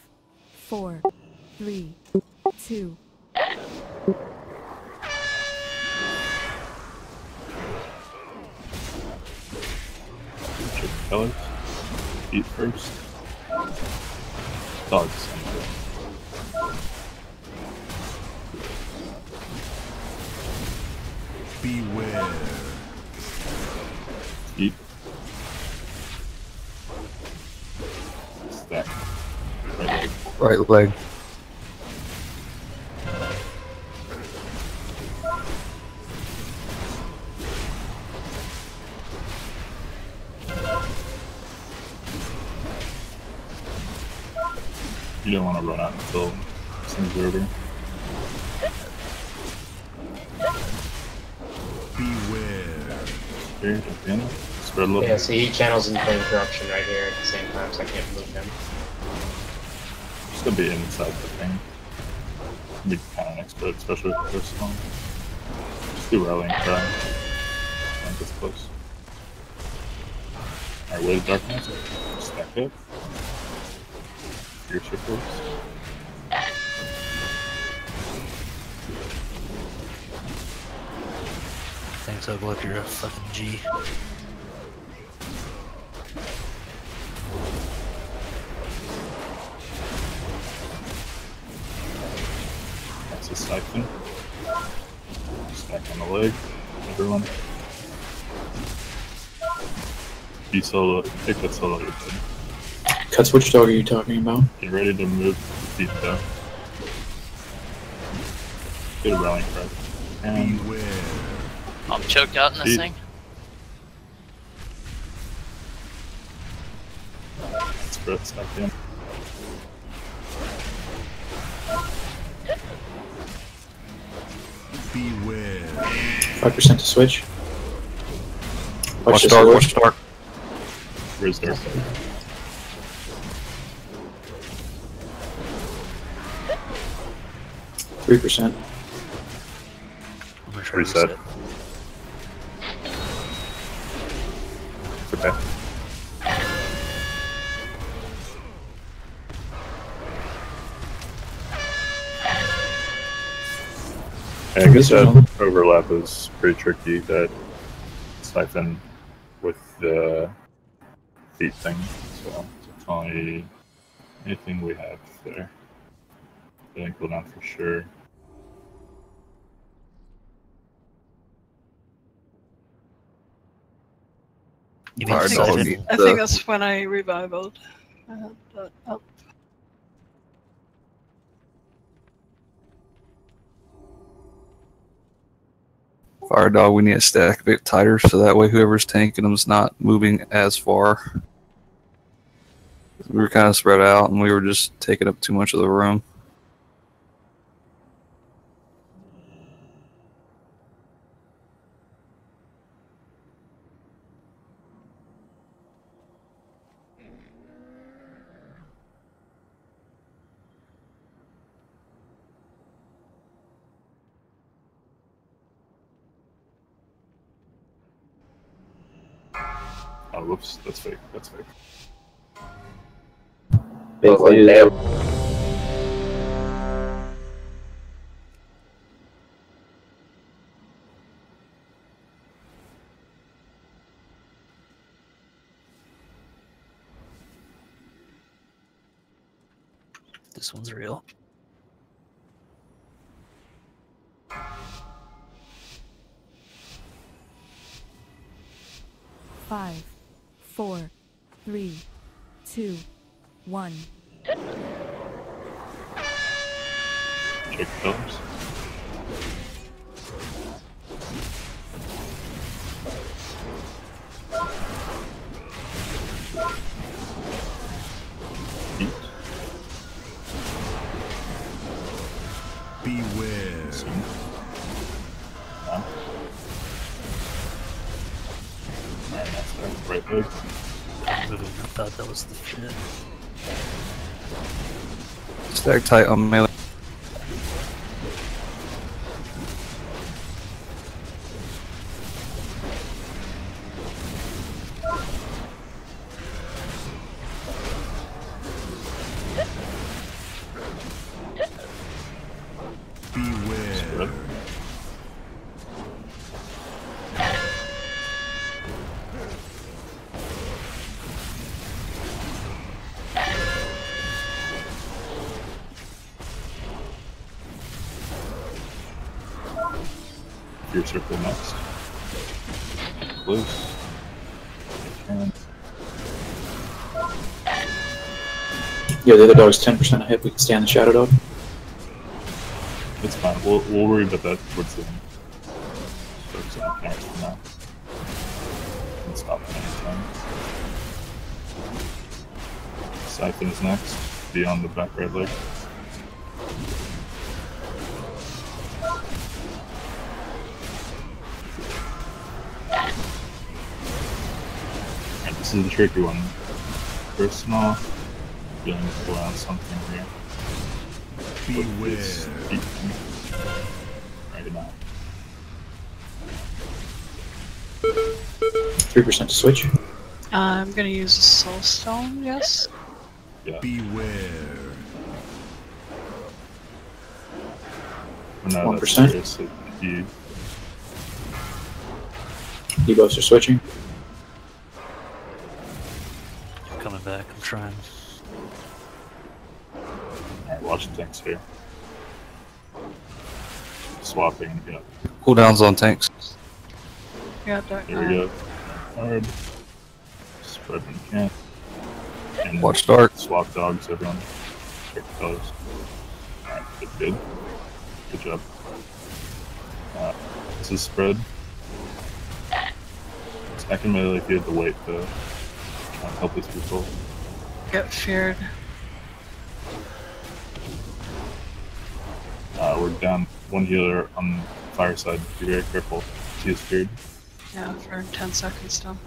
4, 3, 2. Check the colors. Eat first. Dogs. Beware. Eat. Stack. Right leg. You don't want to run out until things are over. Beware. Here, Danny. Spread a little. Yeah, see, he channels Inflame Corruption right here at the same time, so I can't move him. Just gonna be inside the thing. Be kind of an expert, especially with the first one. Just do rallying cry. I think it's close. Alright, Way of Darkness. Stack it. Your circles. Thanks, I'll go up your fucking G. That's a siphon. Stack on the leg. Everyone. Be solo. Take that solo. Cuts, which dog are you talking about? Get ready to move the feet though. Get a rallying cry. And I'm choked out in this thing. Spread stuck in. Beware. 5% to switch. Watch this dark, sword. watch dark. Where's dark? 3%. I'm gonna try to Reset. reset. It's okay. I guess that overlap is pretty tricky, that siphon with the feet thing, so it's probably anything we have there. I think we'll not for sure. You mean Fire siphon? dog needs I think that's when I revived. I had that up. Fire dog, we need to stack a bit tighter so that way whoever's tanking them's not moving as far. We were kind of spread out and we were just taking up too much of the room. Oh, whoops, that's fake, that's fake. This one's real. Five, 4, 3, 2, 1. Check those. Beware. Right leg. I thought that was the shit. Stack tight on melee. Beware. Your circle next. Close. And Yeah, the other dog's 10% a hit. We can stay on the shadow dog. it's fine. We'll worry about that towards the end. Focus on the camera for now. And stop at any time. Siphon is next. Be on the back right leg. Alright, this is the tricky one. Personal. Feeling around something here. Beware. Right now. 3% to switch. I'm gonna use a soul stone, yes. Yeah. Beware. For now, 1%. that's serious. You Debuffs are switching. I'm coming back. I'm trying. Alright, watch the tanks here. Swapping, yeah. Cooldowns on tanks. Yeah, dark. Here we go. Hard. Spread when you can. And Watch dark. Swap dogs, everyone. Check those. Alright, good. Good job. This is spread. Second melee if you had to wait to try and help these people. Get feared. We're down one healer on the fire side. Be very careful. She is feared. Yeah, for 10 seconds still.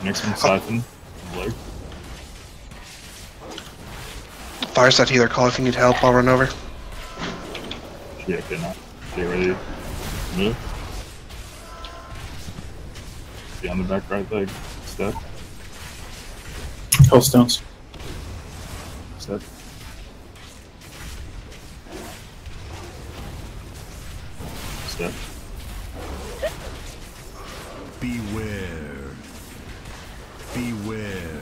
Next one, Siphon. Leg. Fireside healer, call if you need help. I'll run over. Yeah, okay, now. Get ready to move. Be on the back right leg. Step. Hold stones. Step. Step. Beware. Beware.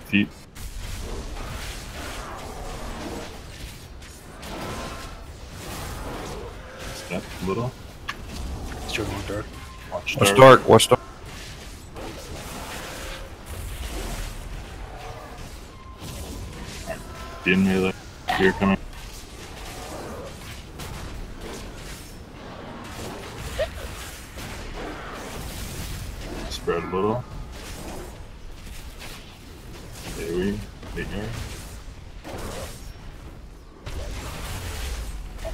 Feet. Step a little. Still going dark. Watch Watch dark. Watch dark. Alright. Be in melee. Fear coming. Spread a little. There we go.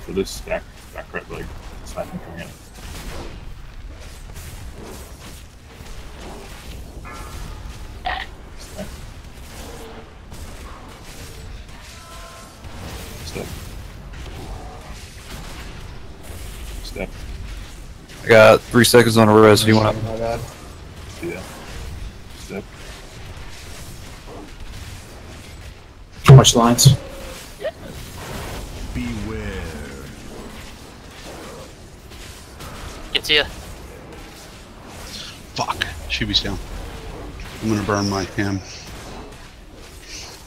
For this back right leg, Siphon coming in. Step. Step. I got 3 seconds on a res. Do you want to? My bad. Yeah. Step. Watch the lines. Beware. Get to you. Fuck. Shuby's down. I'm gonna burn my cam.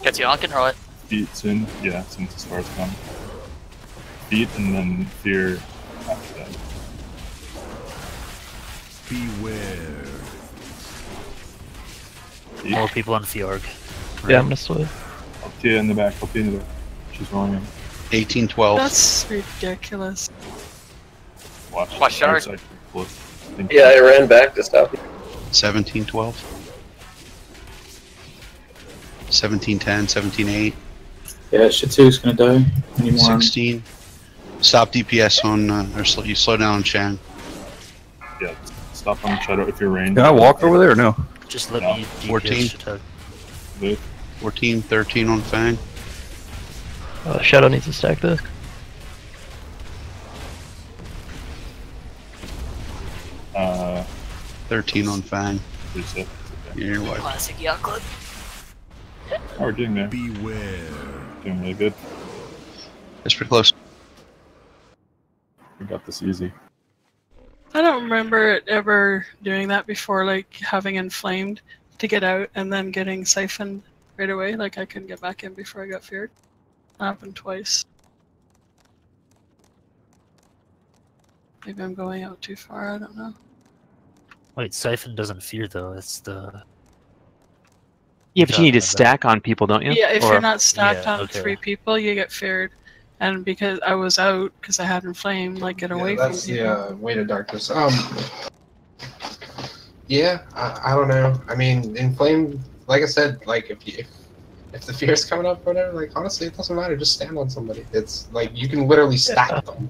Get to you. I'll control it. Feet soon. Yeah, since the star's come. Feet and then fear after that. Beware. Feet. More people on Fjorg. Yeah, I'm gonna switch. Up to you in the back. Up to you in the back. She's rolling in. 1812. That's ridiculous. Watch. Watch fire shark. side close. Think- Yeah, I ran back to stop you. 1712. 1710. 17:8. Yeah, Shitu's gonna die. Any more? 16. Stop DPS on, you slow down on Shang. Yeah, stop on the shadow if you're ranged. Can I walk over there or no? Just let No. me 14. DPS Shitug. Move. 14, 13 on Fang. Shadow needs to stack this. Uh, 13 on Fang. reset. Yeah, you're white. Classic Youngblood. Oh, we're doing there. Beware. Doing really good. That's pretty close. We got this easy. I don't remember it ever doing that before, like having inflamed to get out and then getting siphoned right away. Like I couldn't get back in before I got feared. That happened twice. Maybe I'm going out too far, I don't know. Wait, Siphon doesn't fear though. It's the. Yeah, but you need to stack on people, don't you? Yeah, if Or- you're not stacked yeah, on okay. 3 people, you get feared. And because I was out, because I had inflamed, like get away from That's people. the weight of darkness. Yeah, I don't know. I mean, inflamed. Like I said, like if the fear's coming up or whatever, like honestly, it doesn't matter. Just stand on somebody. It's like you can literally stack them.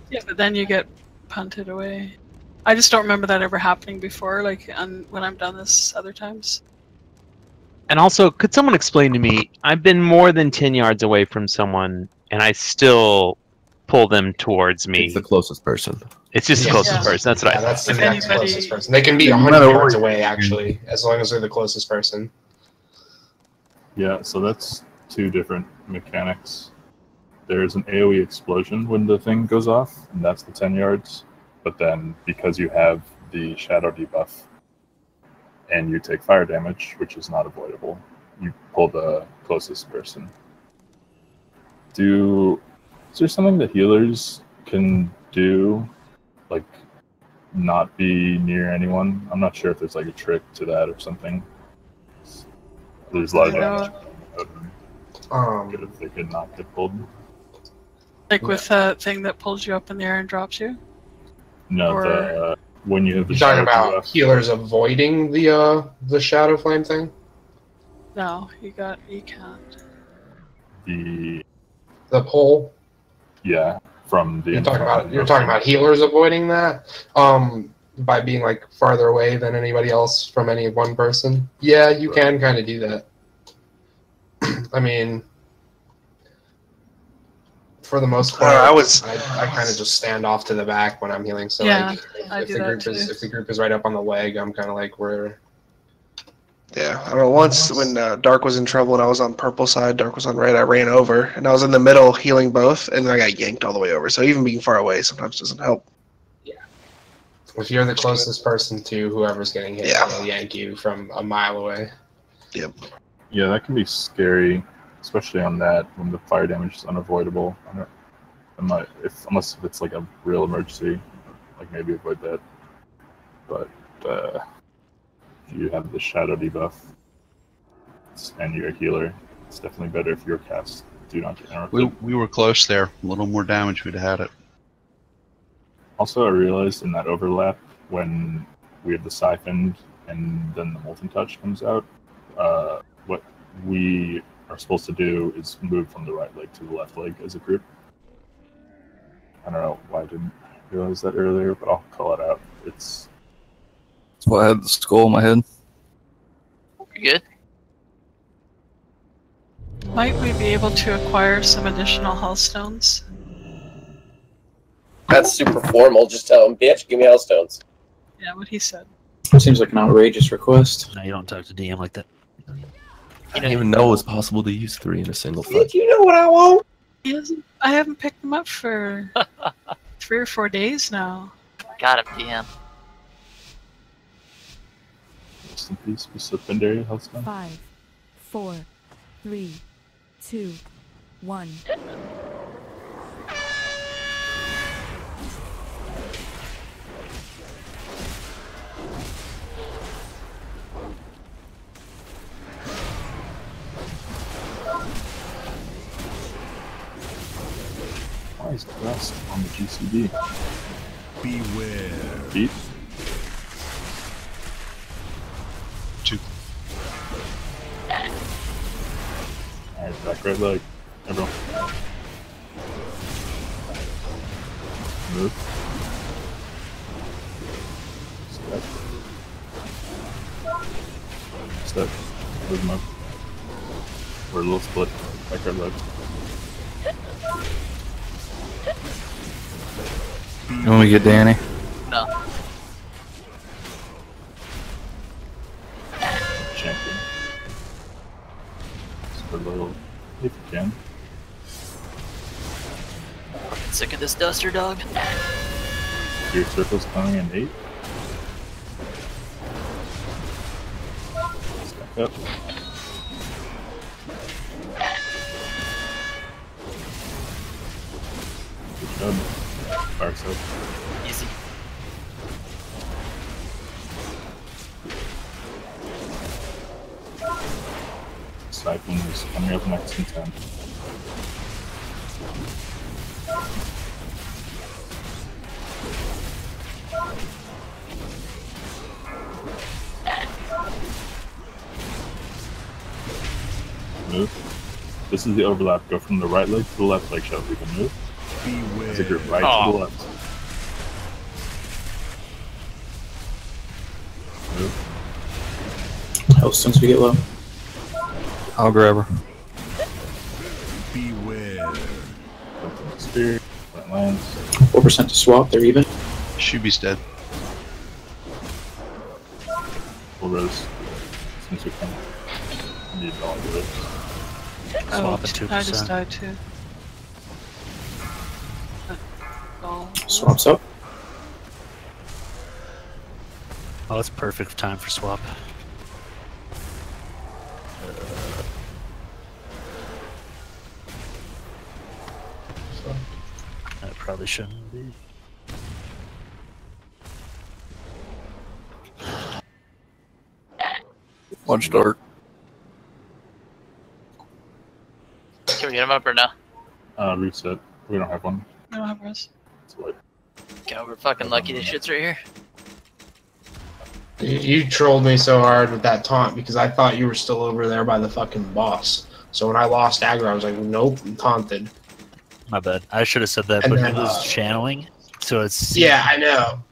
Yeah, but then you get punted away. I just don't remember that ever happening before, like when I've done this other times. And also, could someone explain to me? I've been more than 10 yards away from someone, and I still pull them towards me. It's the closest person. It's just the Yes. closest Yeah. person. That's what Yeah, I that's the thought. next anybody- closest person. They can be No 100 matter yards where- away, actually, as long as they're the closest person. Yeah, so that's 2 different mechanics. There's an AoE explosion when the thing goes off, and that's the 10 yards. But then, because you have the shadow debuff, and you take fire damage, which is not avoidable, you pull the closest person. Is there something that healers can do, like not be near anyone? I'm not sure if there's like a trick to that or something. There's a lot of I know damage. That would be good if they could not get pulled. Like with the thing that pulls you up in the air and drops you? No, Or- when you have the You're talking shadow about debuff, healers avoiding the shadow flame thing? No, you can't. the pull. Yeah, from the. You're talking about healers avoiding that, by being like farther away than anybody else from any one person. Yeah, you can kind of do that. I mean, for the most part, I kind of just stand off to the back when I'm healing. So Yeah, like, I if do the that group too. if the group is right up on the leg, I'm kind of like we're. Yeah, I don't know. Once when Dark was in trouble and I was on purple side, Dark was on red, I ran over and I was in the middle healing both, and then I got yanked all the way over. So even being far away sometimes doesn't help. If you're the closest person to whoever's getting hit, they'll yank you from a mile away. Yep. Yeah, that can be scary, especially on that when the fire damage is unavoidable. Unless it's like a real emergency, like maybe avoid that. But if you have the shadow debuff and you're a healer, it's definitely better if your casts do not get interrupted. We were close there. A little more damage, we'd have had it. Also, I realized in that overlap when we have the siphoned and then the molten touch comes out, what we are supposed to do is move from the right leg to the left leg as a group. I don't know why I didn't realize that earlier, but I'll call it out. That's why I had the skull in my head. You good? Might we be able to acquire some additional health stones? That's super formal. Just tell him, bitch, give me hellstones. Yeah, what he said. Seems like an outrageous request. No, you don't talk to DM like that. I didn't even know it was possible to use 3 in a single fight. You know what I want? I haven't picked them up for 3 or 4 days now. Got him, DM. Rest in peace, Mr. Pendary Hellstone. 5, 4, 3, 2, 1. Why is Quest on the GCD? Beware. Beat? 2. Alright, back right leg. Everyone. Move. Step. Step. Move them up. We're a little split. Back right leg. You want me to get Danny? No. Champion. Just a little, if you can. Sick of this duster, dog. Your circle's coming in 8. Stack up. Good job. Fire side. Easy. Siphon is coming up next in 10. Move. This is the overlap. Go from the right leg to the left leg. Shove. We can move. As a group, right to the left. Move. Hellstones we get low. I'll grab her. Beware. Spear. That lands. 4% to swap, they're even. Shuby's dead. Full rose. Since we come. Need all of it. Swap at I just 2%. died too. Oh. Swaps up. Oh, it's perfect time for swap. That probably shouldn't be. Watch Dark. Can we get him up or no? Reset. We don't have one. I don't have res. It's what? God, we're fucking lucky this shit's right here. You trolled me so hard with that taunt because I thought you were still over there by the fucking boss. So when I lost aggro, I was like, nope, I'm taunted. My bad. I should have said that, And but then, it was channeling, so it's... Yeah, I know.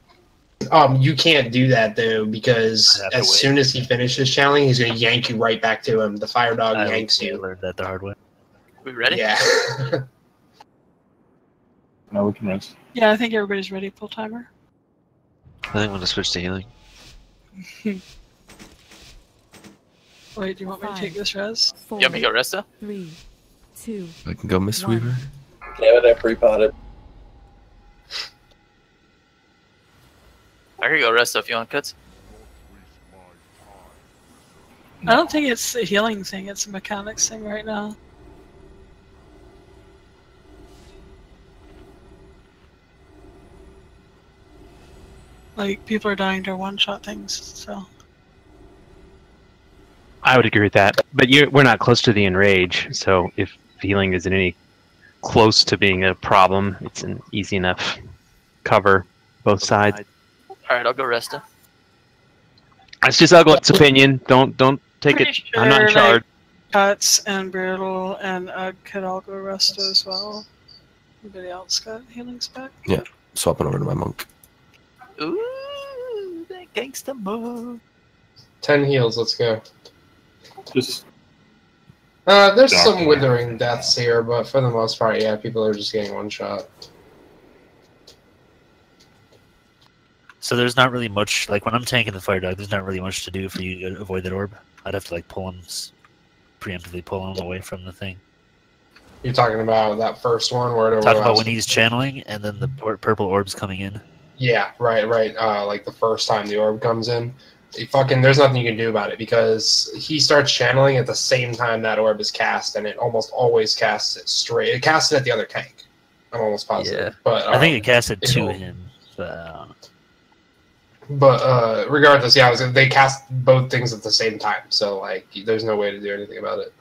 You can't do that though because as soon as he finishes channeling, he's gonna yank you right back to him. The fire dog yanks you. I learned that the hard way. We ready? Yeah. Now we can rest. Yeah, I think everybody's ready. Pull timer. I think I'm gonna switch to healing. Wait, do you want me to take this res? You want me to go Resta? 3, 2. I can go Mistweaver. Damn it, I pre-potted. I could go Resta if you want, Cuts. I don't think it's a healing thing. It's a mechanics thing right now. Like, people are dying to one-shot things, so... I would agree with that, but we're not close to the enrage, so if healing isn't any close to being a problem, it's an easy enough cover both sides. Alright, I'll go Resta. It's just Uglet's opinion. Don't take it. I'm not in charge. Like, Cuts and Brittle and could all go Resta as well. Anybody else got healing spec? Yeah, swapping over to my monk. Ooh, that gangsta move. 10 heals, let's go. Just. There's some withering deaths here, but for the most part, yeah, people are just getting one shot. So there's not really much, like when I'm tanking the fire dog, there's not really much to do for you to avoid that orb. I'd have to like preemptively pull him away from the thing. You're talking about that first one where it Talk about when he's channeling and then the purple orb's coming in. Yeah, right. Like the first time the orb comes in. There's nothing you can do about it because he starts channeling at the same time that orb is cast, and it almost always casts it straight. It casts it at the other tank. I'm almost positive. Yeah. But I think it casts it to him. But regardless, yeah, they cast both things at the same time, so like there's no way to do anything about it.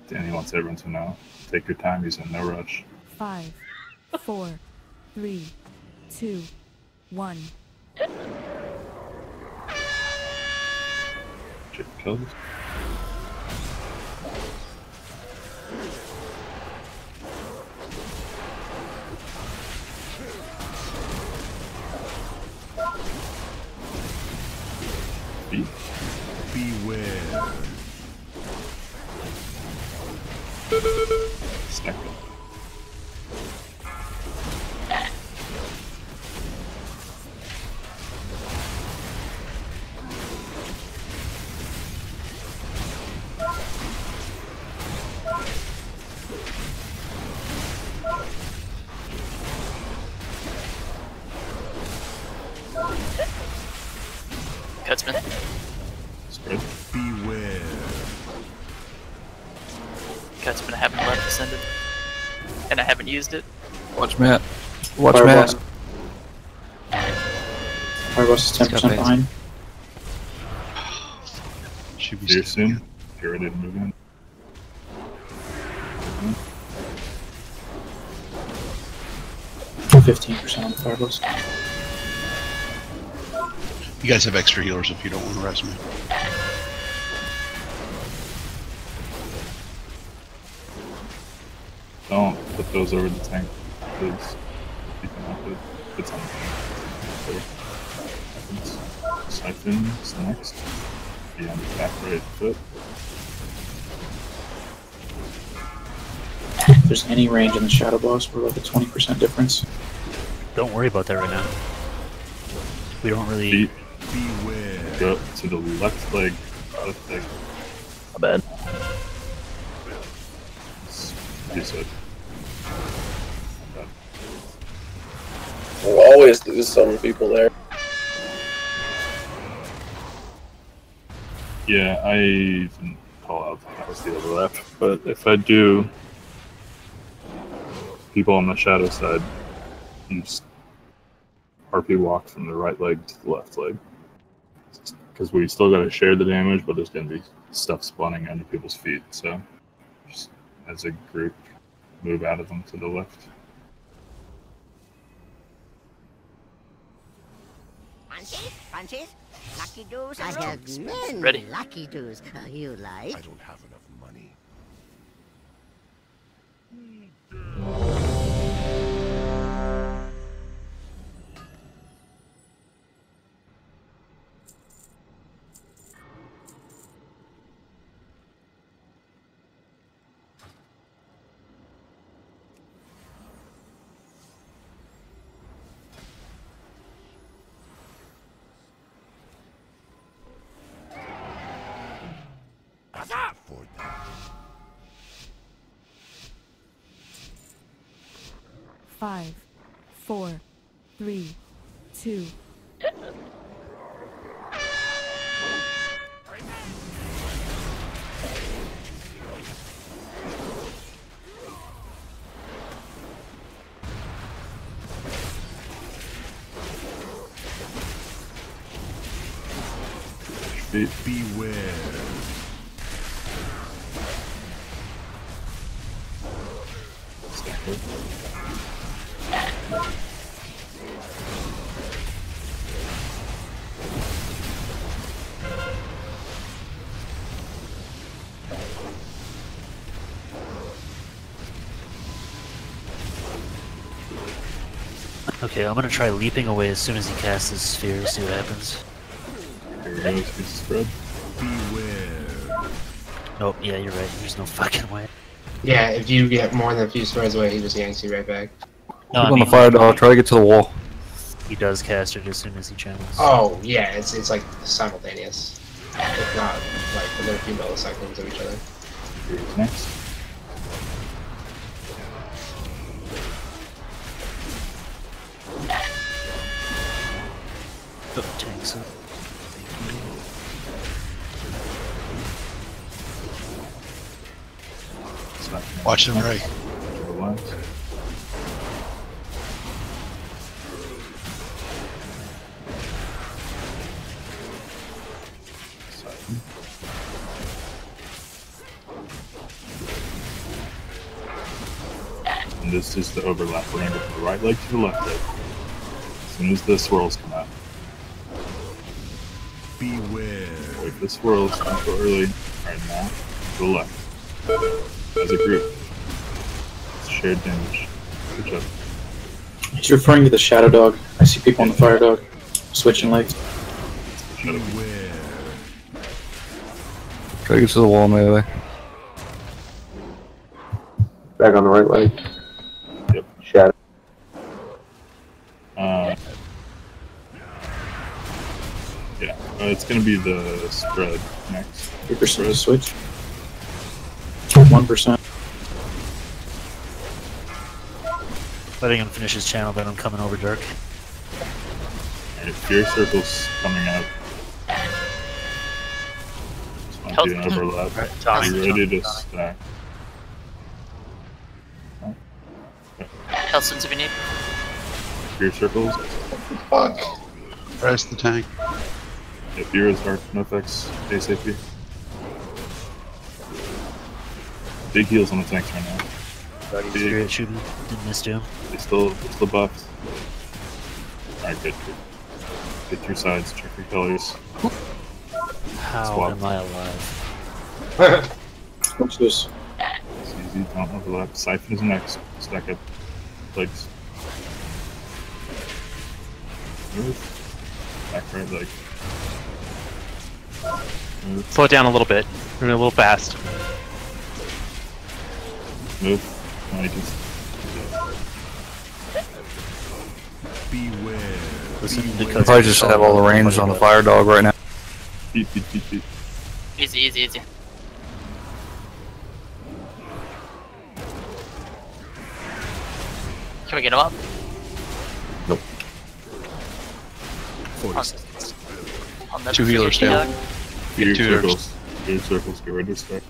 Danny wants everyone to know. Take your time, he's in no rush. 5, 4, 3, 2, 1. Check kills. Beware. Stack it. Cutsman. Spread. Beware. Cutsman, I haven't left Ascended. And I haven't used it. Watch Matt. Watch Fire Matt. boss. Fire boss is 10% behind. Should be Here soon. Get ready to move in. 15% on the fire boss. You guys have extra healers if you don't want to res me. Don't put those over the tank, please. Keep them up with it's on the tank. Siphon's next. Be on the back right foot. If there's any range in the shadow boss, we're like a 20% difference. Don't worry about that right now. We don't really... Beware. Go to the left leg. Left leg. My bad. Reset. We'll always lose some people there. Yeah, I didn't call out that was the overlap, but if I do people on the shadow side, you just RP walk from the right leg to the left leg. Because we still got to share the damage, but there's going to be stuff spawning under people's feet, so just as a group, move out of them to the left. Punches? Punches? Lucky doos and I have ropes. many Ready. Lucky doos. You like? I don't have enough money. For that. 5, 4, 3, 2. Beware. Okay, I'm gonna try leaping away as soon as he casts his sphere, see what happens. Here we go, let's get spread. Beware. Nope, yeah, you're right. There's no fucking way. Yeah, if you get more than a few squares away, he just yanks you right back. No, Keep on the fire dog. Try to get to the wall. He does cast it as soon as he channels. Oh, yeah, it's like simultaneous. If not, like, within a few milliseconds of each other. Here's next. Oh, tanks up. Watch him, Ray. And this is the overlap. We're going to go from the right leg to the left leg. As soon as the swirls come out. Beware. If the swirls come so early, right now, to the left. As a group. It's shared damage. Good job. He's referring to the shadow dog. I see people on the fire dog switching legs. Beware. Try to get to the wall, melee. Back on the right leg. Yep. Shadow. Yeah, it's going to be the spread next. 3% switch. 1%. Letting him finish his channel, then I'm coming over dark. Alright, fear circle's coming out. This might be an overlap. Right, Are you ready to stack? Helsons if you need. Fear circles. Fuck. Press the tank. Yeah, fear is dark, no effects, ASAP. Big heals on the tanks right now. Spirit shooting. Didn't miss him. They still buffed. Alright, good. Get your sides, check your colors. How Swap. am I alive? What's this? It's easy, don't overlap. Siphon is next. Stack up legs. Move. Back right leg. Move. Slow it down a little bit. We're a little fast. Move. No, you just... Beware. Listen, I probably just have all the range on the fire dog right now. Beat. Easy, easy, easy. Can we get him up? Nope. 40 seconds. I'll never 2 healers forget down. Doug. Your 2 healers. circles. Your circles. Get ready to start.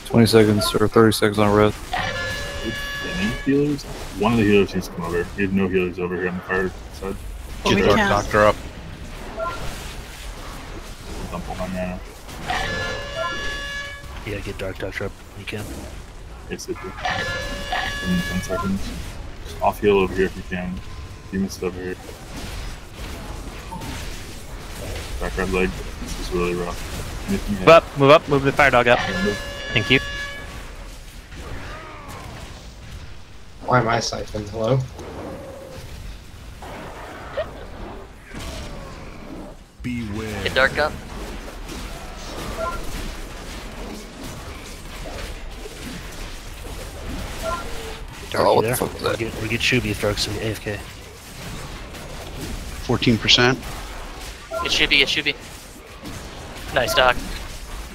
$20 seconds or 30 seconds on red. Any healers? One of the healers needs to come over. We have no healers over here on the fire side. Well, Get we Dark can. Doctor up. Dump on my mana. Yeah, get Dark Doctor up. You can. Yes, it do. In 10 seconds. Just off heal over here if you can. Demons over here. Back red leg. This is really rough. Anything Move up, move up, move the fire dog up. Thank you. Why am I siphoned? Hello? Beware. Get Dark up. Dark, Oh, you what there? the fuck was that? We get Shuby if Dark's AFK. 14%. Get Shuby, get Shuby. Nice, Doc.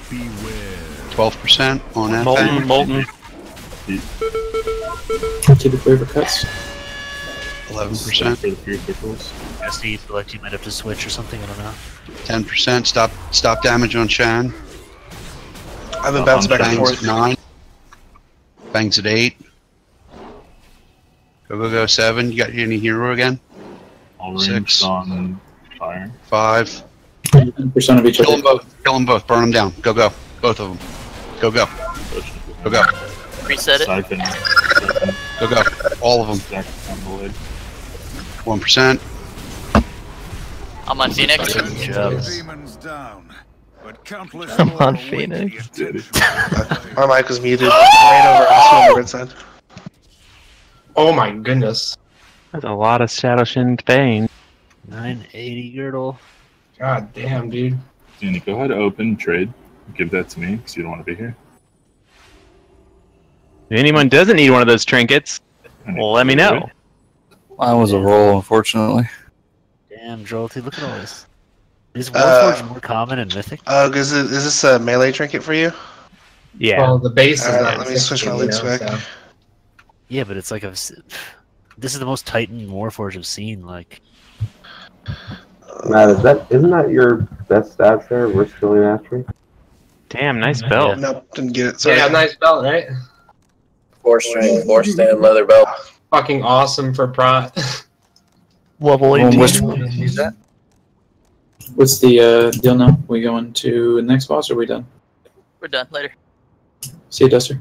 Beware. 12% on that. Molten. Keep it clear for cuts. 11%. For the fear circles. SD, feel like you might have to switch or something, I don't know. 10%. Stop damage on Shan. I've been bouncing back and Bangs forth. at 9. Bangs at 8. Go 7. You got any hero again? All ranged on fire. 5. 10% of each Kill other. them both. Kill them both. Burn them down. Go. Both of them. Go. Go. Reset it. Siphon. Go. All of them. Stack on the lid. 1%. I'm on Phoenix. Demons down, but countless I'm more on await Phoenix. the attention. My mic was muted. Ran over Oscar on the red side. Oh my goodness. That's a lot of Shadow Shin Bane. 980 girdle. God damn, dude. Danny, go ahead, open trade. Give that to me because you don't want to be here. If anyone doesn't need one of those trinkets, well, let me know. Mine was a roll, unfortunately. Damn, Jolty, look at all this. Is Warforged more common in Mythic? Is this a melee trinket for you? Yeah. Well, the base is Alright, not. let me switch my links back. Yeah, but it's like this is the most Titan Warforged I've seen. Like, Matt, isn't that your best stats there? Versatility mastery? Damn, nice belt. Nope, didn't get it. Sorry. Yeah, nice belt, right? 4 strength, 4 stand, leather belt. Fucking awesome for prot. Level 18. What's the deal now? We going to the next boss or are we done? We're done. Later. See you, Duster.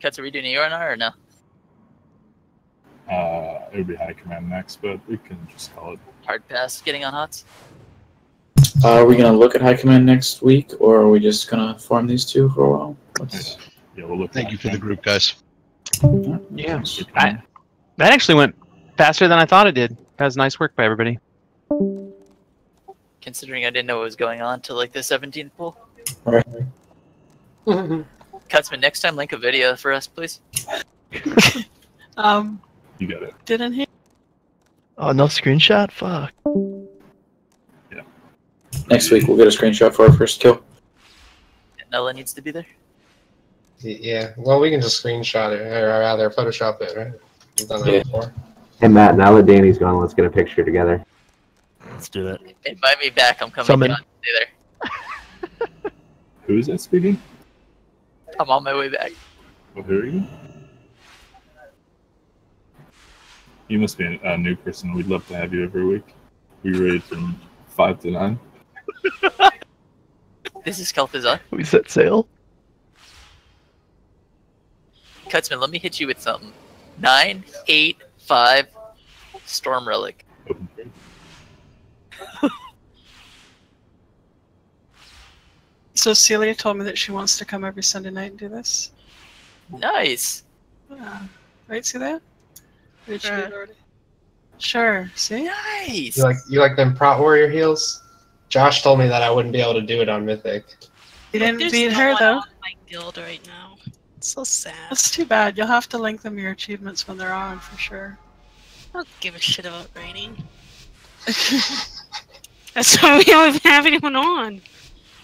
Cuts, are we doing ERNR or no? It would be high command next, but we can just call it. Hard pass getting on HOTS. Are we going to look at High Command next week or are we just going to farm these two for a while? Yeah, we'll look. Thank you for the group, guys. Yeah. That actually went faster than I thought it did. That was nice work by everybody. Considering I didn't know what was going on till like the 17th pull. Alright. Cutsman, next time link a video for us, please. You got it. Didn't he? Oh, no screenshot? Fuck. Yeah. Next week we'll get a screenshot for our first kill. Nella needs to be there. Yeah, well, we can just screenshot it, or rather Photoshop it, right? We've done that before. Hey Matt, now that Danny's gone, let's get a picture together. Let's do that. Invite me back. I'm coming. Summon. Down. Stay there. Who is that speaking? I'm on my way back. Well, who are you? You must be a new person. We'd love to have you every week. We raid from 5 to 9. This is Kel'Thuzad. We set sail. Cutsman, let me hit you with something. 985 Storm Relic. Open trade. So Celia told me that she wants to come every Sunday night and do this. Nice. Right, see that? Did she do it already? Sure. See? Nice. You like them Prot Warrior heals? Josh told me that I wouldn't be able to do it on Mythic. You didn't There's beat no her one though. on my guild right now. It's so sad. That's too bad. You'll have to link them your achievements when they're on for sure. I don't give a shit about rating. That's why we don't have anyone on.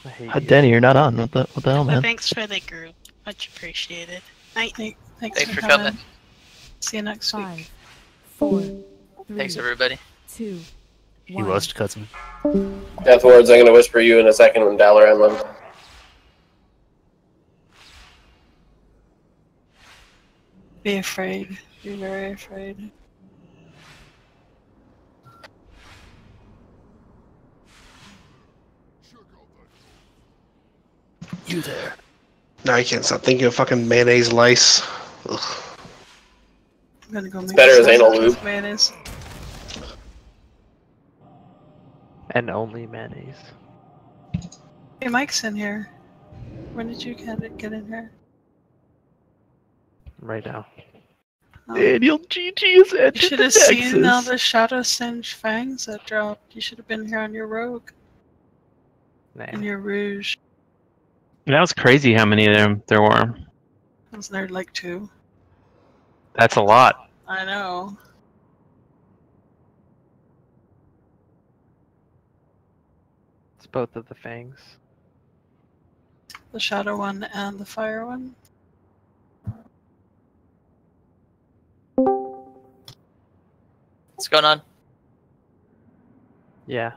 I hate you. Danny, you're not on. What the hell, Well, man? thanks for the group. Much appreciated. Night. Thanks for coming. See you next week. 5, 4, 3, Thanks, everybody. 2, He 1. was Cutsman. Death words I'm going to whisper you in a second when Dalaran loves. Be afraid. Be very afraid. You there. No, I can't stop thinking of fucking mayonnaise lice. Ugh. I'm gonna go make better as a anal sandwich lube. with mayonnaise. And only mayonnaise. Hey, Mike's in here. When did you get in here? Right now. Oh. Daniel GG is You entered should the have seen all Nexus. the Shadow Singe fangs that dropped. You should have been here on your rogue. Nah. And your rouge. That was crazy how many of them there were. Wasn't there like 2? That's a lot. I know. It's both of the fangs. The shadow one and the fire one. What's going on? Yeah.